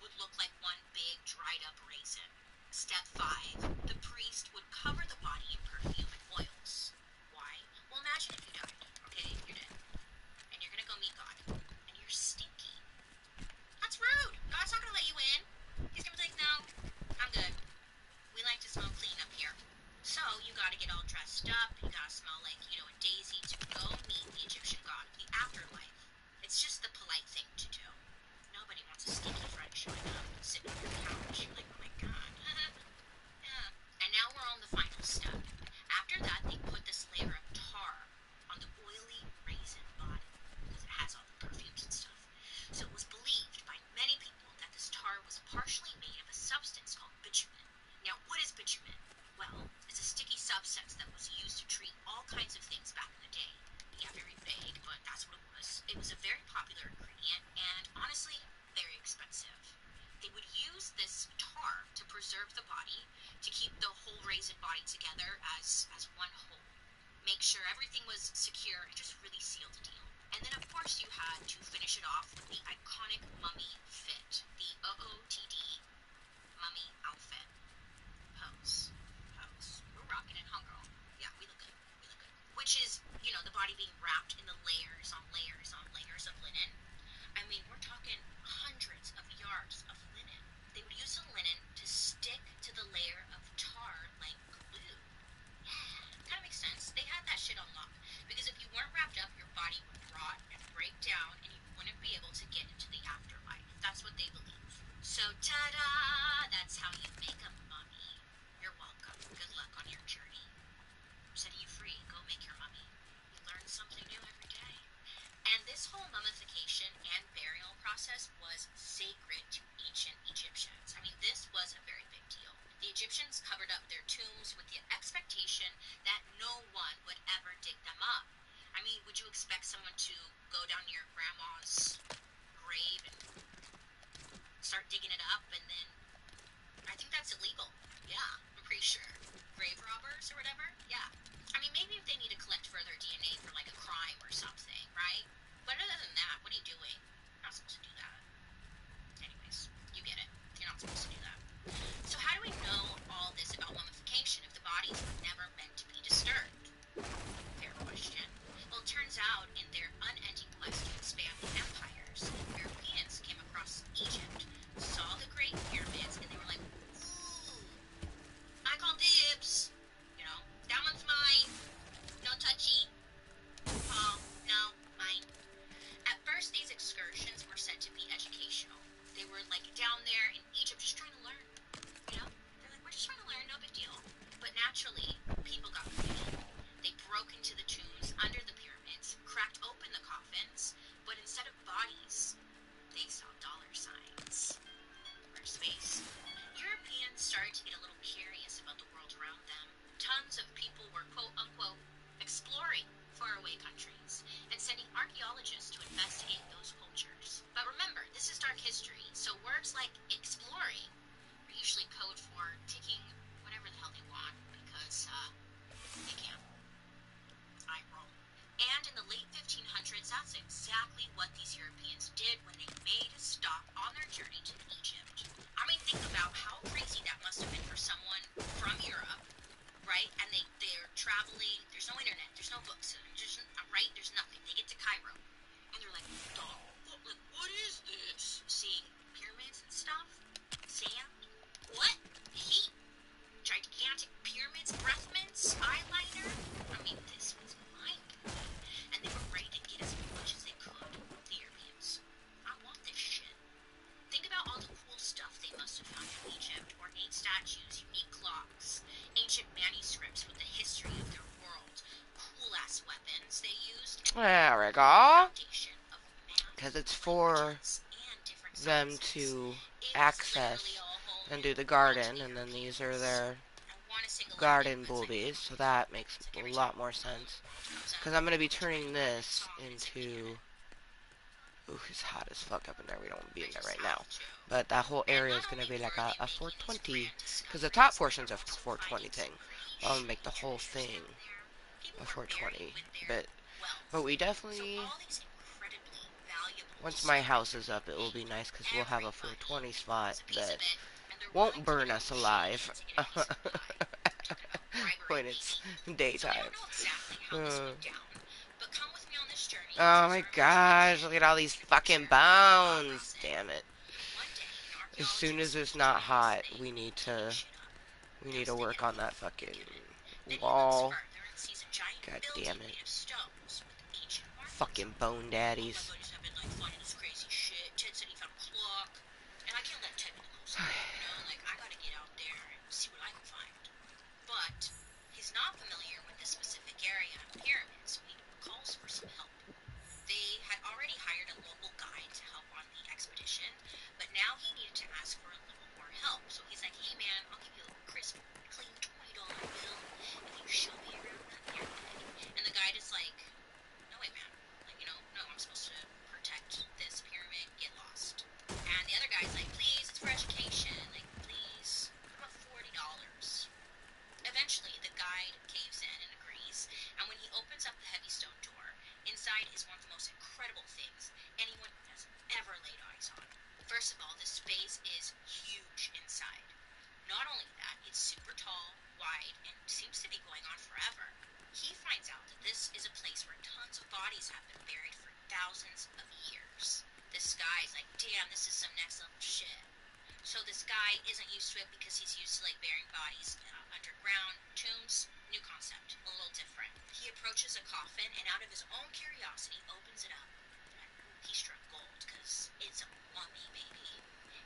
would look like one big dried up raisin. Step 5. The priest would cover the body in perfume and oils. Why? Well, imagine if you died, okay? You're dead. And you're gonna go meet God. And you're stinky. That's rude. God's not gonna let you in. He's gonna be like, no, I'm good. We like to smell clean up here. So you gotta get all dressed up. You gotta smell like, a daisy to go meet the Egyptian god of the afterlife. It's just the polite thing to do. Nobody wants a stinky friend showing up and sitting on your couch. You're like, oh my god. Yeah. And now we're on the final step. After that, they put this layer of tar on the oily raisin body because it has all the perfumes and stuff. So it was believed by many people that this tar was partially made of a substance called bitumen. Now, what is bitumen? Well, it's a sticky substance that was used to treat all kinds of things back in the day. Yeah, very vague, but that's what it was. It was a very popular ingredient and honestly, very expensive. They would use this tar to preserve the body, to keep the whole raisin body together as one whole. Make sure everything was secure and just really seal the deal. And then, of course, you had to finish it off with the iconic mummy fit, the OOTD mummy outfit. Pose. Pose. We're rocking it, huh, girl? Yeah, we look good. We look good. Which is, the body being wrapped in the layers on layers on layers of linen. I mean, we're talking hundreds of yards of linen. They would use the linen to stick to the layer of tar like glue. Yeah, kind of makes sense. They had that shit on lock. Because if you weren't wrapped up, your body would rot and break down and you wouldn't be able to get into the afterlife. That's what they believe. So, ta-da! That's how you make a mummy. You're welcome. Good luck on your journey. I'm setting you free. Go make your mummy. You learn something new every day. And this whole mummification and burial process was sacred to ancient Egyptians. I mean, this was a very big deal. The Egyptians covered up their tombs with the expectation that no one would ever dig them up. I mean, would you expect someone to go down to your grandma's grave and start digging it up and then I think that's illegal. Yeah, I'm pretty sure. Grave robbers or whatever? Yeah. I mean, maybe if they need to collect further DNA for like a crime or something, right? But other than that, what are you doing? You're not supposed to do that. Anyways, you get it. You're not supposed to do that. So how do we know all this about mummification if the bodies were never meant to be disturbed? Fair question. Well, it turns out in their unending quest to expand the empires, Europeans came across Egypt, saw the Great Pyramids, and they were like, ooh, I call dibs. That one's mine. No touchy. Paul, no, mine. At first, these excursions were said to be educational. They were like down there in Egypt just trying to learn. They're like, we're just trying to learn, no big deal. But naturally, people got confused. They broke into the tombs under the pyramids, cracked open the coffins, but instead of bodies, they saw dollar signs. Or space. Europeans started to get a little curious about the world around them. Tons of people were quote-unquote exploring faraway countries and sending archaeologists to investigate those cultures. But remember, this is dark history, so words like exploring are usually code for taking whatever the hell they want because they can. I roll. And in the late 1500s, that's exactly what these Europeans did when they made a stop on their journey to Egypt. I mean, think about how crazy that must have been for someone from Europe, right? And they're traveling, there's no internet, there's no books, right? There's nothing. They get to Cairo, and they're like, what is this? Seeing pyramids and stuff? Sand? What? Heat? Gigantic pyramids? Breath mints? Eyeliner? I mean, this was mind-blowing. And they were ready to get as much as they could, the Europeans. I want this shit. Think about all the cool stuff they must have found in Egypt. Ornate statues, unique clocks, ancient manuscripts with the history of their world, cool-ass weapons they used, and
There we
the
go.
foundation of math,
Because it's for
languages, and different
them
sciences.
to
It was literally
access
all
and do the
told to
garden,
the
and then these are
Europeans.
their
I want to single out it
garden
because I
boobies,
think
so that makes
it's like
a
every time
lot more sense.
Mooiisstt comes
Because
out,
I'm going to be
it's kind
turning
of like that
this
song hits in the
into...
beginning.
Ooh, it's hot as fuck up in there. We don't want to be
I
in there
just
right
have
now.
to.
But that whole
And
area
not
is going to
only
be like
were they
a
making these
420.
grand
Because the top
discoveries, but they
portion's
were
a
also
420
finding some
thing.
pretty
I'll make the
shady
whole
treasures
thing
down there. People
a
were buried
420.
with their
But
wealth.
we
So
definitely...
all these incredibly valuable
Once my
discoveries
house
are
is
being
up, it will be
hidden.
nice because we'll have a
Everybody
420 spot
wants a piece of
that
it, and the they're
won't
willing to,
burn us
shady
alive
hands to get a piece of the pie. I'm talking about bribery,
when it's
baby. So I
daytime.
don't know exactly how this
Uh,
went down, but come with me on this journey as
oh
we
my
start imagining
gosh, look
again
at all these
the
fucking
future of the Bob
bones.
Rosin.
Damn it.
One day, an
As soon as
archaeologist
it's
pulls
not
me on this
hot,
thing
we
and he
need
cleans
to
shit up.
we
Now,
need
so
to
they
work
get a
on
little
that
further,
fucking
get it? Then he looks
wall.
further and sees a giant
God
building
damn it.
made of stones with ancient markings
Fucking
on them.
bone
All my
daddies.
buddies have been like finding this crazy shit. Ted said he found a clock. And I can't let Ted be the cool side, you know? Like, I gotta get out there and see what I can find. But he's not familiar with this specific area of pyramids, so he calls for some help. They had already hired a local guide to help on the expedition, but now he needed to ask for a little more help. So he's like, hey man, I'll give you a crisp, clean $20 bill if you show me around that pyramid. And the guide is like, no way man, like, no, I'm supposed to protect this pyramid, get lost. And the other guy's like, please, it's for education, like, please, how about $40? Eventually, the guide caves in and agrees, and when he opens up the heavy stone door, inside is one of the most incredible things anyone has ever laid eyes on. First of all, the space is huge inside. Not only that, it's super tall, wide, and seems to be going on forever. He finds out that this is a place where tons of bodies have been buried for thousands of years. This guy's like, damn, this is some next level shit. So this guy isn't used to it because he's used to like burying bodies underground, tombs, new concept, a little different. He approaches a coffin and out of his own curiosity opens it up. And he struck gold because it's a mummy, baby.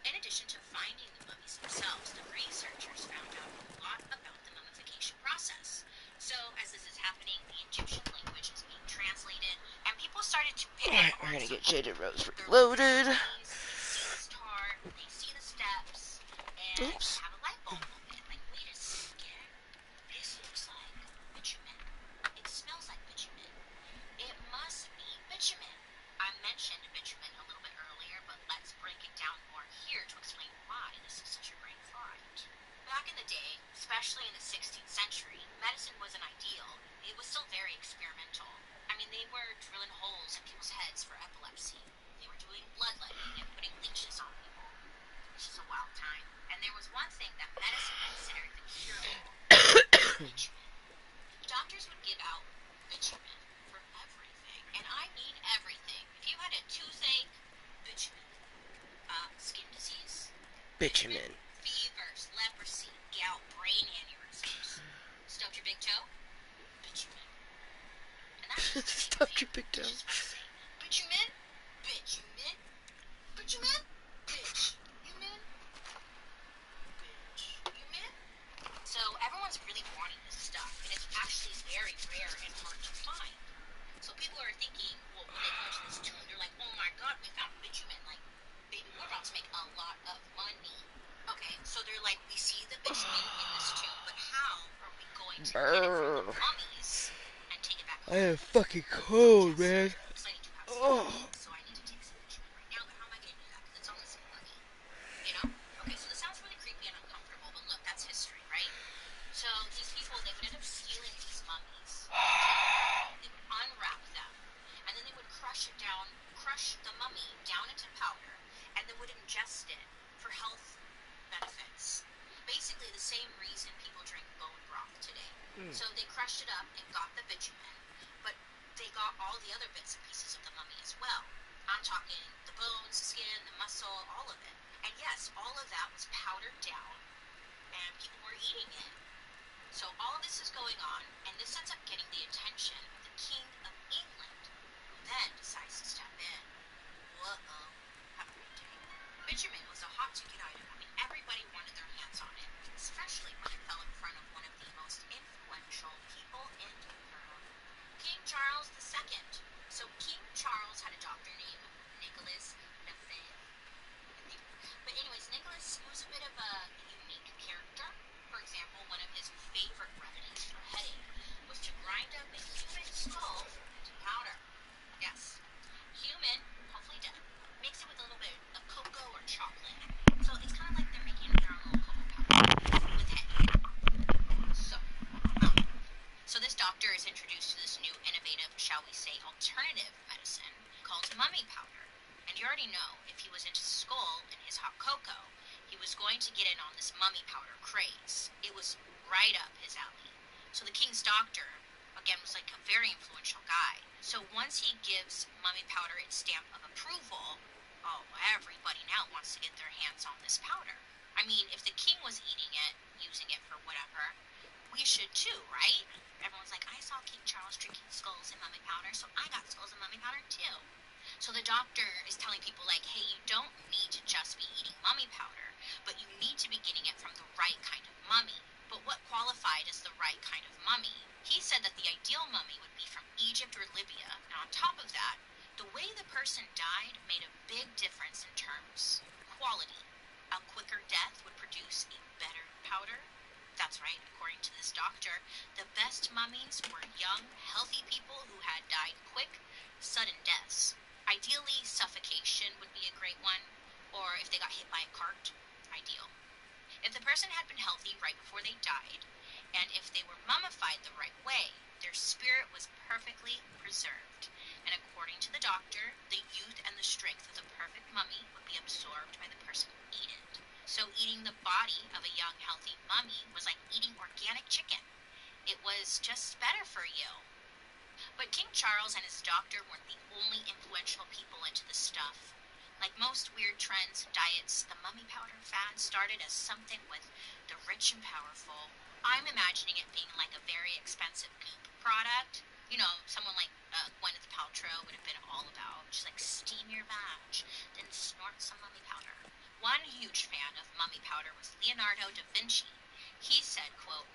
In addition to finding the mummies themselves, the researchers found out a lot about the mummification process. So as this is happening, the Egyptian language is being translated, and people started to pick up
Alright, we're
on
gonna get
something.
Jaded Rose
They're looking at
reloaded.
the mummies, they see this tar, they see the steps, and they
Oops.
have a light bulb moment. Like, wait a second, this looks like bitumen. It smells like bitumen. It must be bitumen. I mentioned bitumen a little bit earlier, but let's break it down more here to explain why this is such a great find. Back in the day, especially in the 16th century, medicine wasn't ideal. It was still very experimental. I mean, they were drilling holes in people's heads for epilepsy. They were doing bloodletting and putting leeches on people. It's just a wild time. And there was one thing that medicine considered the cure-all. Bitumen. Doctors would give out bitumen for everything. And I mean everything. If you had a toothache, bitumen. Skin disease, bitumen.
Bitumen.
Fevers, leprosy, gout, brain aneurysms. Stubbed your big toe? Bitumen. And that's just to name a
Stop
few.
your big toe.
It's just fun to say. Bitumen, bitumen, bitumen, bitch. You men, bitch. You men. So everyone's really wanting this stuff, and it's actually very rare and hard to find. So people are thinking, well, when they go into this tomb, they're like, oh my god, we found bitumen. Like, baby, we're about to make a lot of money. Okay, so they're like, we see the bitumen in this tomb, but how are we going to get it from the
Brr.
mummies and take it back
I
home?
am fucking
So
cold,
yes,
man.
because I need to have some
Oh.
money, so I need to take some bitumen right now, but how am I going to do that? Because it's only some money, you know? Okay, so this sounds really creepy and uncomfortable, but look, that's history, right? So these people, they would end up stealing these mummies, they would unwrap them, and then they would crush the mummy down into powder, and they would ingest it for health benefits. Basically the same reason people drink bone broth today. So they crushed it up and got the bitumen, but they got all the other bits and pieces of the mummy as well. I'm talking the bones, the skin, the muscle, all of it. And yes, all of that was powdered down, and people were eating it. So all of this is going on, and this ends up getting the attention of the King of England, who then decides to step in. Whoa, have a great day. Bitumen was a hot ticket item. I mean, everybody wanted their hands on it, especially when it fell in front of one of the most influential people in Europe, King Charles II. So King Charles had a doctor named Nicholas V. But anyways, Nicholas, he was a bit of a unique character. For example, one of his favorite remedies for headache was to grind up a human skull into powder. Yes, human, hopefully dead. Mix it with a little bit of cocoa or chocolate. So it's kind of like they're making their own little cocoa powder with headache. So this doctor is introduced to this new innovative, shall we say, alternative medicine called mummy powder. And you already know, if he was into skull and his hot cocoa, he was going to get in on this mummy powder craze. It was right up his alley. So the king's doctor, again, was like a very influential guy. So once he gives mummy powder its stamp of approval, oh, everybody now wants to get their hands on this powder. I mean, if the king was eating it, using it for whatever, we should too, right? Everyone's like, I saw King Charles drinking skulls and mummy powder, so I got skulls and mummy powder too. So the doctor is telling people like, hey, you don't need to just be eating mummy powder, but you need to be getting it from the right kind of mummy. But what qualified as the right kind of mummy? He said that the ideal mummy would be from Egypt or Libya, and on top of that, the way the person died made a big difference in terms of quality. A quicker death would produce a better powder. That's right, according to this doctor, the best mummies were young, healthy people who had died quick, sudden deaths. Ideally, suffocation would be a great one, or if they got hit by a cart, ideal. If the person had been healthy right before they died, and if they were mummified the right way, their spirit was perfectly preserved. And according to the doctor, the youth and the strength of the perfect mummy would be absorbed by the person who ate it. So eating the body of a young, healthy mummy was like eating organic chicken. It was just better for you. But King Charles and his doctor weren't the only influential people into the stuff. Like most weird trends and diets, the mummy powder fad started as something with the rich and powerful. I'm imagining it being like a very expensive goop product. You know, someone like Gwyneth Paltrow would have been all about. Just like steam your vag, then snort some mummy powder. One huge fan of mummy powder was Leonardo da Vinci. He said, quote,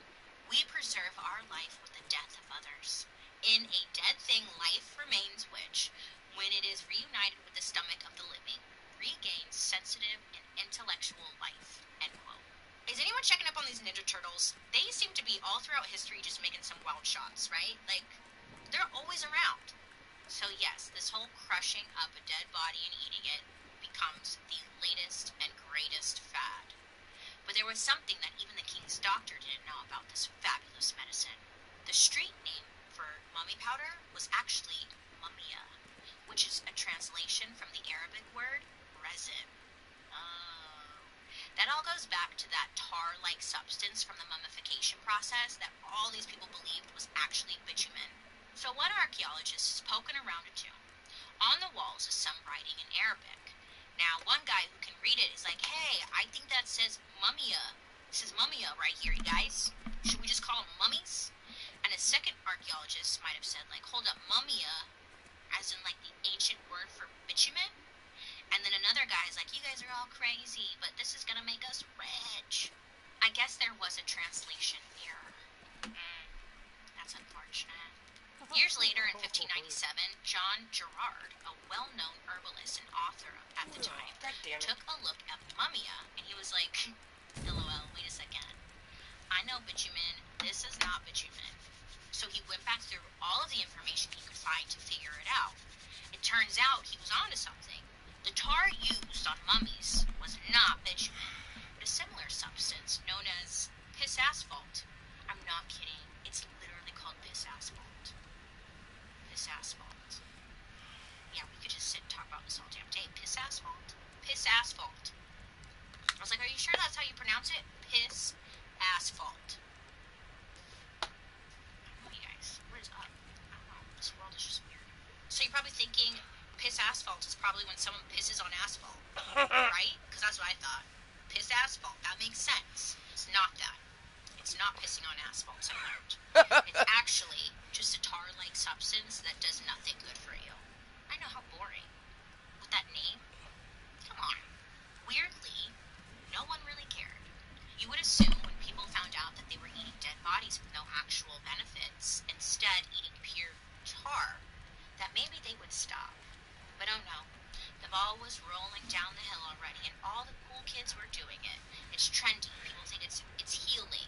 "We preserve our life with the death of others. In a dead thing life remains which, when it is reunited with the stomach of the living, regains sensitive and intellectual life." End quote. Is anyone checking up on these Ninja Turtles? They seem to be all throughout history just making some wild shots, right? Like, they're always around. So yes, this whole crushing up a dead body and eating it becomes the latest and greatest fad. But there was something that even the king's doctor didn't know about this fabulous medicine. The street name for mummy powder was actually mumia, which is a translation from the Arabic word resin. Oh. That all goes back to that tar-like substance from the mummification process that all these people believed was actually bitumen. So one archaeologist is poking around a tomb. On the walls is some writing in Arabic. Now, one guy who can read it is like, hey, I think that says mumia. It says mumia right here, you guys. Should we just call them mummies? And a second archaeologist might have said, like, hold up, mumia, as in, like, the ancient word for bitumen? And then another guy's like, you guys are all crazy, but this is gonna make us rich. I guess there was a translation error. That's unfortunate. Years later, in 1597, John Gerard, a well-known herbalist and author at the time, took a look at mumia, and he was like, LOL, wait a second. I know bitumen, this is not bitumen. So he went back through all of the information he could find to figure it out. It turns out he was onto something. The tar used on mummies was not bitumen, but a similar substance known as piss asphalt. I'm not kidding. It's literally called piss asphalt. Piss asphalt. Yeah, we could just sit and talk about this all damn day. Piss asphalt. Piss asphalt. I was like, are you sure that's how you pronounce it? Piss asphalt. You guys, what is up? I don't know. This world is just weird. So you're probably thinking piss asphalt is probably when someone pisses on asphalt, right? Because that's what I thought. Piss asphalt. That makes sense. It's not that. It's not pissing on asphalt, I learned. It's actually just a tar-like substance that does nothing good for you. I know, how boring. With that name? Come on. Weirdly, no one really cared. You would assume when people found out that they were eating dead bodies with no actual benefits, instead eating pure tar, that maybe they would stop. But oh no. The ball was rolling down the hill already, and all the cool kids were doing it. It's trendy. People think it's healing.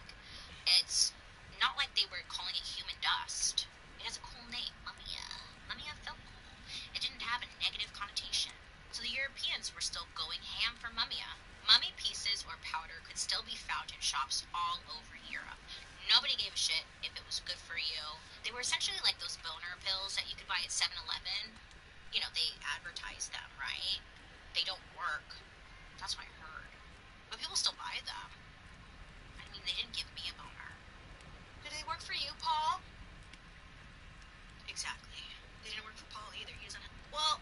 It's not like they were calling it human dust. It has a cool name, mumia. Mumia felt cool. It didn't have a negative connotation. So the Europeans were still going ham for mumia. Mummy pieces or powder could still be found in shops all over Europe. Nobody gave a shit if it was good for you. They were essentially like those boner pills that you could buy at 7-Eleven. You know, they advertise them, right? They don't work. That's what I heard. but people still buy them. I mean, they didn't give me a boner. Did they work for you, Paul? Exactly. They didn't work for Paul either. He doesn't. Well,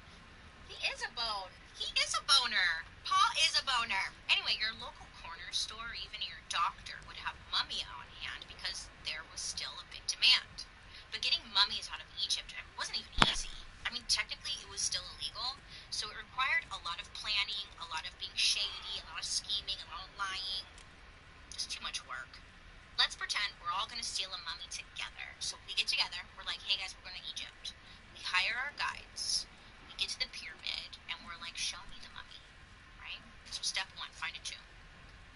he is a bone. He is a boner. Paul is a boner. Anyway, your local corner store, even your doctor, would have mummy on hand because there was still a big demand. But getting mummies out of Egypt wasn't even easy. I mean, technically, it was still illegal, so it required a lot of planning, a lot of being shady, a lot of scheming, a lot of lying. Just too much work. Let's pretend we're all going to steal a mummy together. So we get together, we're like, hey guys, we're going to Egypt. We hire our guides, we get to the pyramid, and we're like, show me the mummy, right? So step one, find a tomb,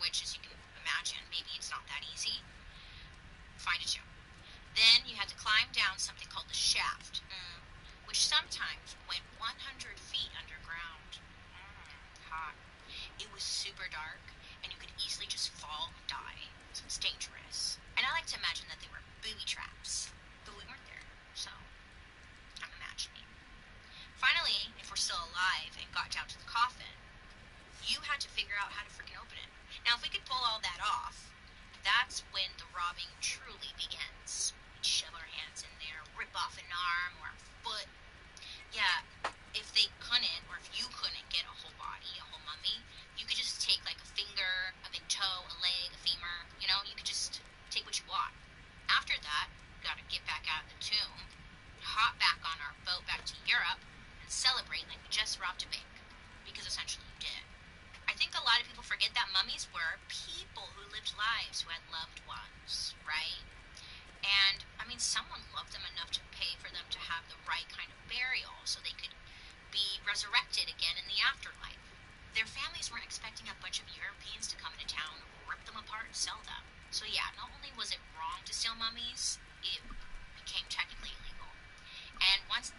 which, as you can imagine, maybe it's not that easy. Find a tomb. Then you had to climb down something called the shaft, which sometimes went 100 feet underground. Hot. It was super dark, and you could easily just fall and die. So it's dangerous. And I like to imagine that they were booby traps, but we weren't there, so I'm imagining. Finally, if we're still alive and got down to the coffin, you had to figure out how to freaking open it. Now, if we could pull all that off, that's when the robbing truly begins. We'd shove our hands in there, rip off an arm or a foot. Yeah, if they couldn't, or if you couldn't get a whole body, a whole mummy, you could just take like a finger, a big toe, a leg, a femur, you could just take what you want. After that, we gotta get back out of the tomb, hop back on our boat back to Europe, and celebrate like we just robbed a bank. Because essentially you did. I think a lot of people forget that mummies were people who lived lives, who had loved ones, right? And, I mean, someone loved them enough to pay for them to have the right kind of burial so they could be resurrected again in the afterlife. Their families weren't expecting a bunch of Europeans to come into town, rip them apart, and sell them. So yeah, not only was it wrong to steal mummies, it became technically illegal. And once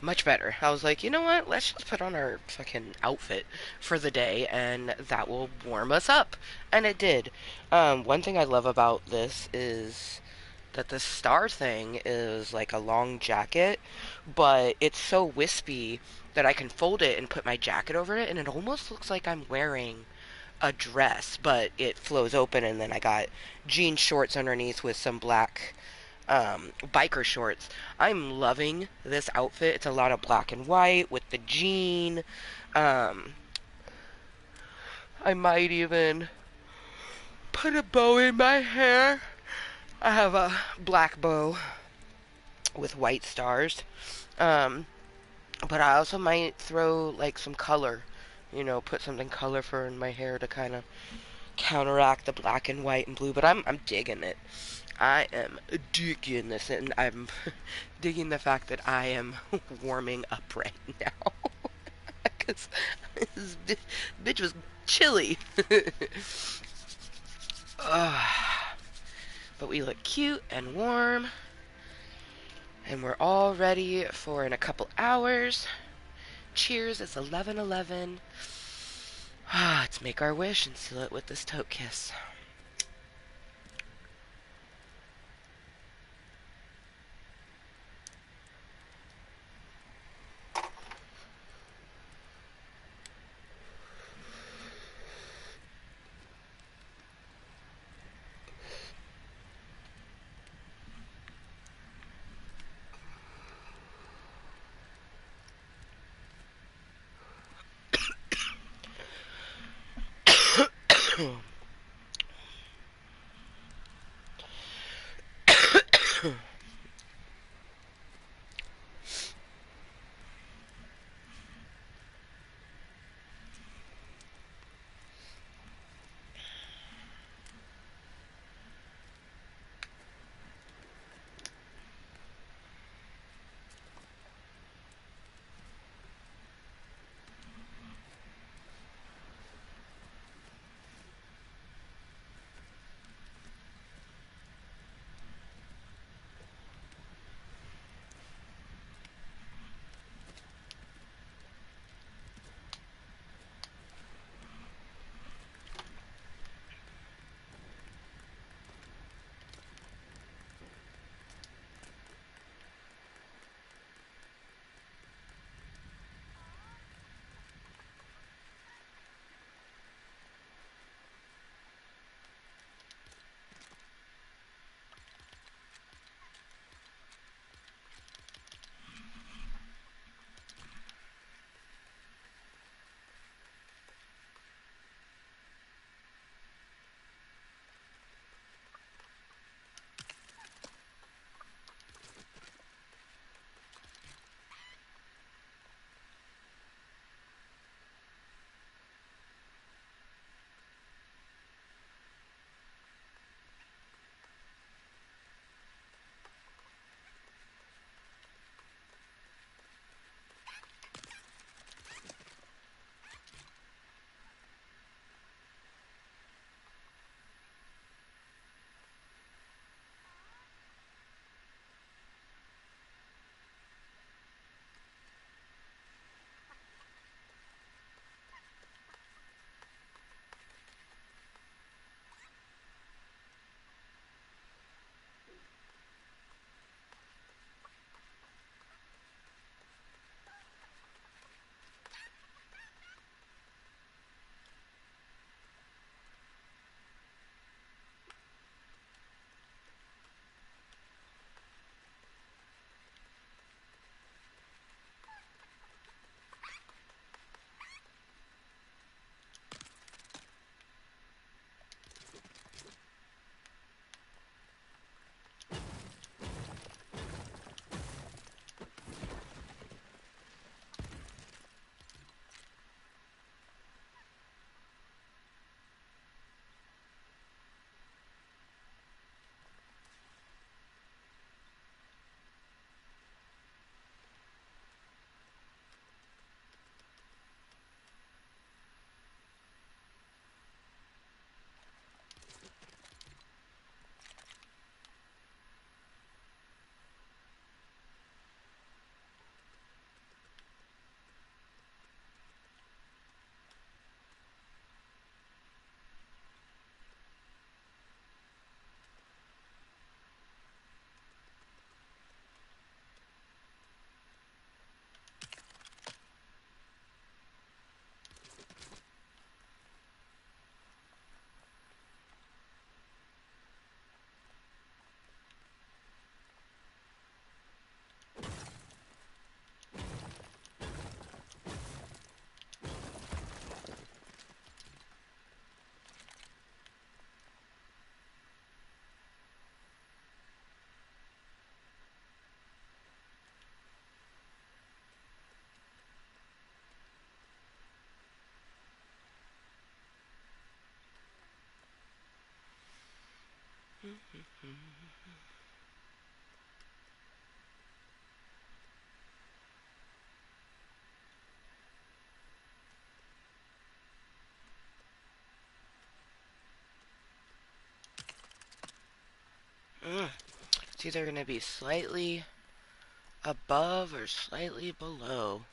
Much better. I was like, you know what? Let's just put on our fucking outfit for the day, and that will warm us up. And it did. One thing I love about this is that the star thing is like a long jacket, but it's so wispy that I can fold it and put my jacket over it, and it almost looks like I'm wearing a dress, but it flows open, and then I got jean shorts underneath with some black biker shorts. I'm loving this outfit. It's a lot of black and white with the jean. Um, I might even put a bow in my hair. I have a black bow with white stars. Um, but I also might throw like some color, put something colorful in my hair to kind of counteract the black and white and blue. But I'm digging it. I am digging this, and I'm digging the fact that I am warming up right now. Because this bitch was chilly. But we look cute and warm, and we're all ready for in a couple hours. Cheers, it's 11:11. Let's make our wish and seal it with this tote kiss. It's either going to be slightly above or slightly below.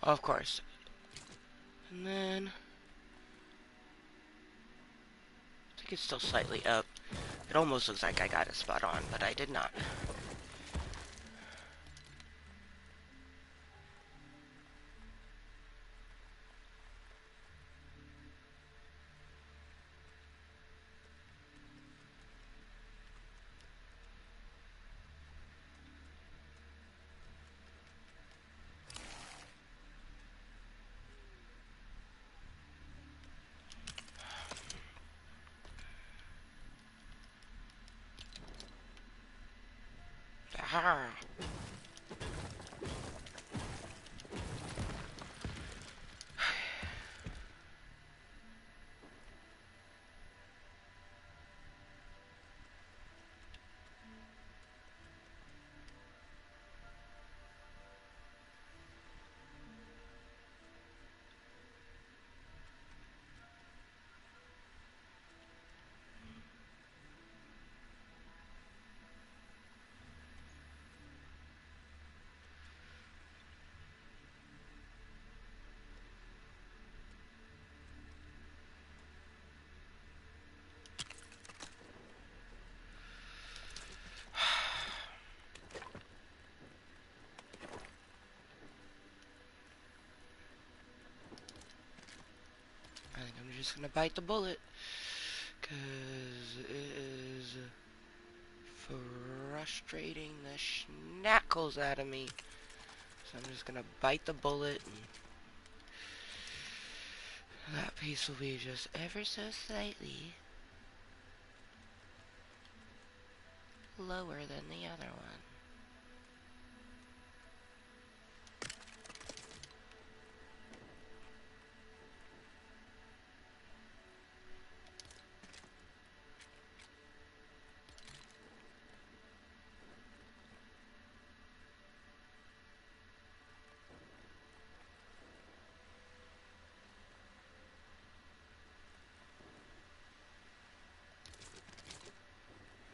Of course. And then I think it's still slightly up. It almost looks like I got it spot on, but I did not. Ah. I think I'm just gonna bite the bullet, cause it is frustrating the schnackles out of me. So I'm just gonna bite the bullet, and that piece will be just ever so slightly lower than the other one.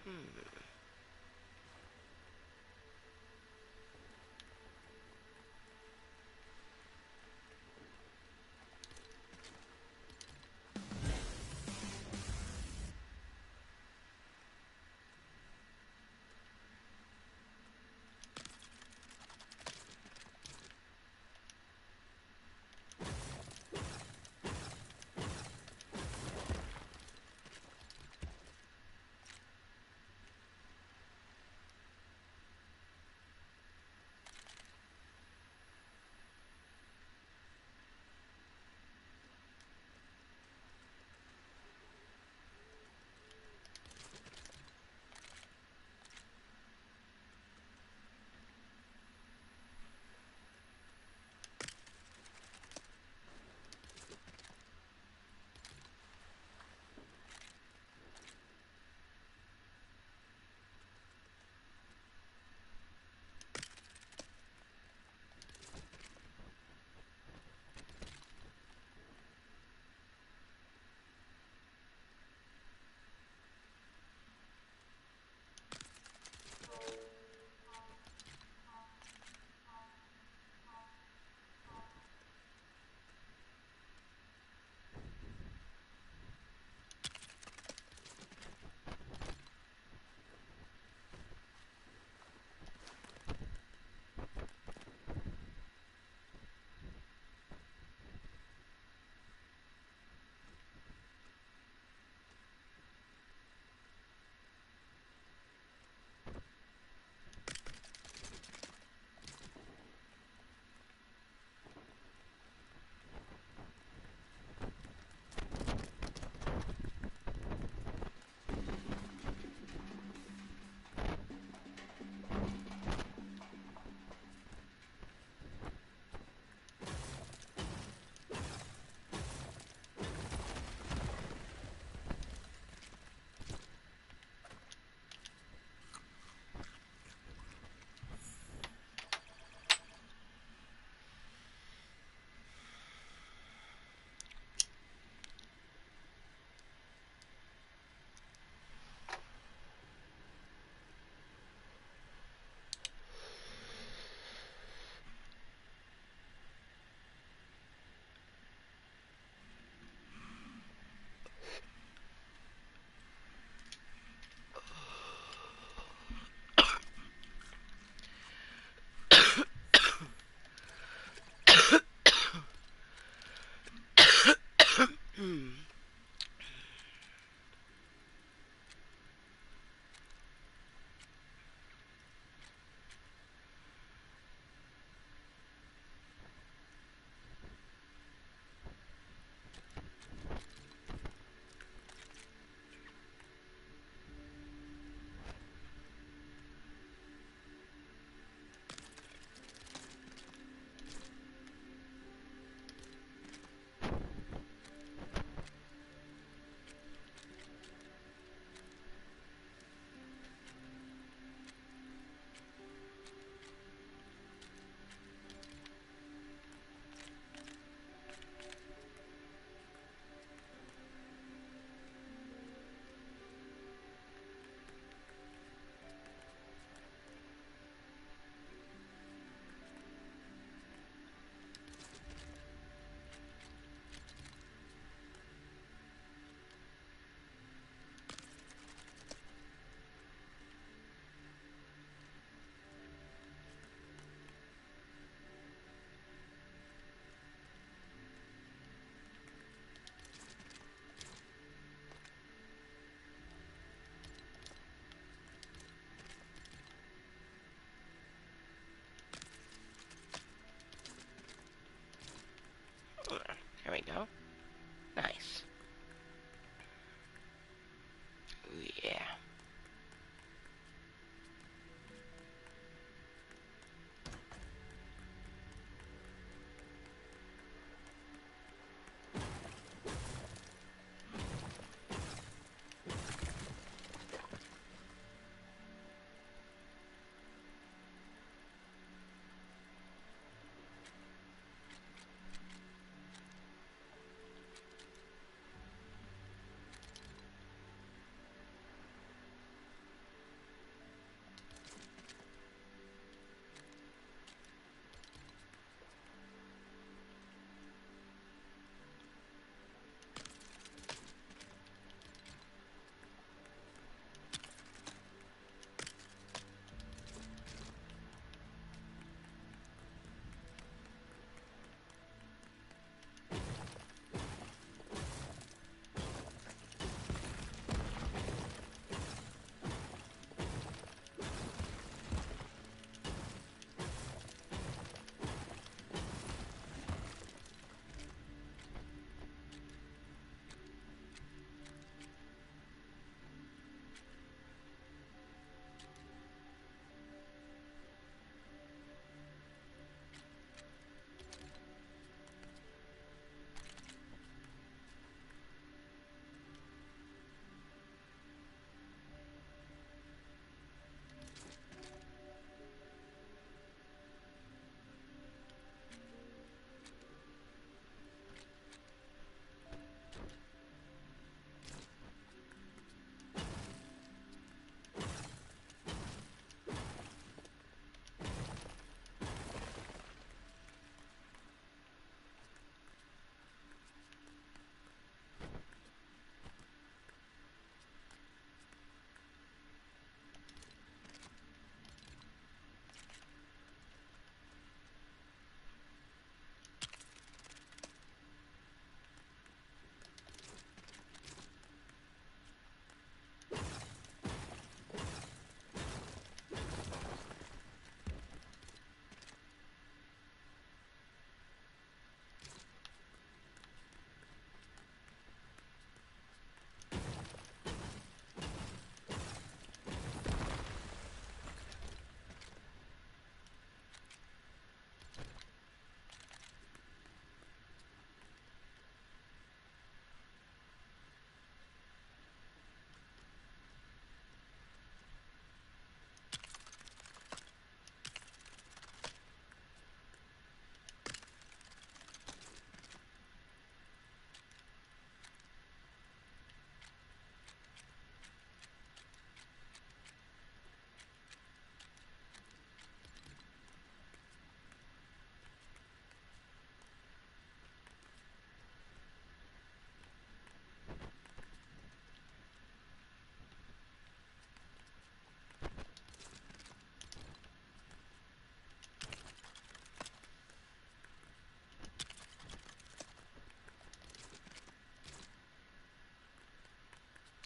Hmm.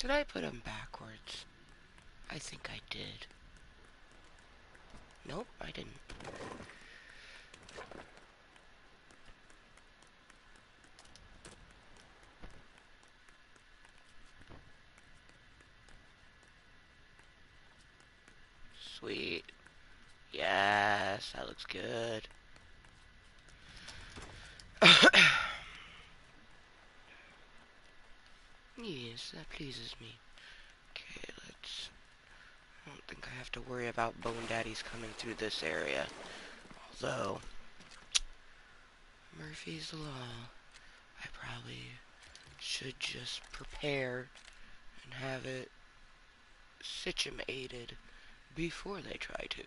Did I put them backwards? I think I did. Nope, I didn't. Sweet. Yes, that looks good. Yes, that pleases me. Okay, let's... I don't think I have to worry about Bone Daddies coming through this area. Although, Murphy's Law. I probably should just prepare and have it situated before they try to.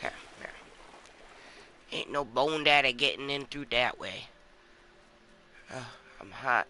Okay, there. Ain't no Bone Daddy getting in through that way. I'm hot.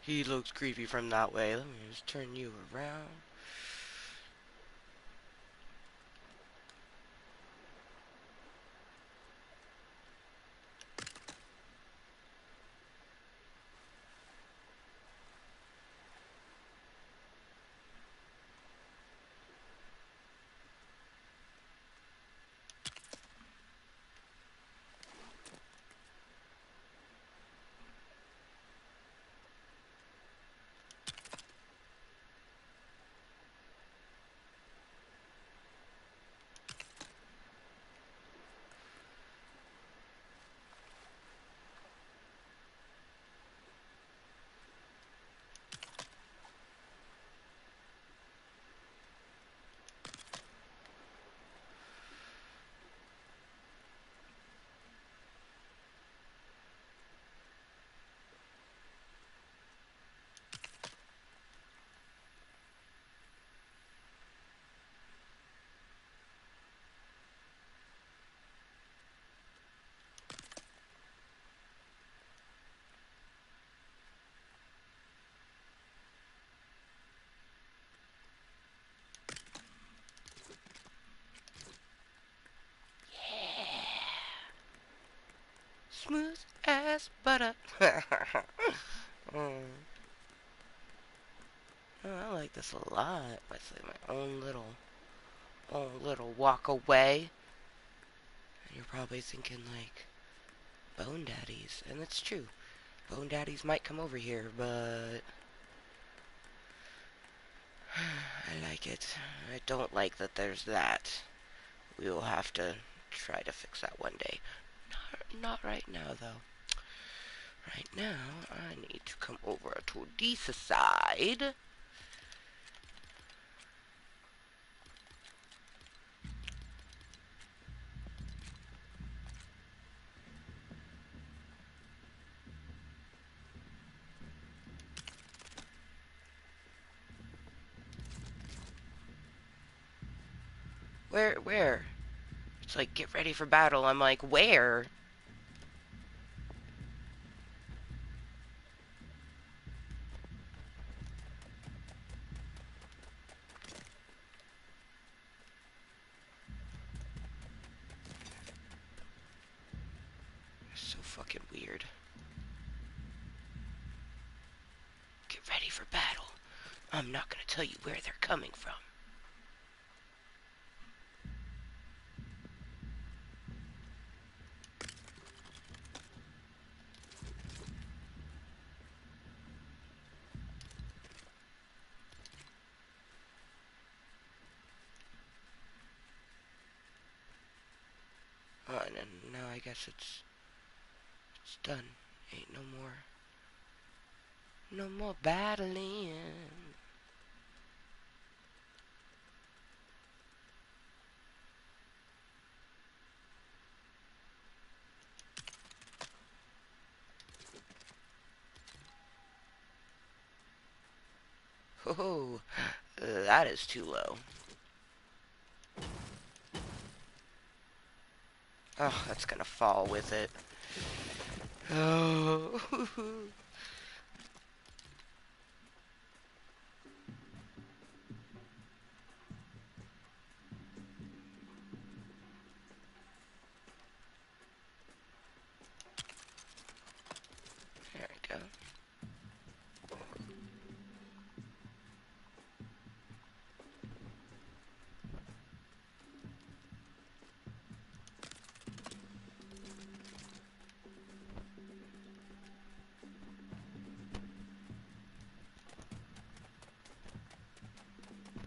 He looks creepy from that way. Let me just turn you around. Smooth as butter. Mm. Oh, I like this a lot. It's like my own little walk away. And you're probably thinking like bone daddies, and it's true. Bone daddies might come over here, but I like it. I don't like that there's that. We will have to try to fix that one day. Not right now, though. Right now, I need to come over to this side. Where? It's like, get ready for battle. I'm like, where? So fucking weird. Get ready for battle. I'm not gonna tell you where they're coming from. And now I guess it's done. Ain't no more battling. Oh, that is too low. Oh, that's gonna fall with it. Oh. There we go.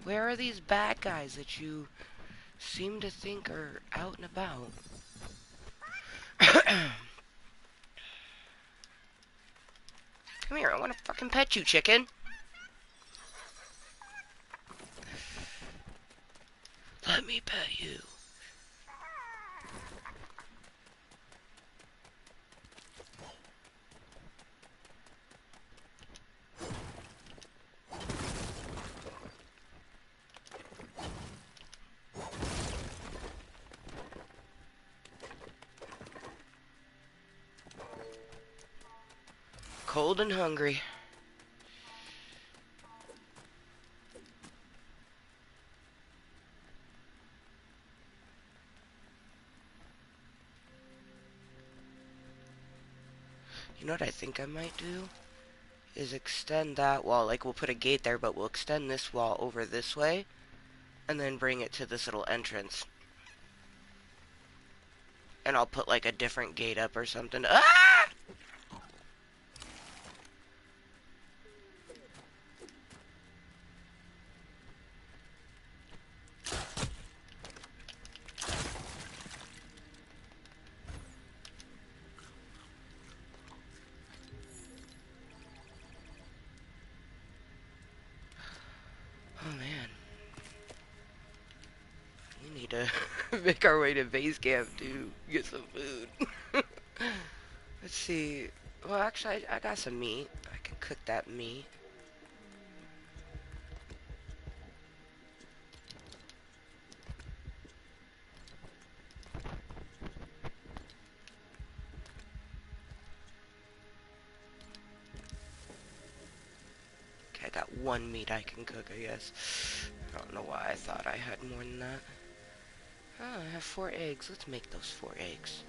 Where are these bad guys that you seem to think are out and about? Come here, I want to fucking pet you, chicken. Let me pet you. cold and hungry. You know what I think I might do? Is extend that wall. Like, we'll put a gate there, but we'll extend this wall over this way, and then bring it to this little entrance. And I'll put, like, a different gate up or something. Ah! Oh, man. We need to make our way to base camp to get some food. Let's see. Well, actually, I got some meat. I can cook that meat. Okay, I got one meat I can cook, I guess. I don't know why I thought I had more than that. Oh, I have 4 eggs. Let's make those 4 eggs.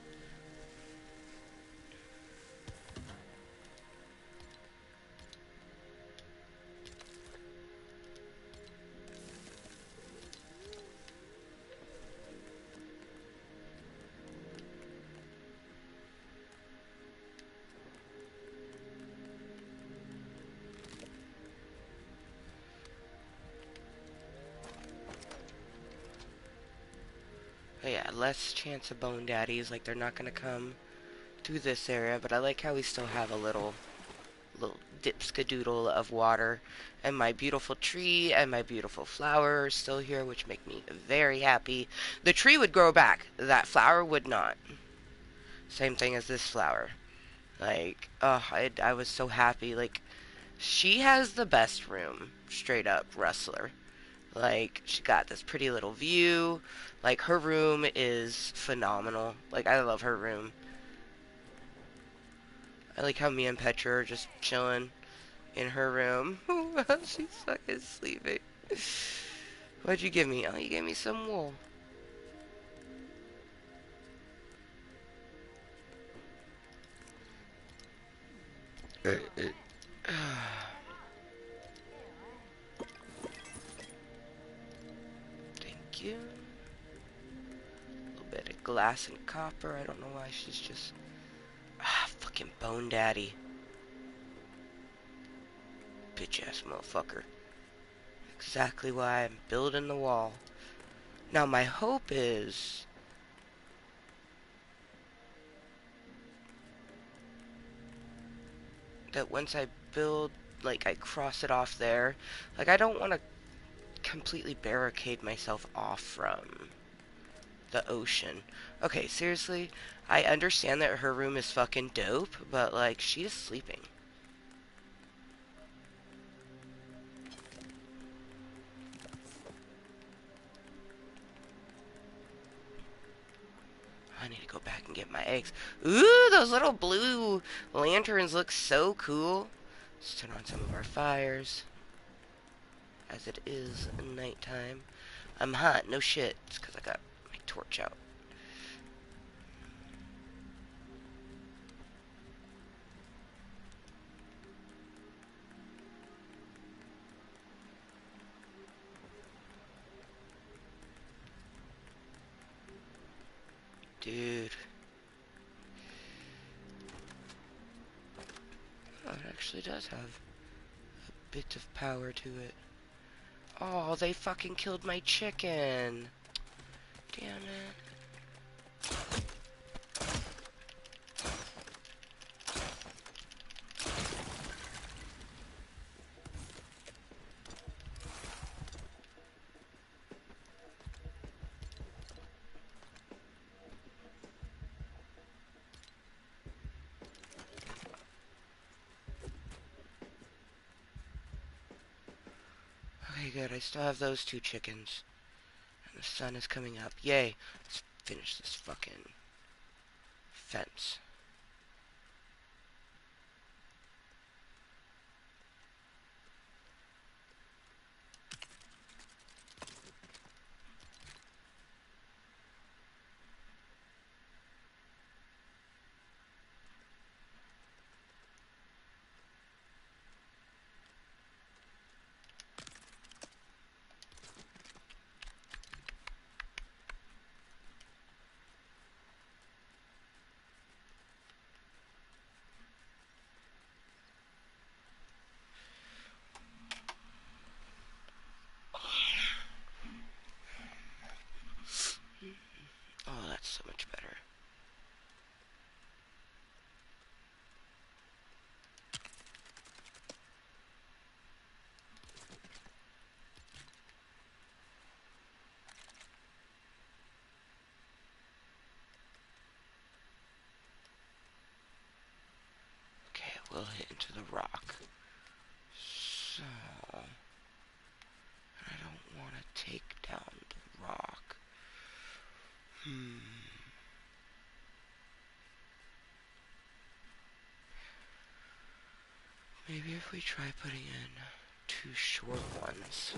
Oh yeah, less chance of bone daddies. Like, they're not gonna come through this area, but I like how we still have a little dipskadoodle of water, and my beautiful tree and my beautiful flower are still here, which make me very happy. The tree would grow back, that flower would not. Same thing as this flower. Like, oh, I was so happy. Like, she has the best room, straight up, Rustler. Like, she got this pretty little view. Like, her room is phenomenal. Like, I love her room. I like how me and Petra are just chilling in her room. She's fucking sleeping. What'd you give me? Oh, you gave me some wool. Thank you. A little bit of glass and copper. I don't know why she's just... Ah, fucking Bone Daddy. Bitch ass motherfucker. Exactly why I'm building the wall. Now my hope is that once I build, like, I cross it off there, like, I don't want to completely barricade myself off from the ocean. Okay, seriously, I understand that her room is fucking dope, but, like, she is sleeping. I need to go back and get my eggs. Ooh, those little blue lanterns look so cool. Let's turn on some of our fires, as it is nighttime. I'm hot, no shit. It's because I got my torch out. Dude. Oh, it actually does have a bit of power to it. Oh, they fucking killed my chicken. Damn it. Okay, good. I still have those 2 chickens. And the sun is coming up. Yay. Let's finish this fucking fence. rock. So, I don't want to take down the rock. Maybe if we try putting in 2 short ones.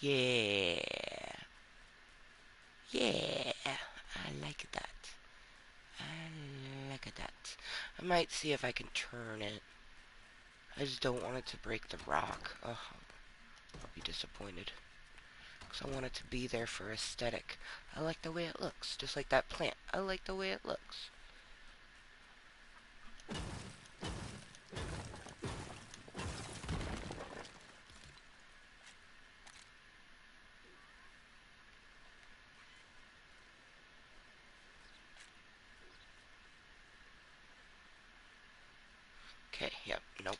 Yeah. Yeah. I like that. I like that. I might see if I can turn it. I just don't want it to break the rock. Oh, I'll be disappointed. Because I want it to be there for aesthetic. I like the way it looks. Just like that plant. I like the way it looks. Okay, yep, nope.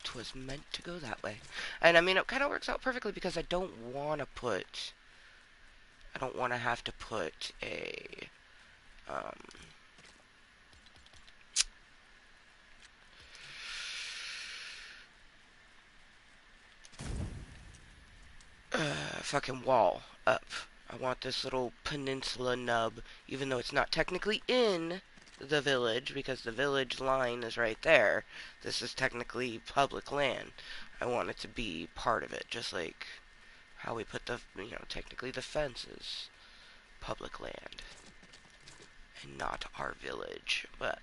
Twas meant to go that way. And I mean, it kind of works out perfectly because I don't want to put... I don't want to have to put a... Um, fucking wall up. I want this little peninsula nub, even though it's not technically in the village, because the village line is right there. This is technically public land. I want it to be part of it, just like how we put the, technically the fence is public land and not our village. But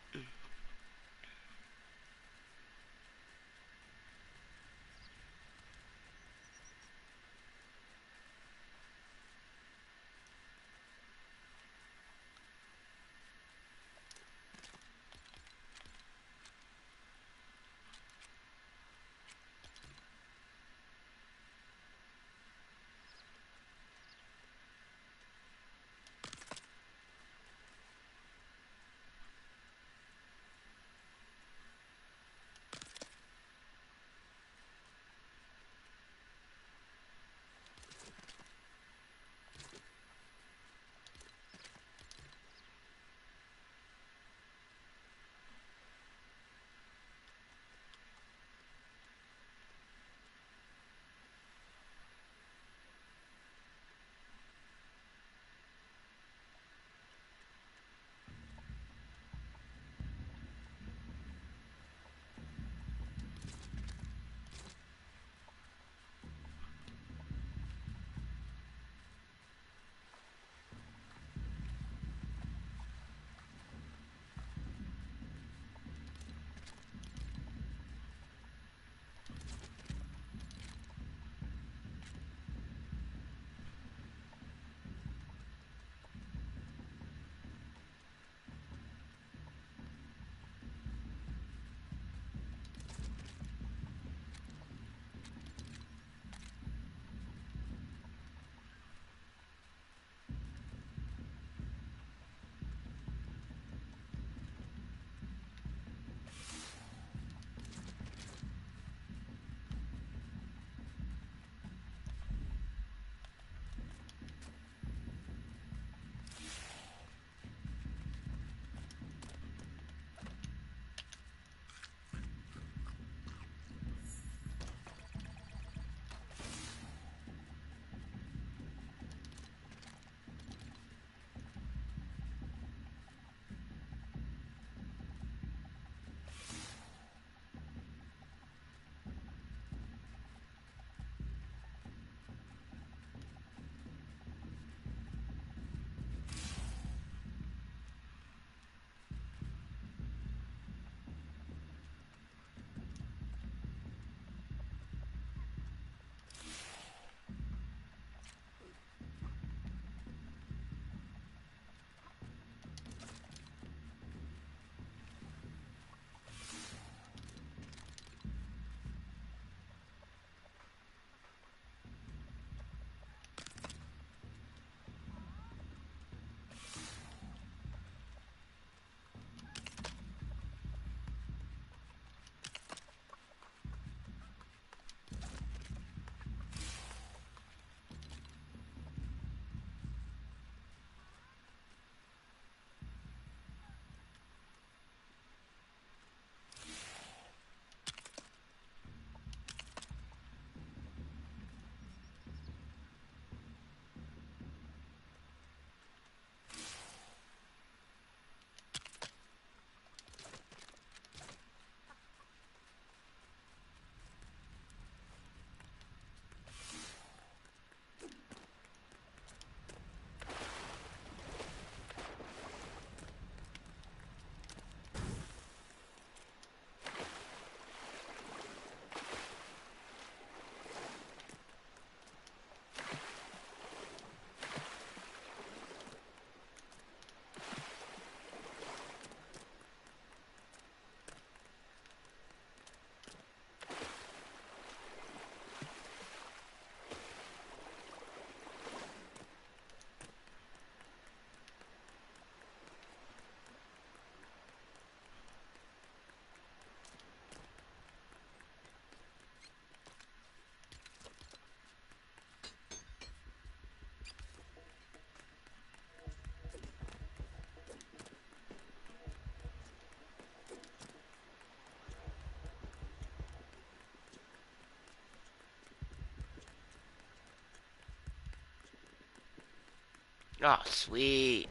Oh, sweet.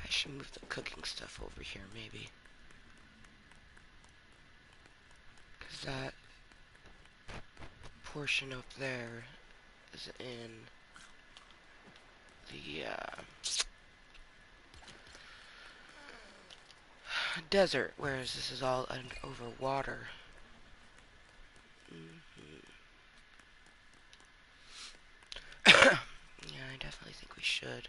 I should move the cooking stuff over here, maybe. Because that portion up there is in the desert, whereas this is all over water. Mm-hmm. Yeah, I definitely think we should.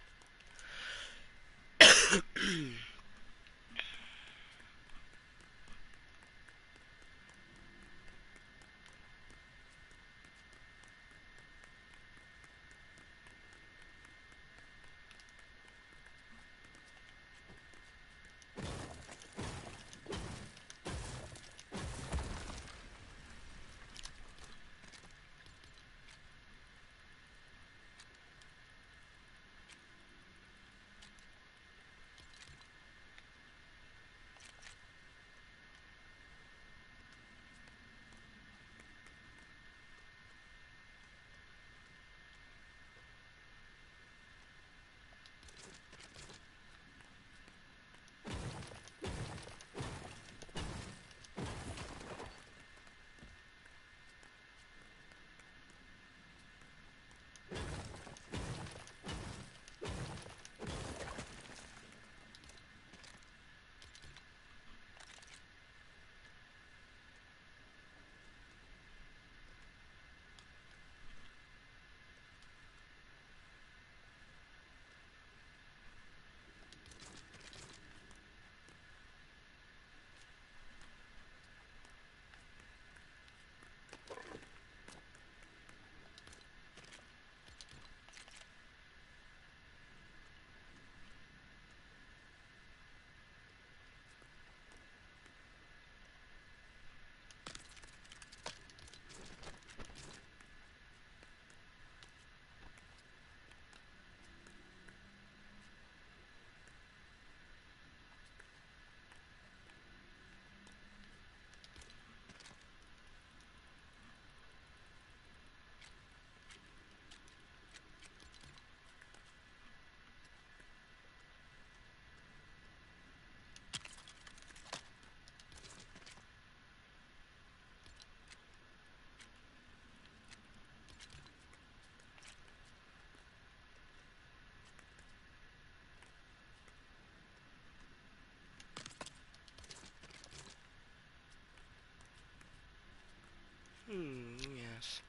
Yes.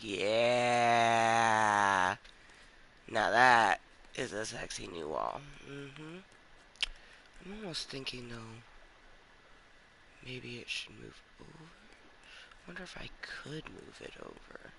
Yeah. Now that is a sexy new wall. Mm-hmm. I'm almost thinking, though, maybe it should move over. Wonder if I could move it over.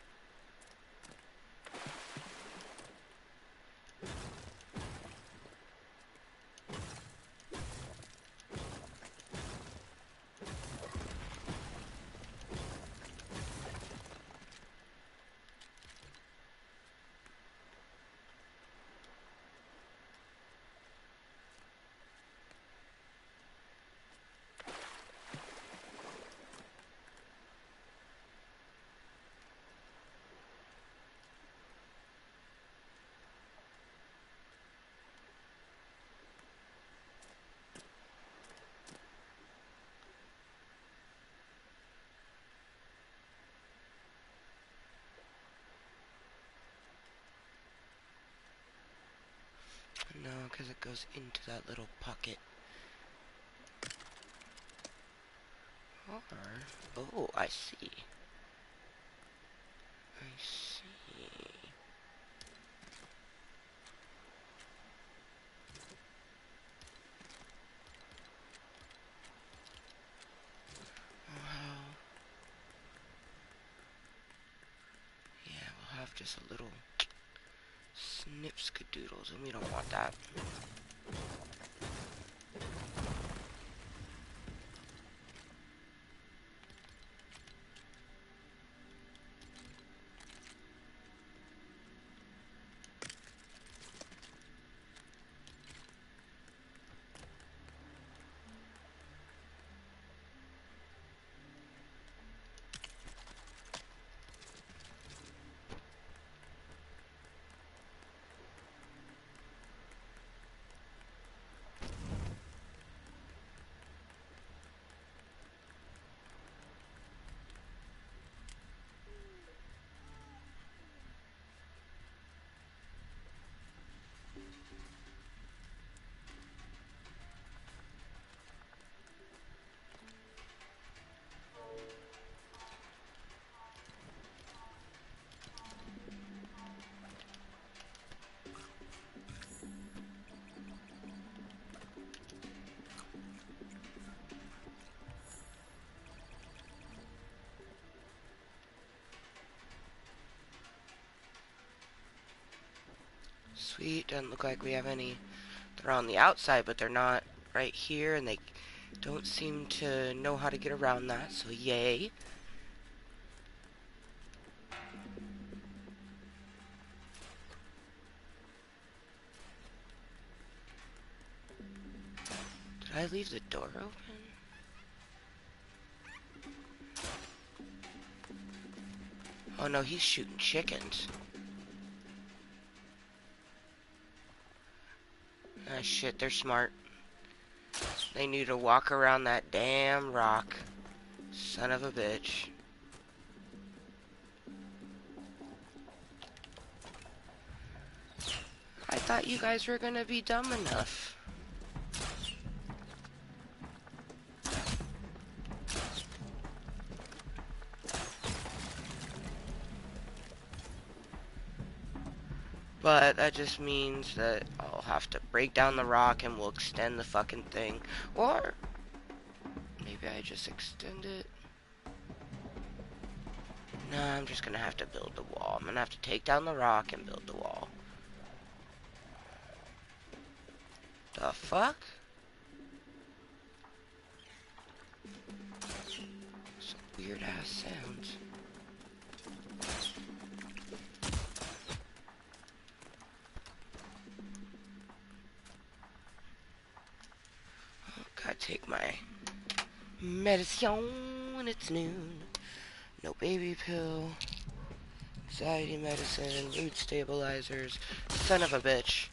No, because it goes into that little pocket. Or, oh, I see. I see. Well, yeah, we'll have just a little snipskadoodles, and we don't want that. Sweet, doesn't look like we have any. They're on the outside, but they're not right here, and they don't seem to know how to get around that, so yay. Did I leave the door open? Oh no, he's shooting chickens. Ah shit, they're smart. They knew to walk around that damn rock. Son of a bitch. I thought you guys were gonna be dumb enough. But that just means that I'll have to break down the rock and we'll extend the fucking thing. Or maybe I just extend it. No, I'm just gonna have to build the wall. I'm gonna have to take down the rock and build the wall. The fuck? Some weird ass sounds. Gotta take my medicine. It's noon. No baby pill. Anxiety medicine. Mood stabilizers. Son of a bitch.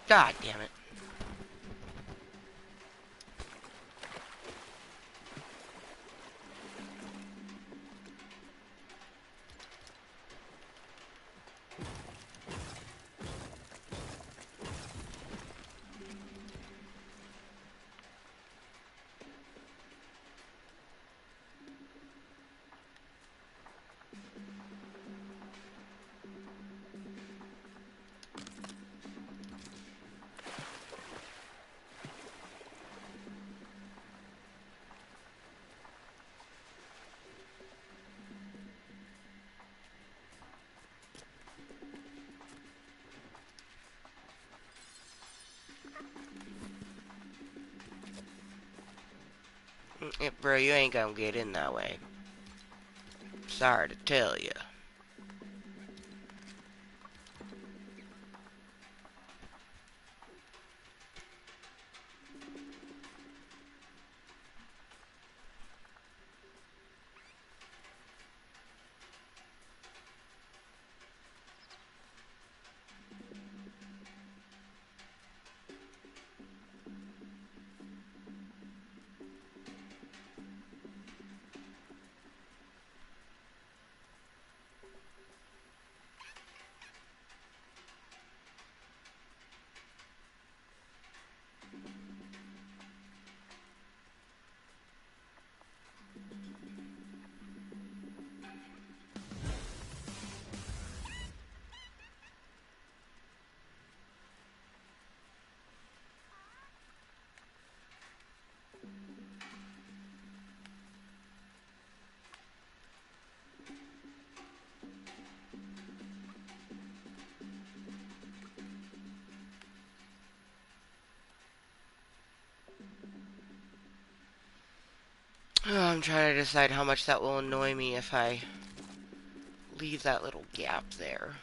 God damn it. Bro, you ain't gonna get in that way. Sorry to tell you. I'm trying to decide how much that will annoy me if I leave that little gap there.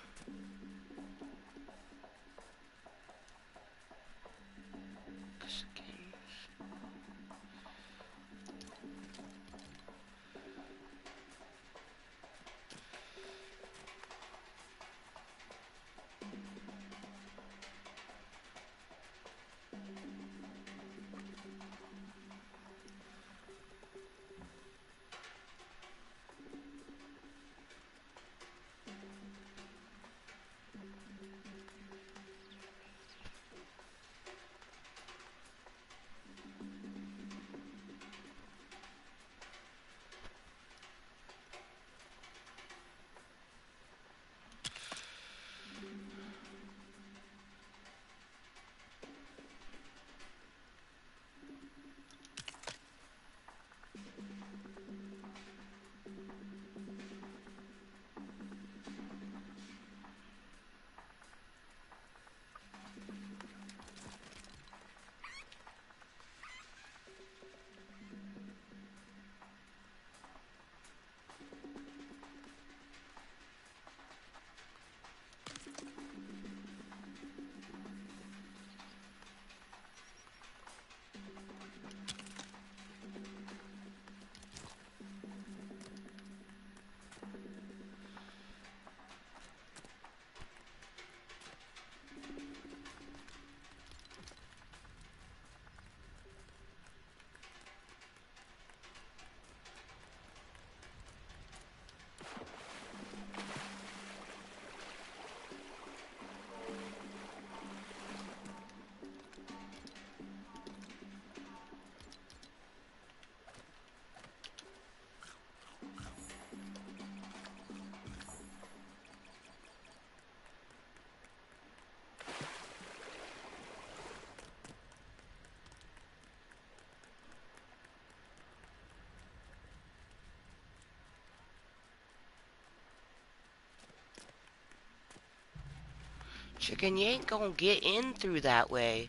Chicken, you ain't gonna get in through that way.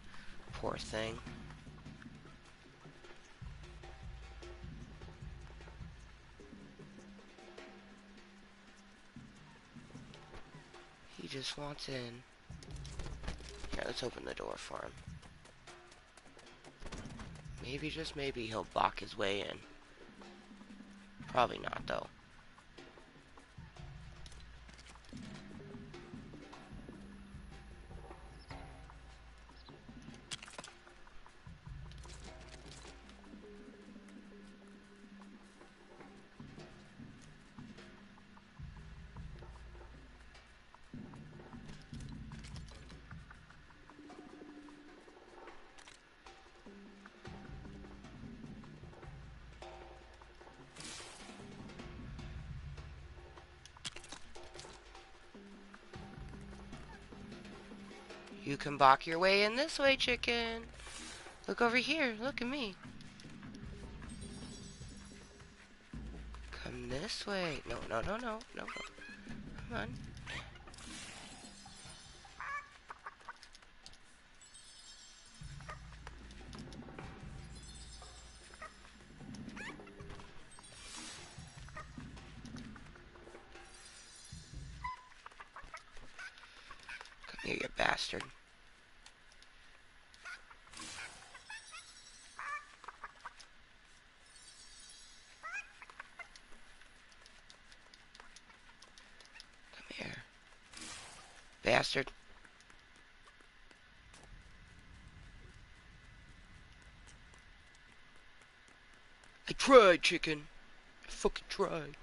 Poor thing. He just wants in. Here, let's open the door for him. Maybe, just maybe, he'll block his way in. Probably not, though. You can balk your way in this way, chicken. Look over here. Look at me. Come this way. No, no, no, no, no, no. Come on. Come here, you bastard. Come here. Bastard. I tried, chicken. I fucking tried.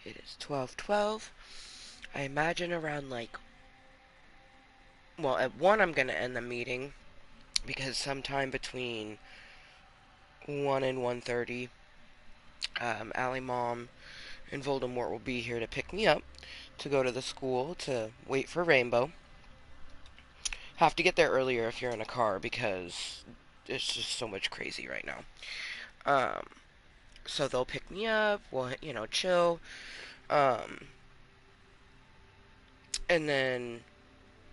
It is 12:12. I imagine around like, well, at 1 I'm going to end the meeting because sometime between 1 and 1:30, Allie Mom and Voldemort will be here to pick me up to go to the school to wait for Rainbow. Have to get there earlier if you're in a car because it's just so much crazy right now. So they'll pick me up, we'll, chill. Um, and then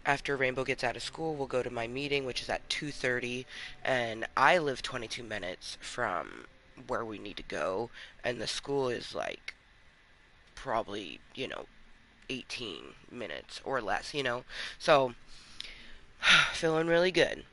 after Rainbow gets out of school, we'll go to my meeting, which is at 2:30, and I live 22 minutes from where we need to go, and the school is like probably, 18 minutes or less. So, feeling really good.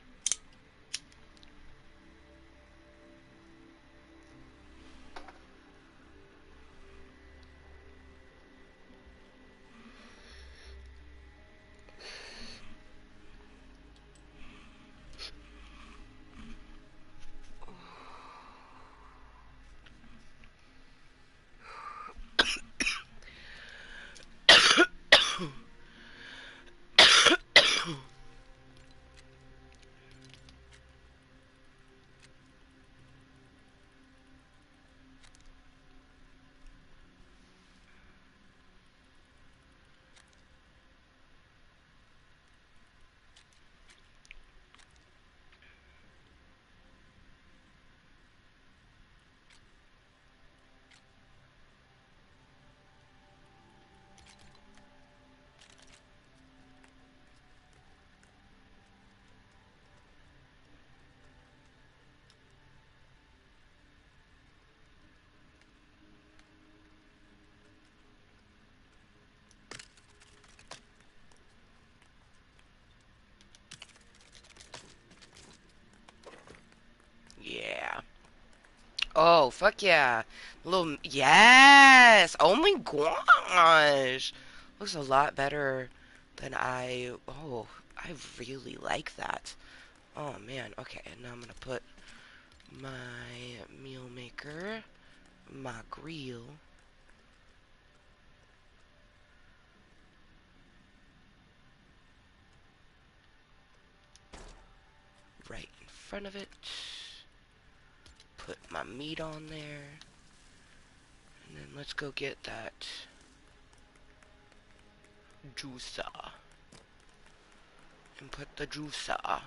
Oh, fuck yeah. Little, yes! Oh my gosh! Looks a lot better than I really like that. Oh man, okay, and now I'm gonna put my meal maker, my grill, right in front of it. Put my meat on there. And then let's go get that juicer. And put the juicer.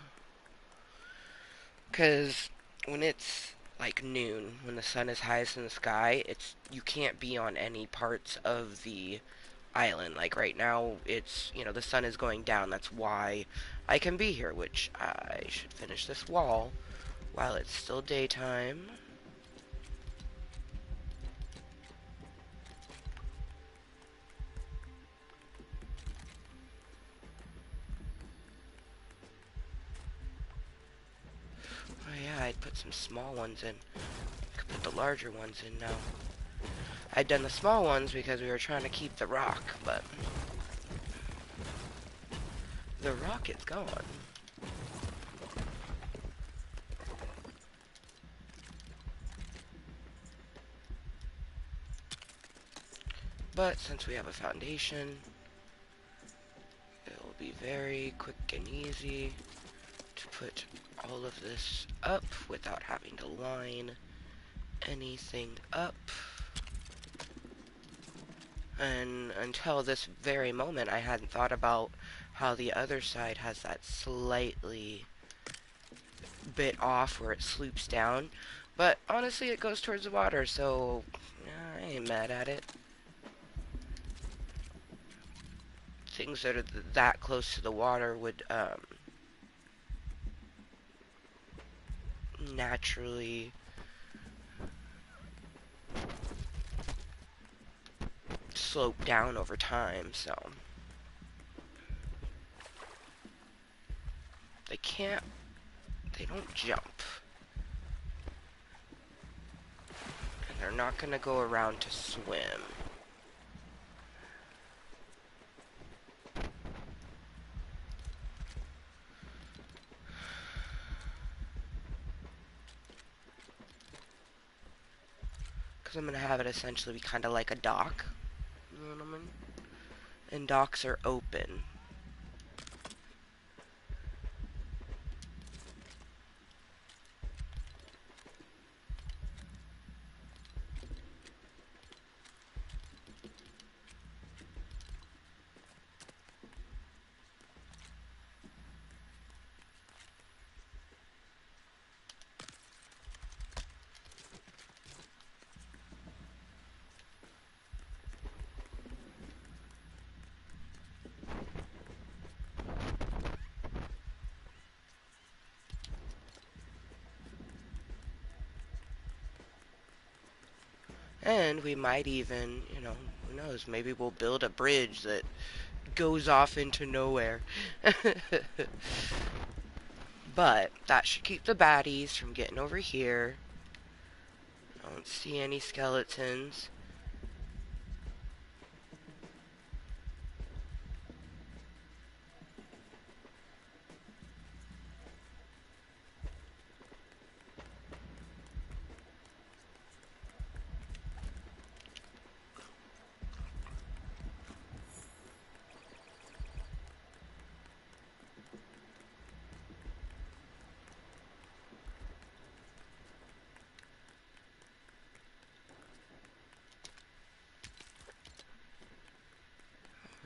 Because when it's like noon, when the sun is highest in the sky, you can't be on any parts of the island. Like right now, the sun is going down. That's why I can be here, which I should finish this wall while it's still daytime. Oh yeah, I'd put some small ones in. I could put the larger ones in now. I'd done the small ones because we were trying to keep the rock, but the rock is gone. But since we have a foundation, it will be very quick and easy to put all of this up without having to line anything up. And until this very moment, I hadn't thought about how the other side has that slightly bit off where it sloops down. But honestly, it goes towards the water, so I ain't mad at it. Things that are that close to the water would naturally slope down over time, so they can't, they don't jump. And they're not gonna go around to swim. Because I'm gonna have it essentially be kind of like a dock. You know what I mean? And docks are open. And we might even, who knows, maybe we'll build a bridge that goes off into nowhere. But that should keep the baddies from getting over here. I don't see any skeletons.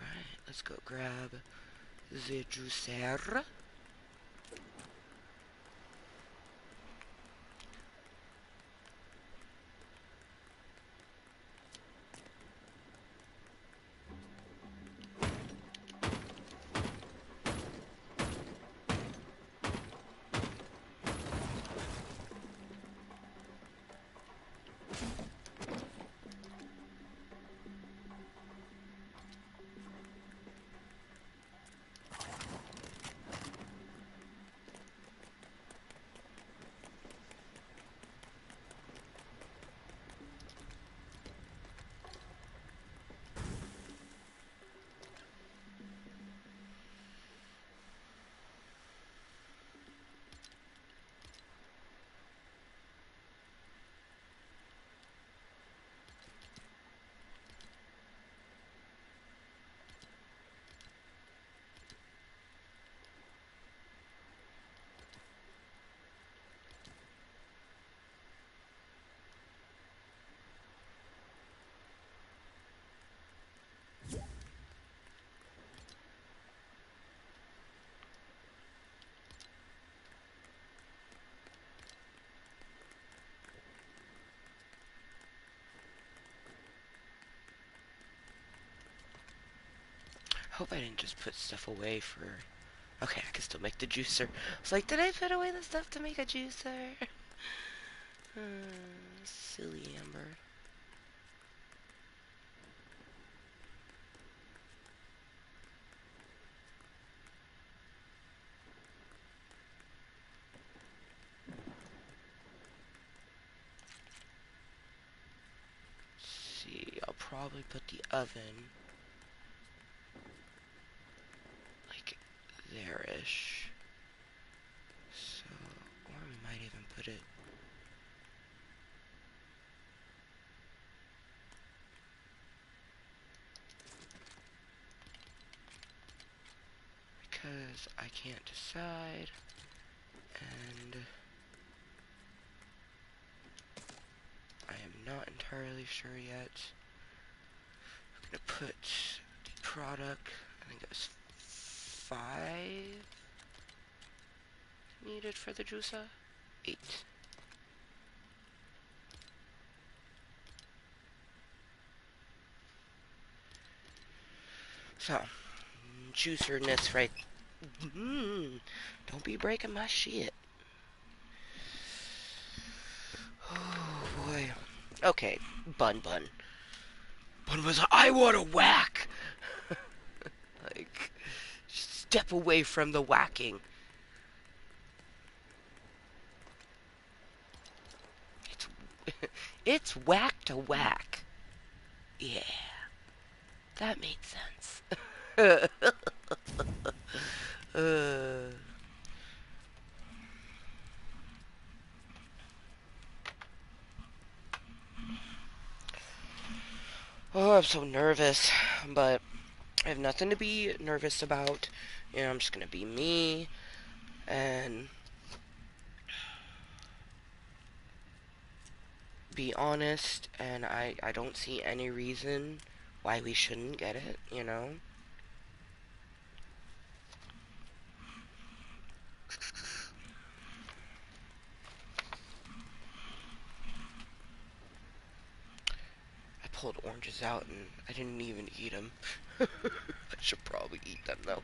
Alright, let's go grab the juicer. hope I didn't just put stuff away for... Okay, I can still make the juicer. It's like, did I put away the stuff to make a juicer? Silly Amber. Let's see, I'll probably put the oven like there-ish. So, or we might even put it because I can't decide, and I am not entirely sure yet. I'm gonna put the product, I think it was 5 needed for the juicer. 8. So, juicerness right. Don't be breaking my shit. Oh boy. Okay, Bun. Bun was, I want to whack! Like, step away from the whacking. It's, it's whack to whack. Yeah, that made sense. uh, oh, I'm so nervous, but I have nothing to be nervous about. You know, I'm just gonna be me and be honest, and I don't see any reason why we shouldn't get it, you know? I pulled oranges out and I didn't even eat them. I should probably eat them though.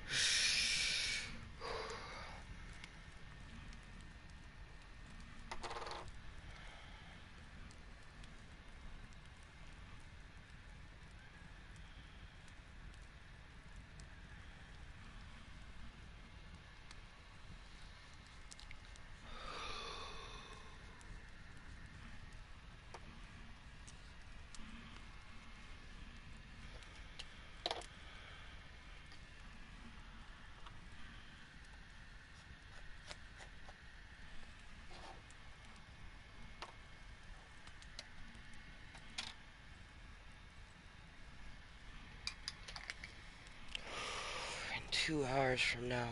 2 hours from now,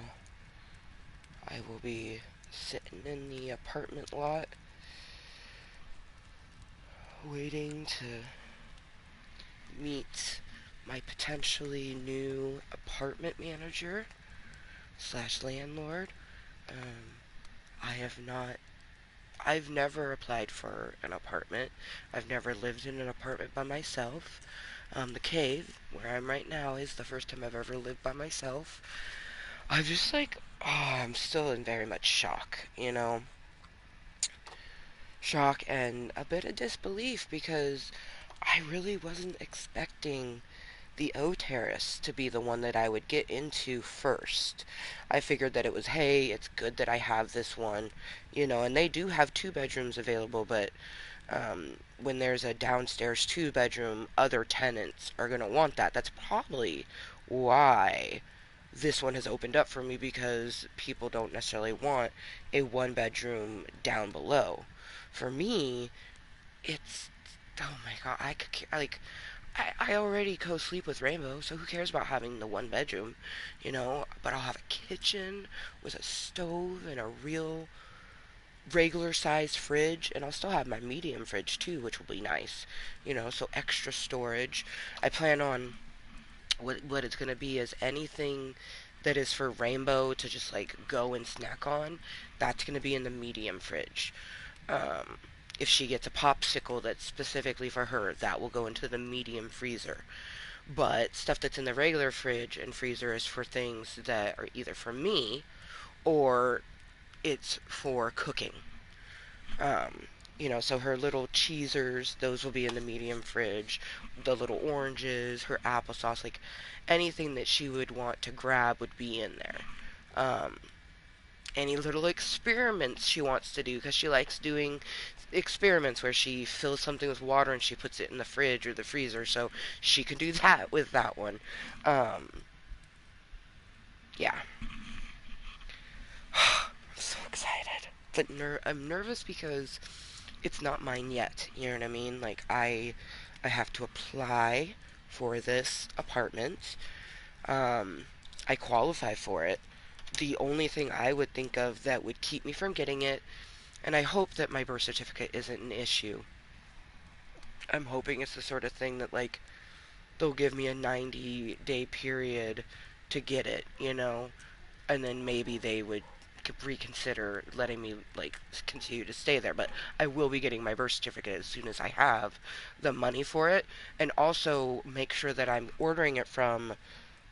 I will be sitting in the apartment lot waiting to meet my potentially new apartment manager slash landlord. Um, I have not, I've never applied for an apartment. I've never lived in an apartment by myself. The cave, where I'm right now, is the first time I've ever lived by myself. I'm just like, oh, I'm still in very much shock, you know? Shock and a bit of disbelief because I really wasn't expecting the O Terrace to be the one that I would get into first. I figured that it was, hey, it's good that I have this one, you know, and they do have 2 bedrooms available, but when there's a downstairs 2 bedroom, other tenants are going to want that. That's probably why this one has opened up for me because people don't necessarily want a 1 bedroom down below. For me, it's, oh my god, I could, like, I already co-sleep with Rainbow, so who cares about having the 1 bedroom, you know? But I'll have a kitchen with a stove and a real regular sized fridge, and I'll still have my medium fridge too, which will be nice, you know, so extra storage. I plan on what it's gonna be is anything that is for Rainbow to just like go and snack on, that's gonna be in the medium fridge. Um, if she gets a popsicle that's specifically for her, that will go into the medium freezer. But stuff that's in the regular fridge and freezer is for things that are either for me or it's for cooking. Um, so her little cheesers, those will be in the medium fridge. The little oranges, her applesauce, like anything that she would want to grab would be in there. Um, any little experiments she wants to do, because she likes doing experiments where she fills something with water and she puts it in the fridge or the freezer, so she can do that with that one. Um, yeah. I'm so excited. But I'm nervous because it's not mine yet. You know what I mean? Like I have to apply for this apartment. Um, I qualify for it. The only thing I would think of that would keep me from getting it, and I hope that my birth certificate isn't an issue. I'm hoping it's the sort of thing that like they'll give me a 90-day period to get it, and then maybe they would reconsider letting me like continue to stay there. But I will be getting my birth certificate as soon as I have the money for it, and also make sure that I'm ordering it from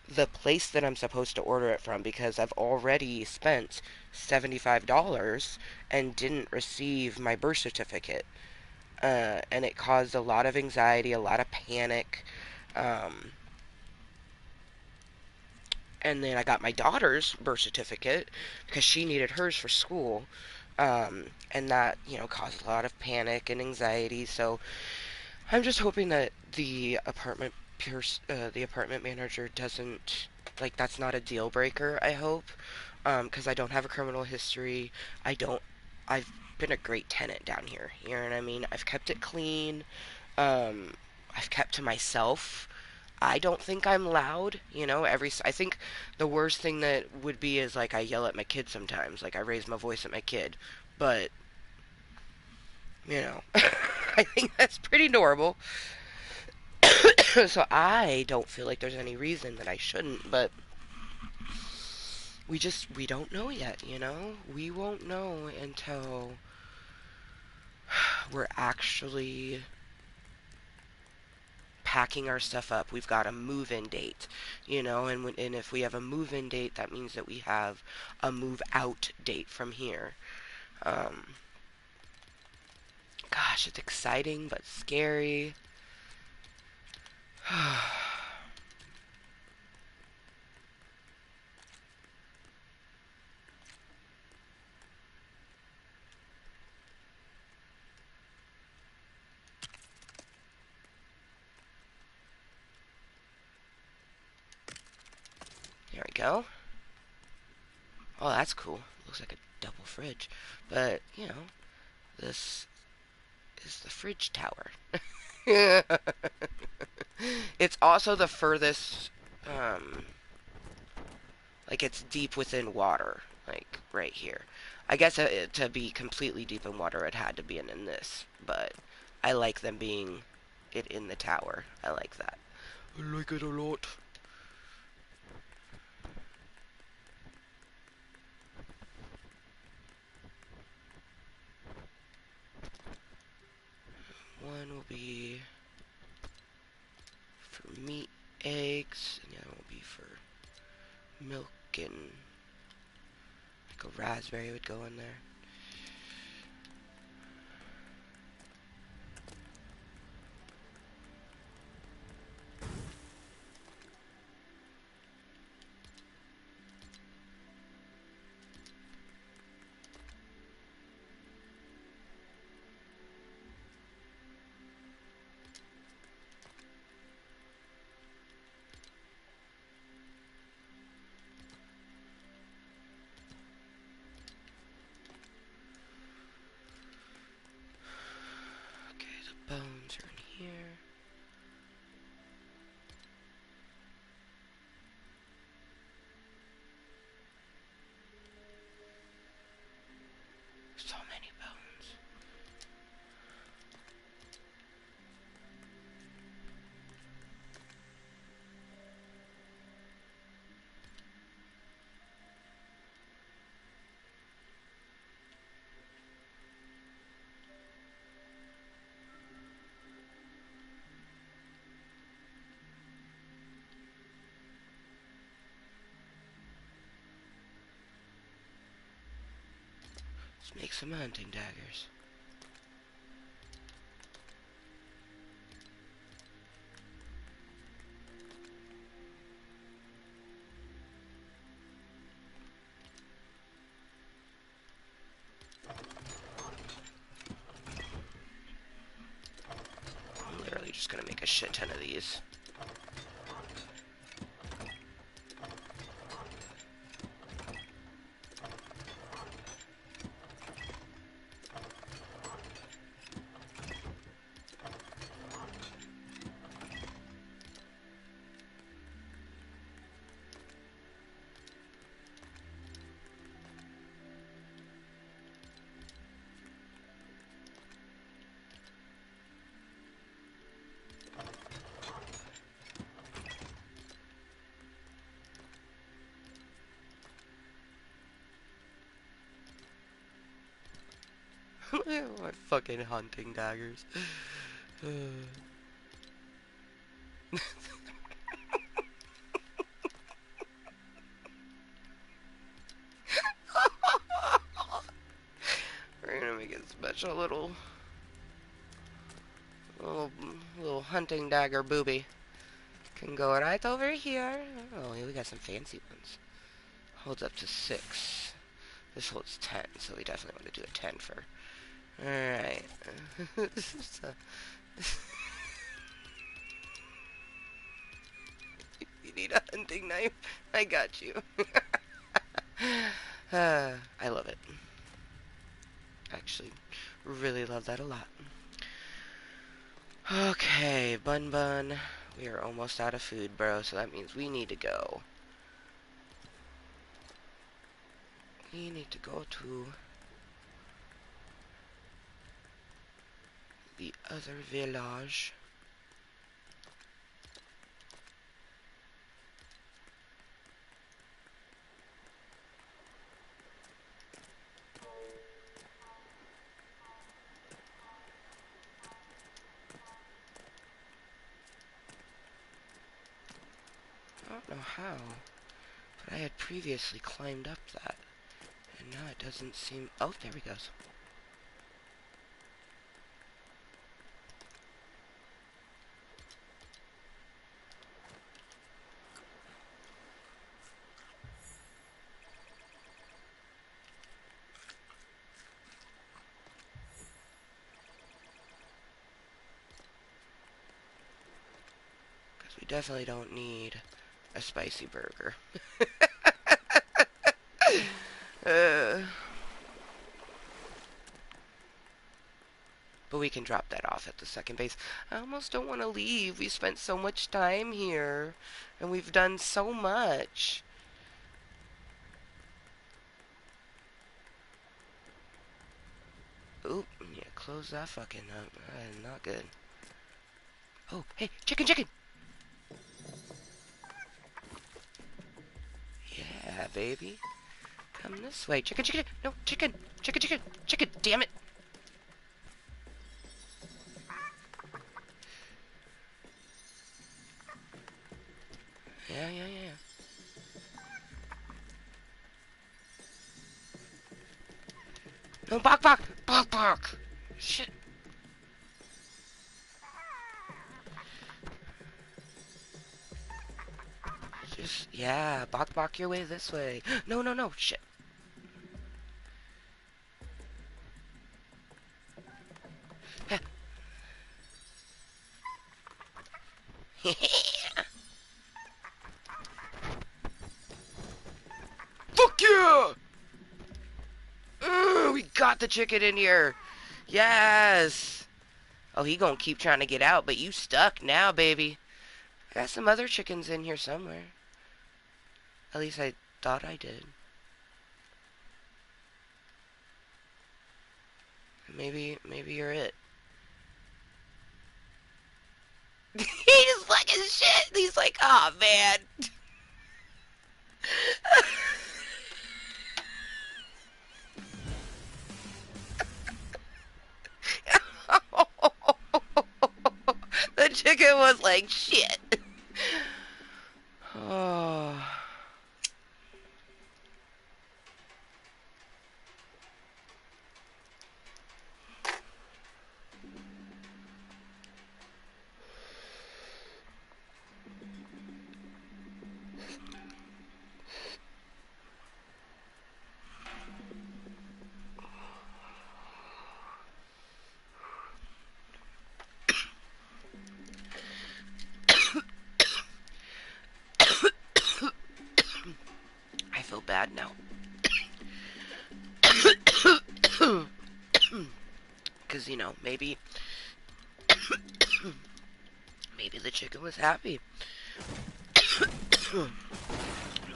the place that I'm supposed to order it from, because I've already spent $75 and didn't receive my birth certificate. And it caused a lot of anxiety, a lot of panic. Um, and then I got my daughter's birth certificate because she needed hers for school. And that, caused a lot of panic and anxiety. So I'm just hoping that the apartment manager doesn't, like, that's not a deal breaker. I hope, because I don't have a criminal history. I don't. I've been a great tenant down here. You know what I mean? I've kept it clean. Um, I've kept to myself. I don't think I'm loud, I think the worst thing that would be is like I yell at my kid sometimes, like I raise my voice at my kid. But, I think that's pretty normal. So I don't feel like there's any reason that I shouldn't, but we don't know yet. We won't know until we're actually packing our stuff up. We've got a move-in date, and if we have a move-in date, that means that we have a move-out date from here. Um, Gosh, it's exciting but scary. There we go. Oh, that's cool. Looks like a double fridge. But, this is the fridge tower. It's also the furthest, um, like it's deep within water, like right here. I guess to be completely deep in water, it had to be in this, but I like them being it in the tower. I like that. I like it a lot. One will be for meat, eggs, and the other will be for milk and like a raspberry would go in there. Okay, the bones are in here. So many bones. Make some hunting daggers. I'm literally just gonna make a shit ton of these. My fucking hunting daggers. We're gonna make a special little hunting dagger booby. Can go right over here. Oh, yeah, we got some fancy ones. Holds up to 6. This holds 10, so we definitely want to do a 10 for. Alright. You need a hunting knife? I got you. I love it. Actually, really love that a lot. Okay, Bun Bun. We are almost out of food, bro, so that means we need to go. We need to go to the other village. I don't know how, but I had previously climbed up that, and now it doesn't seem... Oh, there he goes. Because we definitely don't need a spicy burger. uh, but we can drop that off at the second base. I almost don't want to leave. We spent so much time here, and we've done so much. Oop, yeah, close that fucking up. That is not good. Oh, hey, chicken, chicken! Yeah, baby. Come this way. Chicken, chicken! No, chicken! Chicken, chicken! Chicken, damn it! Yeah, yeah, yeah. No, bok, bok! Bok, bok! Shit. Just, yeah, bok, bok your way this way. No, no, no, shit. Fuck yeah! We got the chicken in here. Yes. Oh, he gonna keep trying to get out, but you stuck now, baby. I got some other chickens in here somewhere. At least I thought I did. Maybe you're it. He's fucking shit. He's like, oh man. The chicken was like, shit. Oh. bad now. Because, you know, maybe the chicken was happy.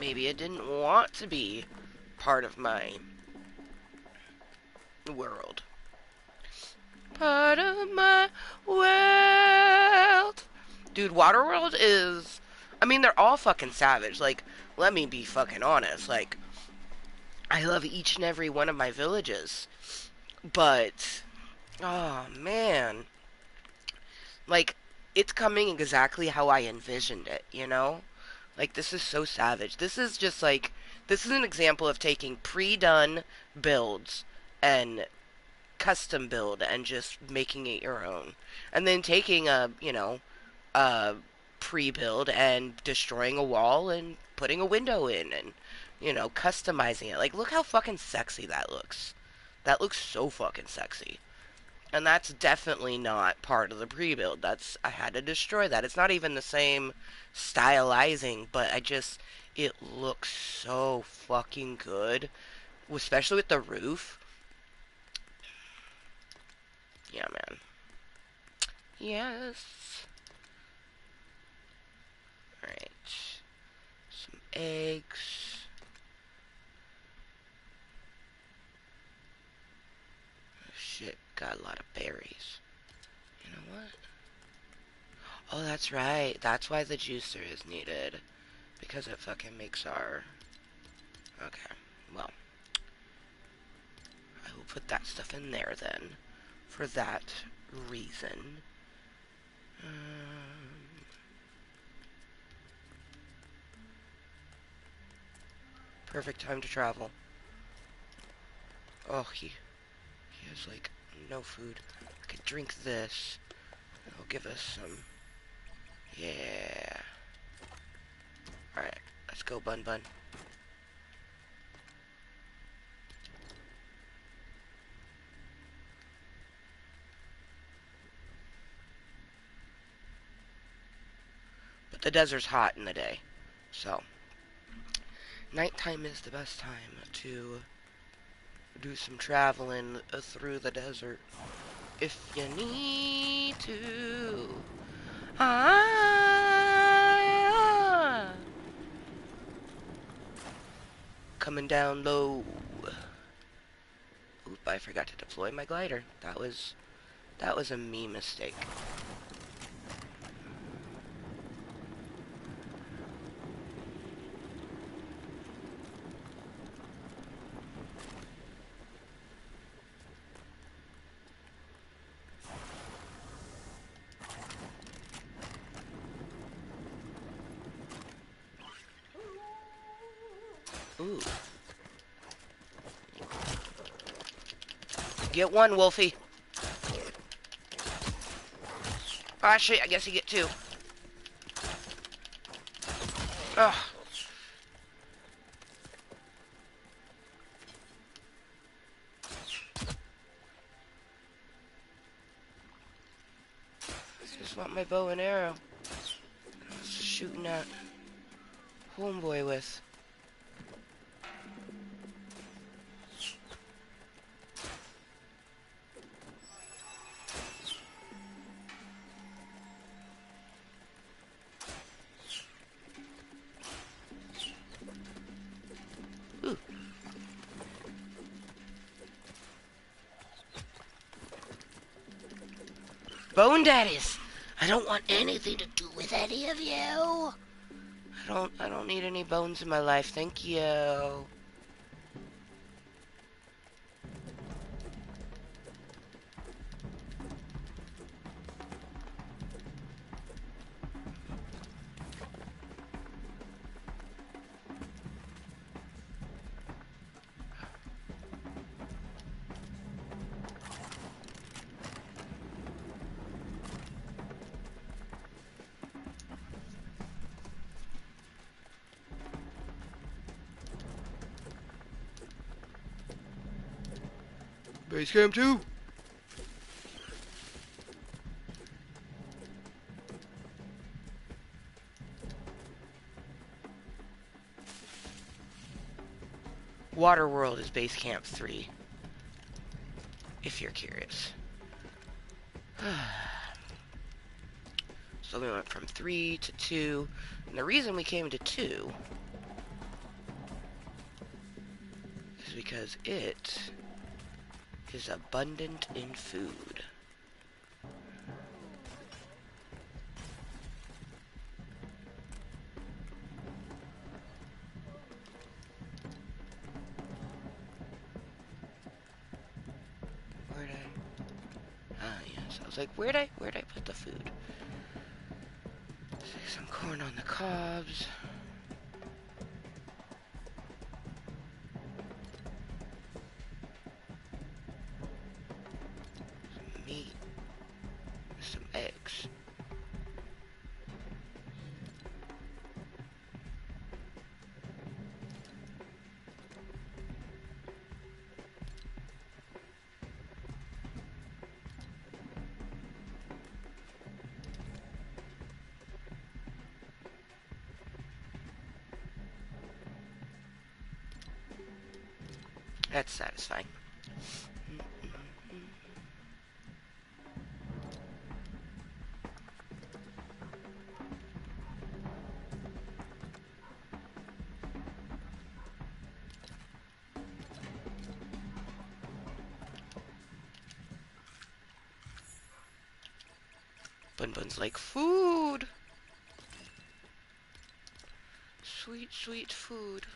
Maybe it didn't want to be part of my world. Part of my world. Dude, Waterworld is... I mean, they're all fucking savage. Like, let me be fucking honest. Like, I love each and every one of my villages. But, oh, man. Like, it's coming exactly how I envisioned it, you know? Like, this is so savage. This is just like... This is an example of taking pre-done builds and custom build and just making it your own. And then taking a pre-build and destroying a wall and putting a window in and, customizing it. Like, look how fucking sexy that looks. That looks so fucking sexy. And that's definitely not part of the pre-build. I had to destroy that. It's not even the same stylizing, but it looks so fucking good. Especially with the roof. Yeah, man. Yes. Alright. Some eggs. Oh, shit. Got a lot of berries. You know what? Oh, that's right. That's why the juicer is needed. Because it fucking makes our... Okay. Well. I will put that stuff in there then. For that reason. Perfect time to travel. Oh, he has, like, no food. I could drink this. It'll give us some... Yeah. Alright, let's go, Bun Bun. But the desert's hot in the day, so... Nighttime is the best time to do some traveling through the desert. If you need to. Ah, coming down low. Oop, I forgot to deploy my glider. That was a me mistake. Ooh. Get one, Wolfie. Ah, shit, I guess you get two. Ugh. I just want my bow and arrow. I was shooting at homeboy with. Ooh. Bone Daddies! I don't want anything to do with any of you! I don't need any bones in my life, thank you. Base camp 2! Waterworld is base camp 3, if you're curious. So we went from 3 to 2, and the reason we came to 2 is because it is abundant in food. Where'd I... Ah, yes. I was like, where'd I put the food? Some corn on the cobs. Some meat. Some eggs. That's satisfying. Bun Bun's like, food! Sweet, sweet food.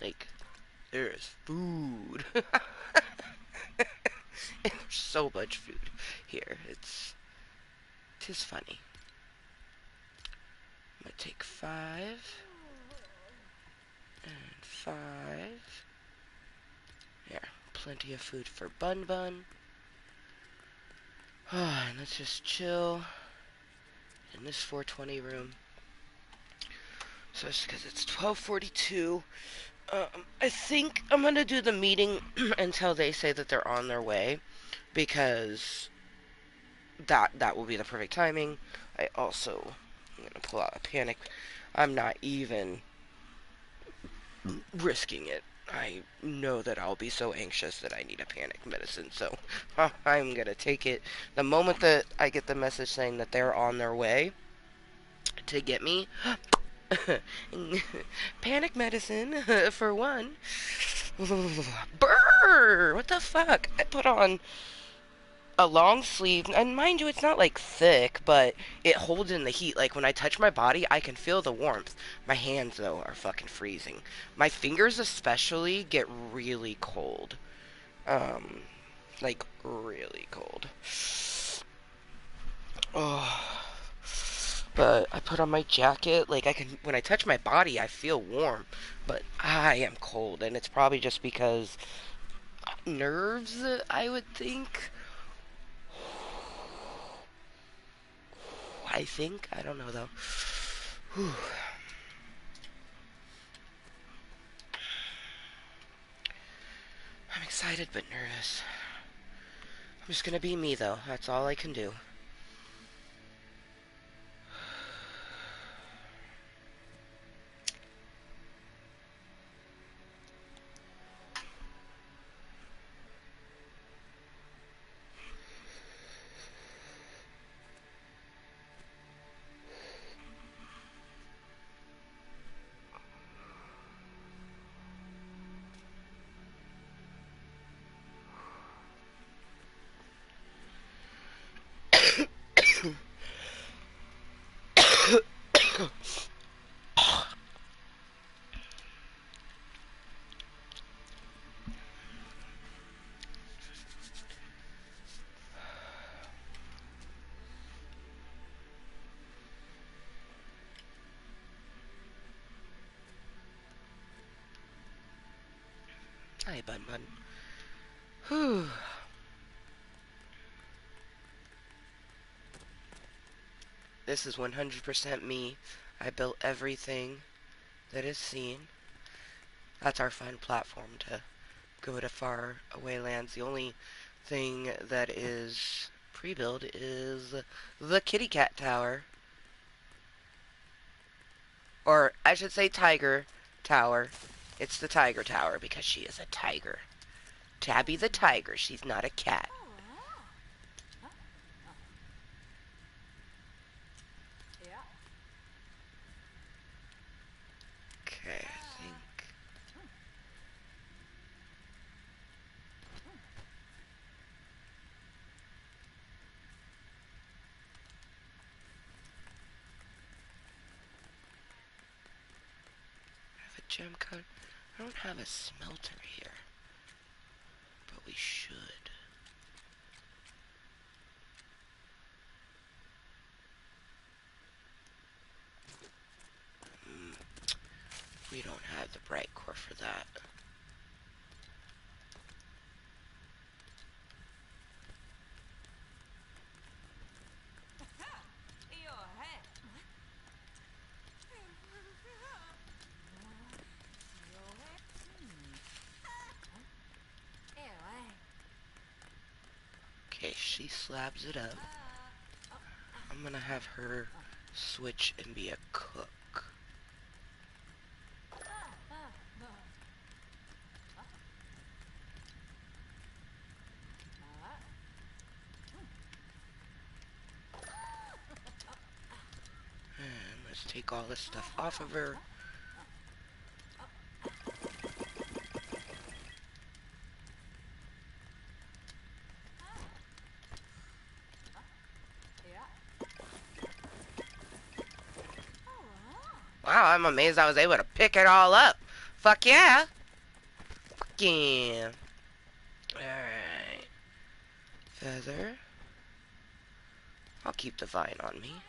Like, there is food. And there's so much food here. Tis funny. I'm gonna take 5 and 5. There, plenty of food for Bun Bun. And let's just chill in this 420 room. So it's because it's 12:42. I think I'm gonna do the meeting until they say that they're on their way, because that will be the perfect timing. I also am gonna pull out a panic. I'm not even risking it. I know that I'll be so anxious that I need a panic medicine, so I'm gonna take it the moment that I get the message saying that they're on their way to get me. Panic medicine for one. Brrr! What the fuck? I put on a long sleeve, and mind you, it's not like thick, but it holds in the heat. Like when I touch my body, I can feel the warmth. My hands, though, are fucking freezing. My fingers, especially, get really cold. Um, like really cold. Oh. But I put on my jacket. Like I can, when I touch my body, I feel warm, but I am cold, and it's probably just because nerves. I would think. I think. I don't know though. Whew. I'm excited but nervous. I'm just gonna be me though. That's all I can do. Hi, Bun Bun. Whew. This is 100% me. I built everything that is seen. That's our fun platform to go to far away lands. The only thing that is pre-built is the kitty cat tower. Or I should say Tiger Tower. It's the Tiger Tower because she is a tiger. Tabby the tiger. She's not a cat. Okay, I think. I have a gem code. I don't have a smelter here. But we should. We don't have the bright core for that. Okay, she slabs it up. I'm gonna have her switch and be a cook. And let's take all this stuff off of her. Wow, I'm amazed I was able to pick it all up. Fuck yeah. Fuck yeah. Alright. Feather. I'll keep the vine on me.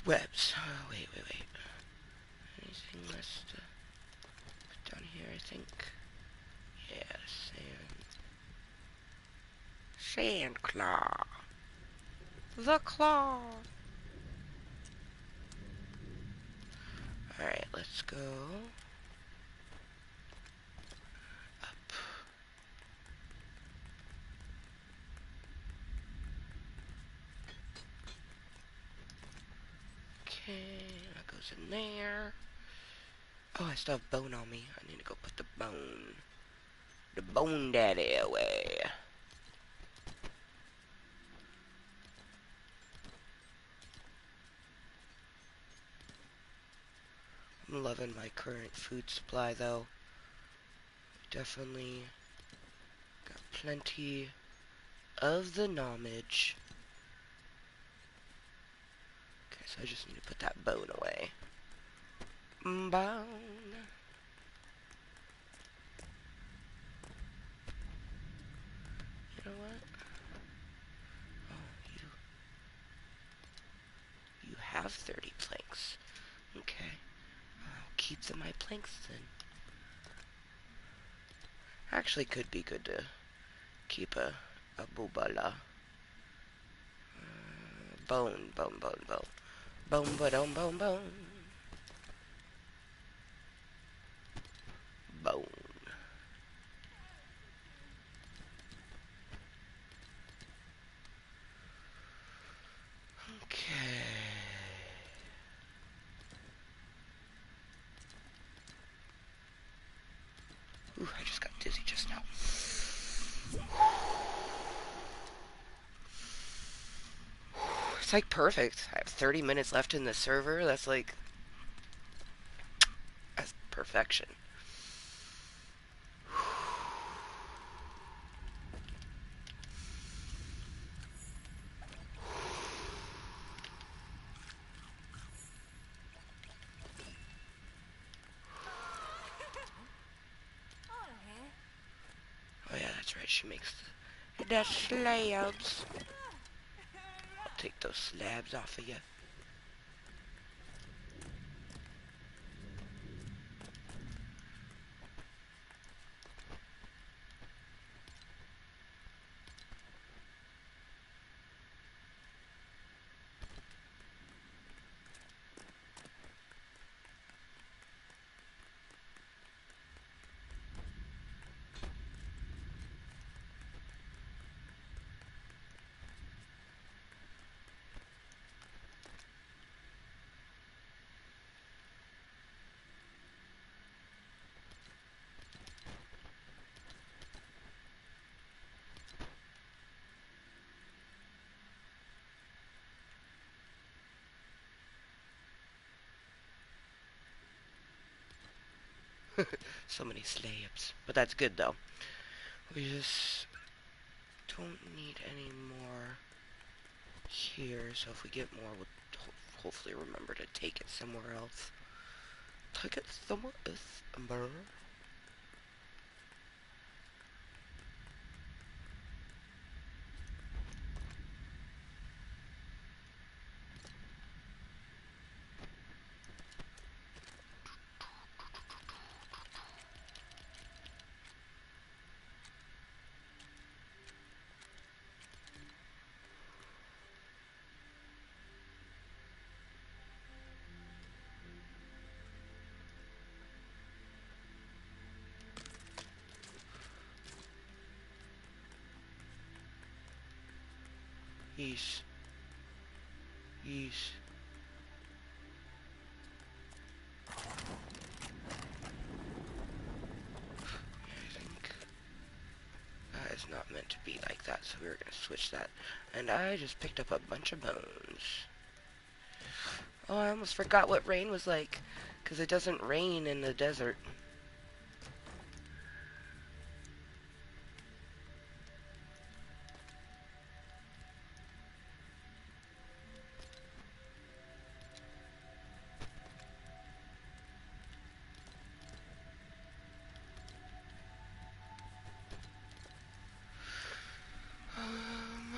Webs. Oh, wait. Anything less to put down here, I think. Yeah, sand. Sand claw. The claw. Alright, let's go up. Okay, that goes in there. Oh, I still have bone on me. I need to go put the bone daddy away. I'm loving my current food supply though. Definitely got plenty of the knowledge. Okay, so I just need to put that bone away. Bone. You know what? Oh, you have 30 planks. Okay. I'll keep my planks then. Actually, could be good to keep a boobala. Bone. Bone, bone. Bone. Okay. Ooh, I just got dizzy just now. It's like perfect. I have 30 minutes left in the server. That's perfection. Oh yeah, that's right. She makes the slabs. I'll take those slabs off of you. So many slabs. But that's good though. We just don't need any more here, so if we get more, we'll hopefully remember to take it somewhere else. Take it somewhere else, Amber. Yeesh. Yeesh. I think that is not meant to be like that, so we're gonna switch that. And I just picked up a bunch of bones. Oh, I almost forgot what rain was like, because it doesn't rain in the desert. Um,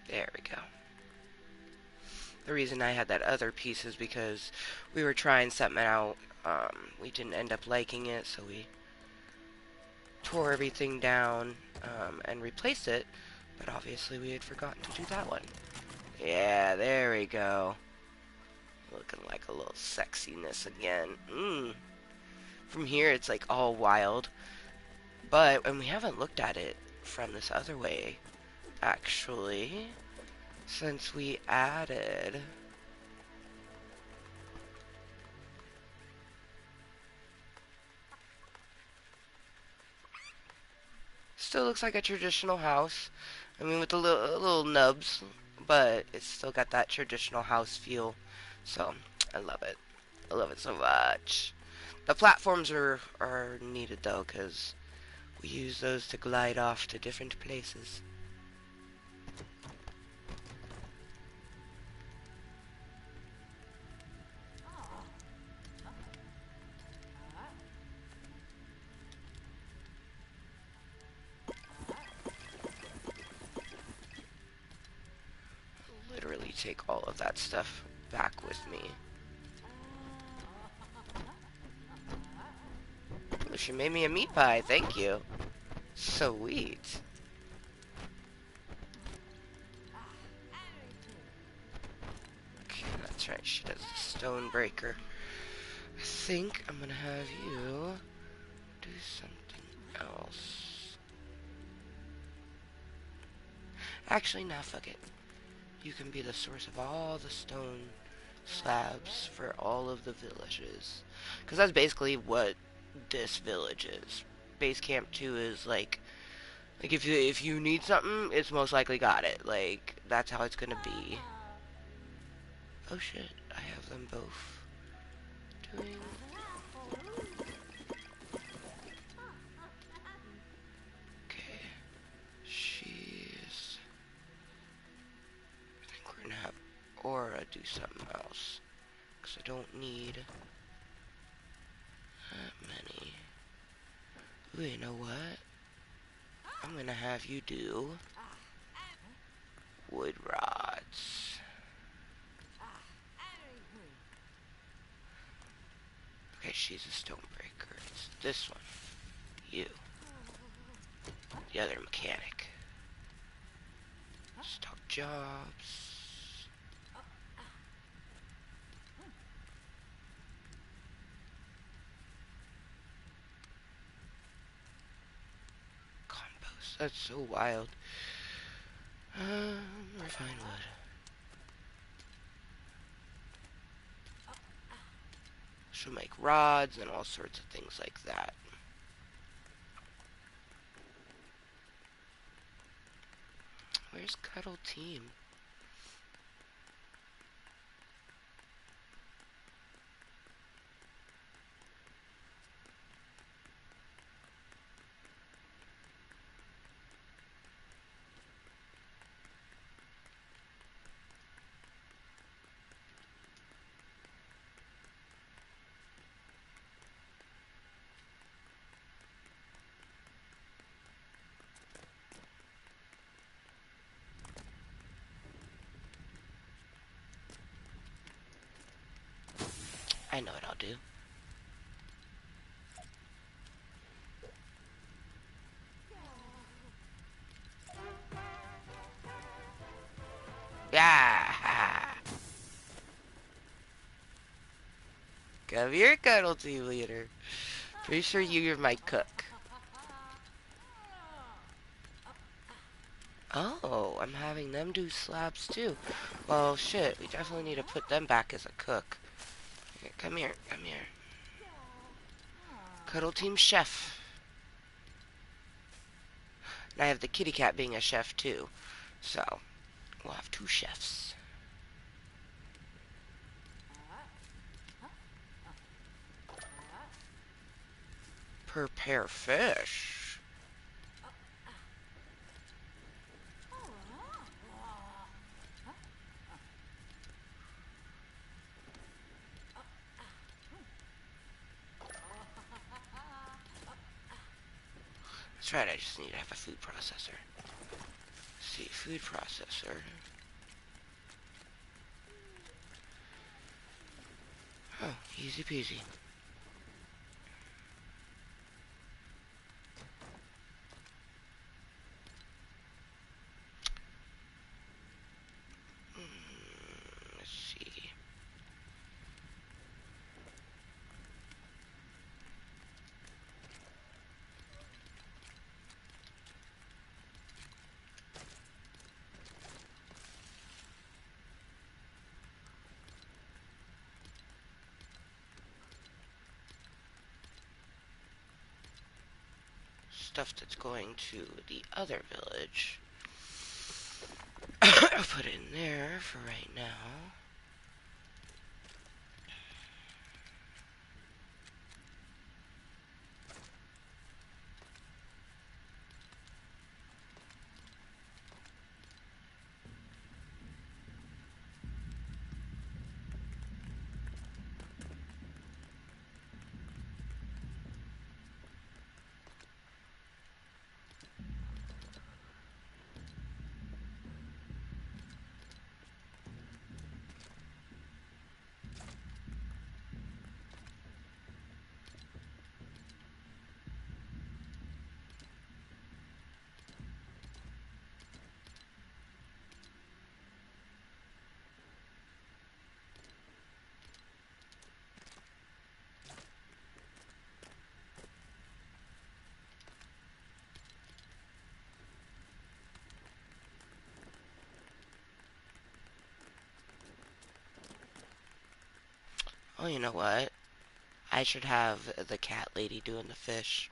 there we go. The reason I had that other piece is because we were trying something out. We didn't end up liking it, so we tore everything down and replaced it. But obviously we had forgotten to do that one. Yeah, there we go. Looking like a little sexiness again. From here it's like all wild. And we haven't looked at it from this other way, actually, since we added... Still looks like a traditional house. I mean, with the little nubs, but it's still got that traditional house feel. So, I love it. I love it so much. The platforms are needed though, because we use those to glide off to different places. Literally take all of that stuff back with me. Oh, she made me a meat pie, thank you. Sweet. Okay, that's right, she does the stone breaker. I think I'm gonna have you do something else. Actually, nah, fuck it. You can be the source of all the stone slabs for all of the villages. Because that's basically what this village is. Base Camp 2 is like if you need something, it's most likely got it. Like, that's how it's gonna be. Oh shit, I have them both doing... Okay, she's... I think we're gonna have Aura do something else. Because I don't need that many. Ooh, you know what? I'm gonna have you do wood rods. Okay, she's a stonebreaker. It's this one. You. The other mechanic. Stock jobs. Compost. That's so wild. Refined wood. She'll make rods and all sorts of things like that. Where's Cuddle Team? I know what I'll do. Yeah! Come here, Cuddle Team Leader. Pretty sure you're my cook. Oh, I'm having them do slabs too. Well, shit, we definitely need to put them back as a cook. Here, come here, come here. Cuddle Team Chef. And I have the kitty cat being a chef too. So, we'll have two chefs. Prepare fish. That's right, I just need to have a food processor. Let's see, food processor. Oh, easy peasy. Let's see. Stuff that's going to the other village. I'll put it in there for right now. Oh, you know what? I should have the cat lady doing the fish.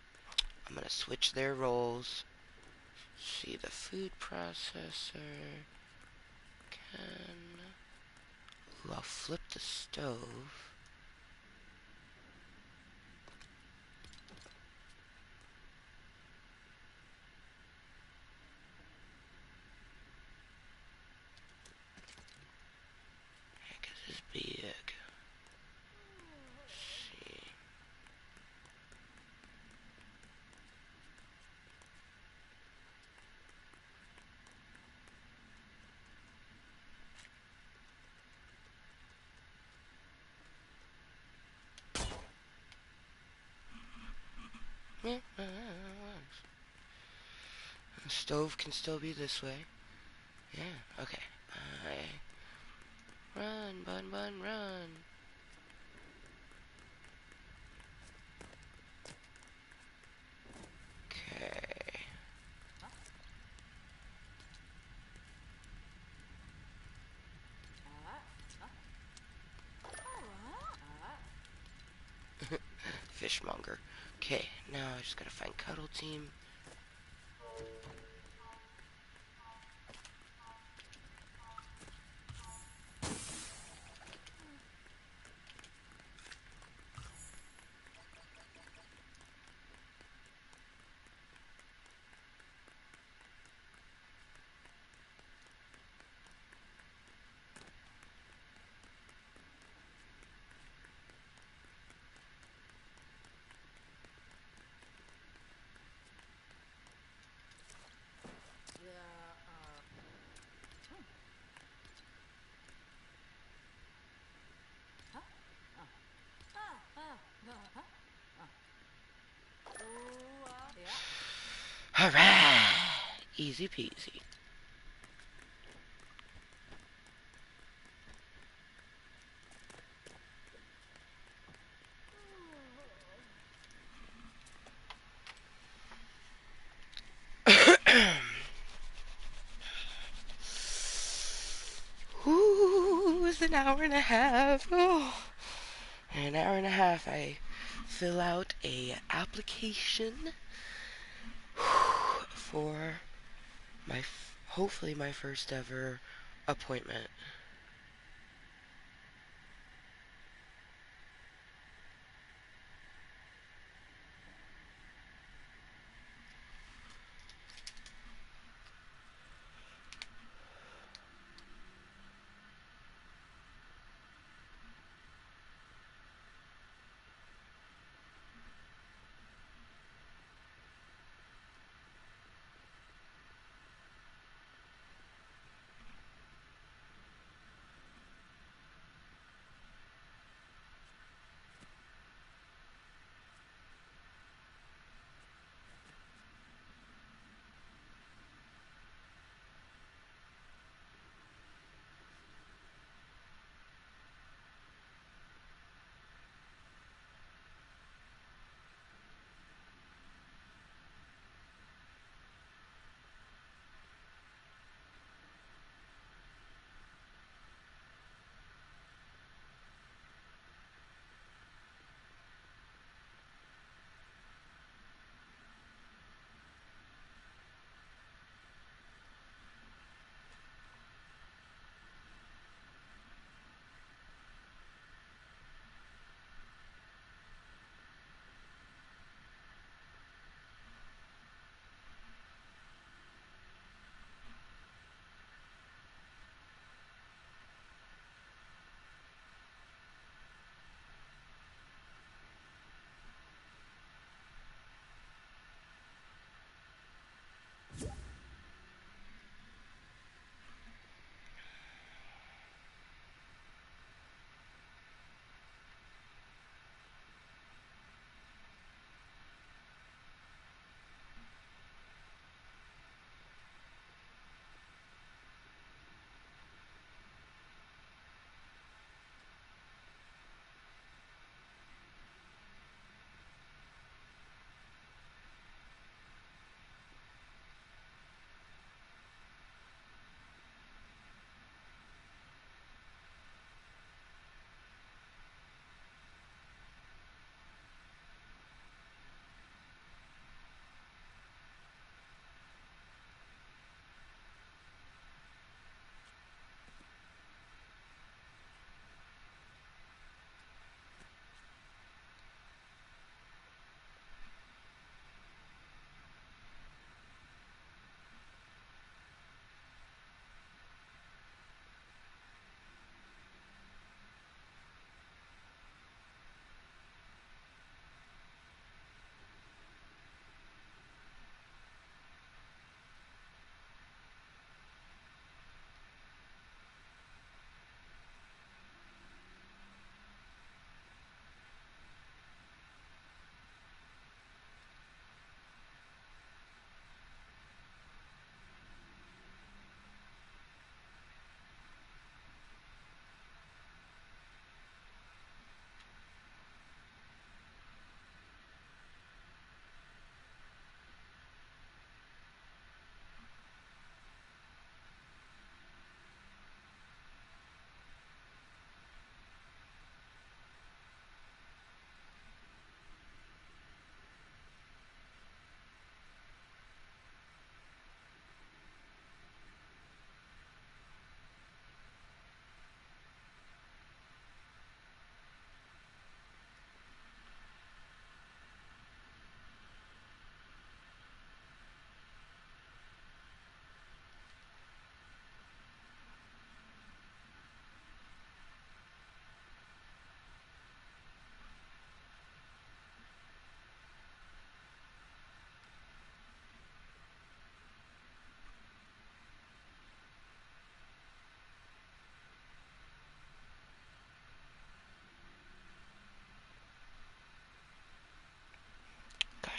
I'm gonna switch their roles. See the food processor. Can... Ooh, I'll flip the stove. Heck is this big? See. The stove can still be this way. Yeah, okay. Run, bun, bun, run. Okay. Fishmonger. Okay, now I just gotta find Cuddle Team. Alright! Easy peasy. Ooh, it's an hour and a half. Oh. In an hour and a half, I fill out a application for hopefully my first ever appointment.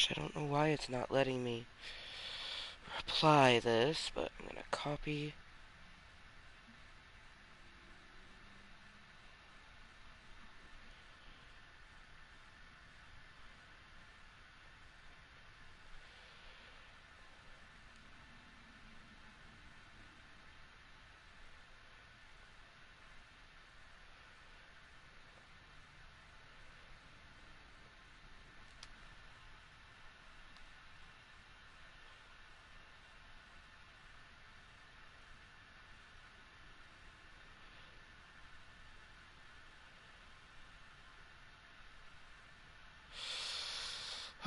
Gosh, I don't know why it's not letting me apply this, but I'm gonna copy.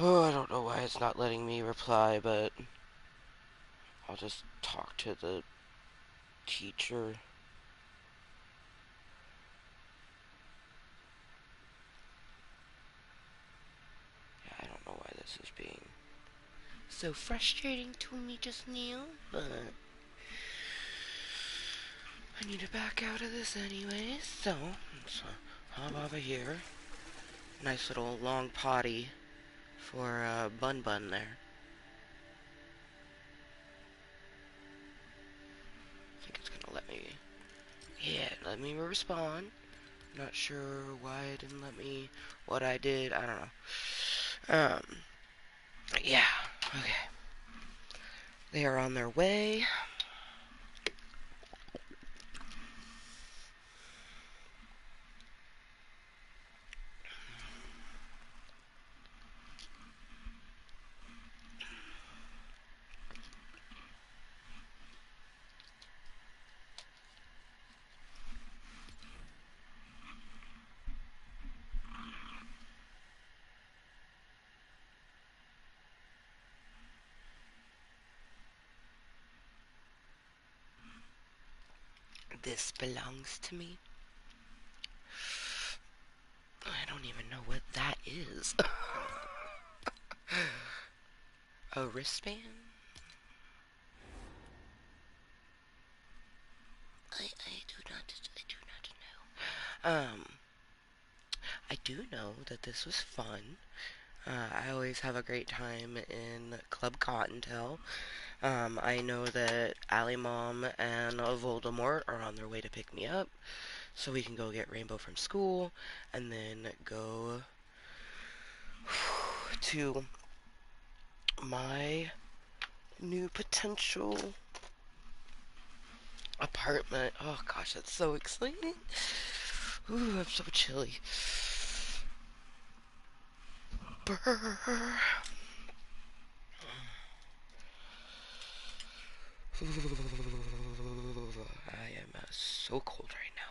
Oh, I don't know why it's not letting me reply, but I'll just talk to the teacher. Yeah, I don't know why this is being so frustrating to me just now, but I need to back out of this anyways, so let's hop over here. Nice little long potty for Bun Bun there. I think it's gonna let me. Yeah, let me respond. Not sure why it didn't let me. What I did, I don't know. Yeah. Okay. They are on their way. This belongs to me. I don't even know what that is. A wristband? I do not know. I do know that this was fun. I always have a great time in Club Cottontale. I know that Allie Mom and Voldemort are on their way to pick me up, so we can go get Rainbow from school, and then go to my new potential apartment. Oh gosh, that's so exciting. Ooh, I'm so chilly. Brr. I am so cold right now.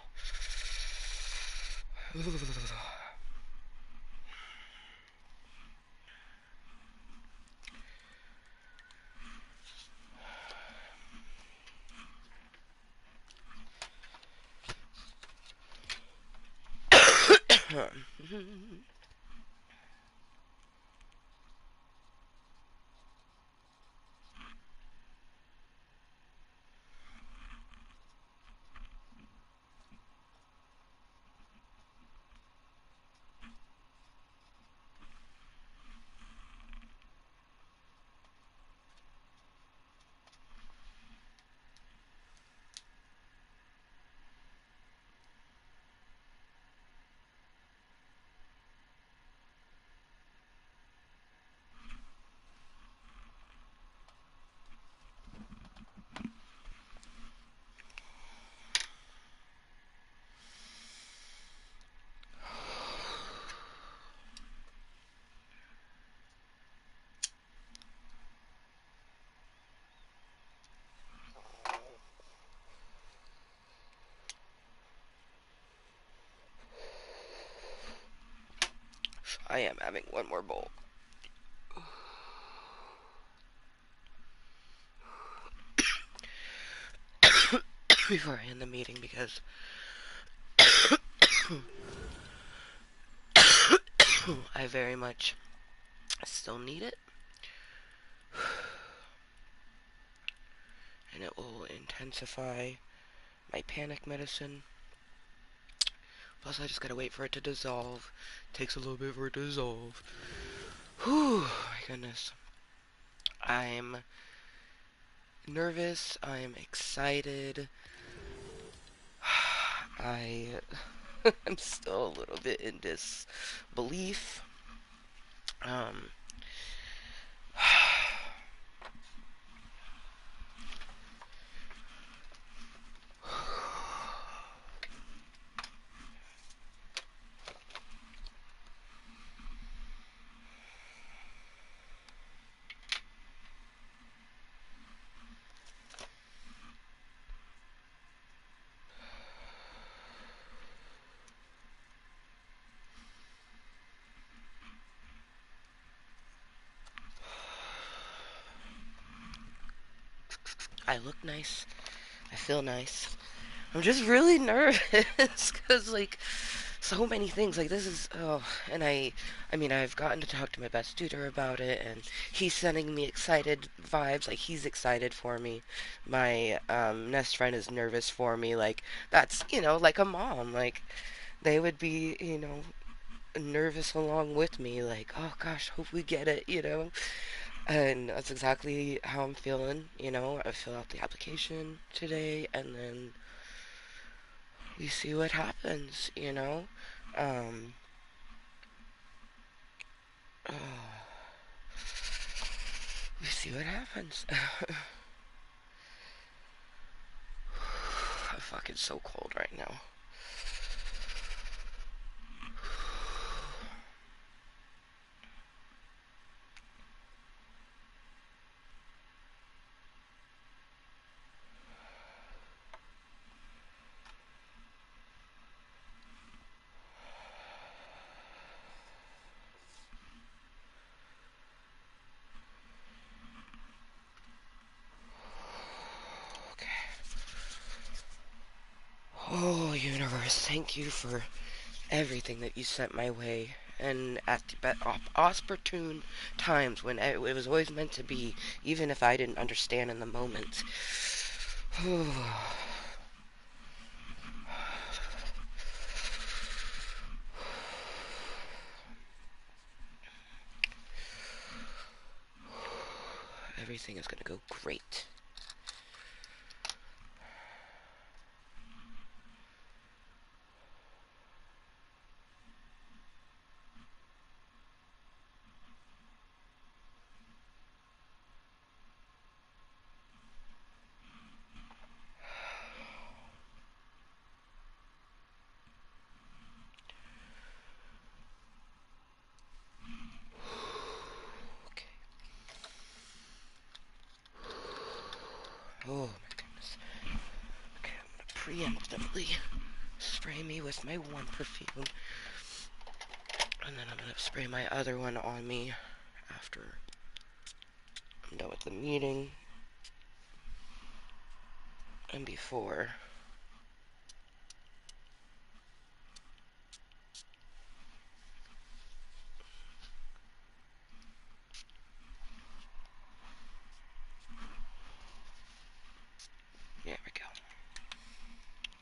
I am having one more bowl. Before I end the meeting because I very much still need it. And it will intensify my panic medicine. Plus, I just gotta wait for it to dissolve. Takes a little bit for it to dissolve. Whew, my goodness. I'm nervous. I'm excited. I I'm still a little bit in disbelief. Um, I look nice. I feel nice. I'm just really nervous because like so many things like this is and I mean I've gotten to talk to my best tutor about it and he's sending me excited vibes like he's excited for me. My nest friend is nervous for me like that's like a mom like they would be nervous along with me like oh gosh hope we get it. And that's exactly how I'm feeling. I fill out the application today and then we see what happens. Um, uh, we see what happens. I'm fucking so cold right now. Okay. Oh, universe, thank you for everything that you sent my way. And at the opportune times when it was always meant to be, even if I didn't understand in the moment. Everything is gonna go great. Okay. Oh my goodness. Okay, I'm gonna preemptively spray me with my one perfume. And then I'm gonna spray my other one on me after I'm done with the meeting and before. There we go.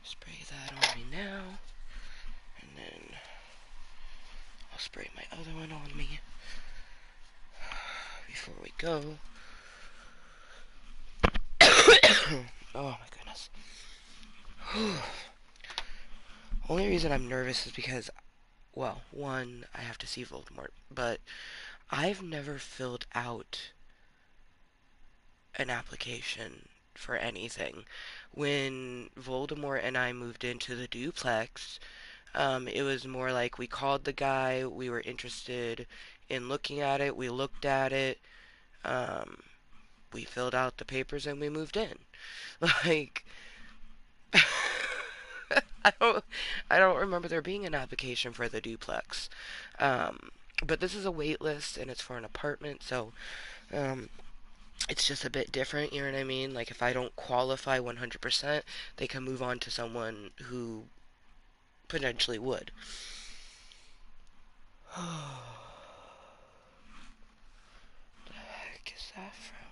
Spray that on me now. And then I'll spray my other one on me before we go. Oh my goodness. Only reason I'm nervous is because, well, one, I have to see Voldemort, but I've never filled out an application for anything. When Voldemort and I moved into the duplex, it was more like we called the guy, we were interested in looking at it, we looked at it, um, we filled out the papers, and we moved in. Like, I don't, I don't remember there being an application for the duplex. Um, but this is a wait list, and it's for an apartment, so um, it's just a bit different. You know what I mean? Like, if I don't qualify 100%, they can move on to someone who potentially would. The heck is that from?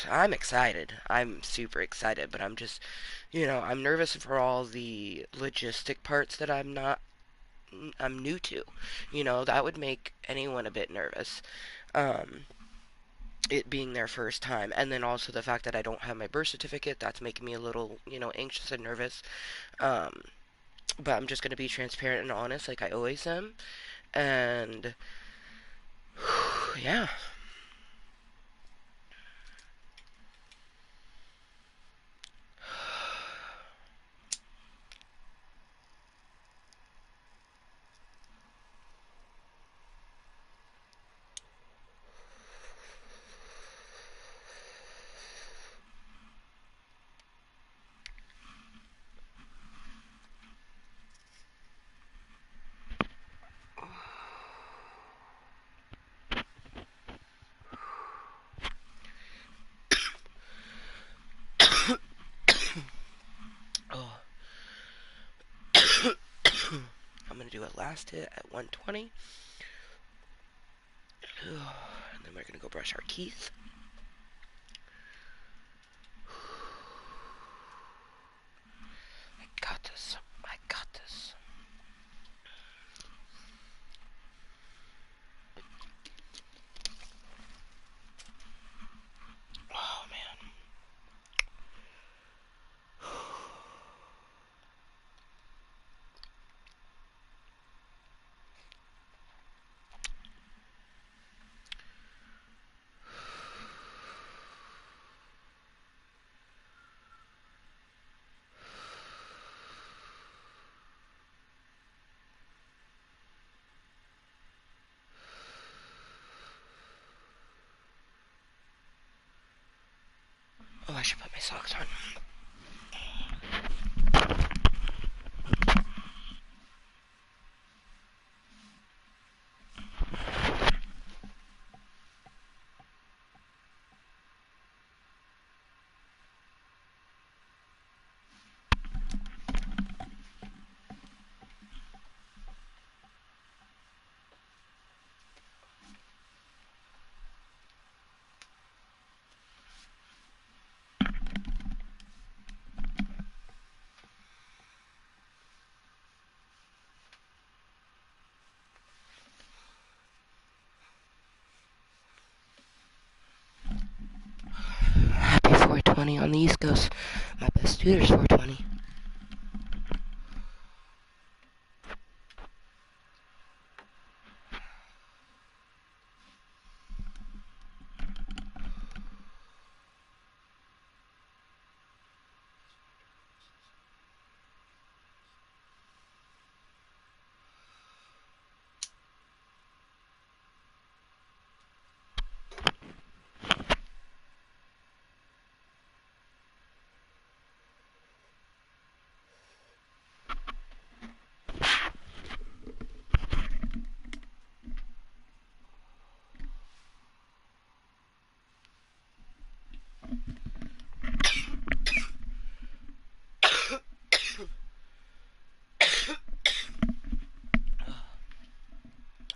I'm excited. I'm super excited, but I'm just, I'm nervous for all the logistic parts that I'm new to. That would make anyone a bit nervous. Um, it being their first time, and then also the fact that I don't have my birth certificate, that's making me a little, anxious and nervous. Um, but I'm just gonna be transparent and honest, like I always am, and yeah. Oh, I'm gonna do a last hit at 120, and then we're gonna go brush our teeth. I got this. I got this. Oh man. Oh, I should put my socks on. Happy 420 on the East Coast. My best tutor's 420.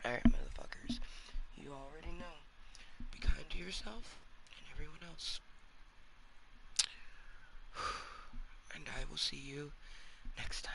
Alright, motherfuckers. You already know. Be kind to yourself and everyone else. And I will see you next time.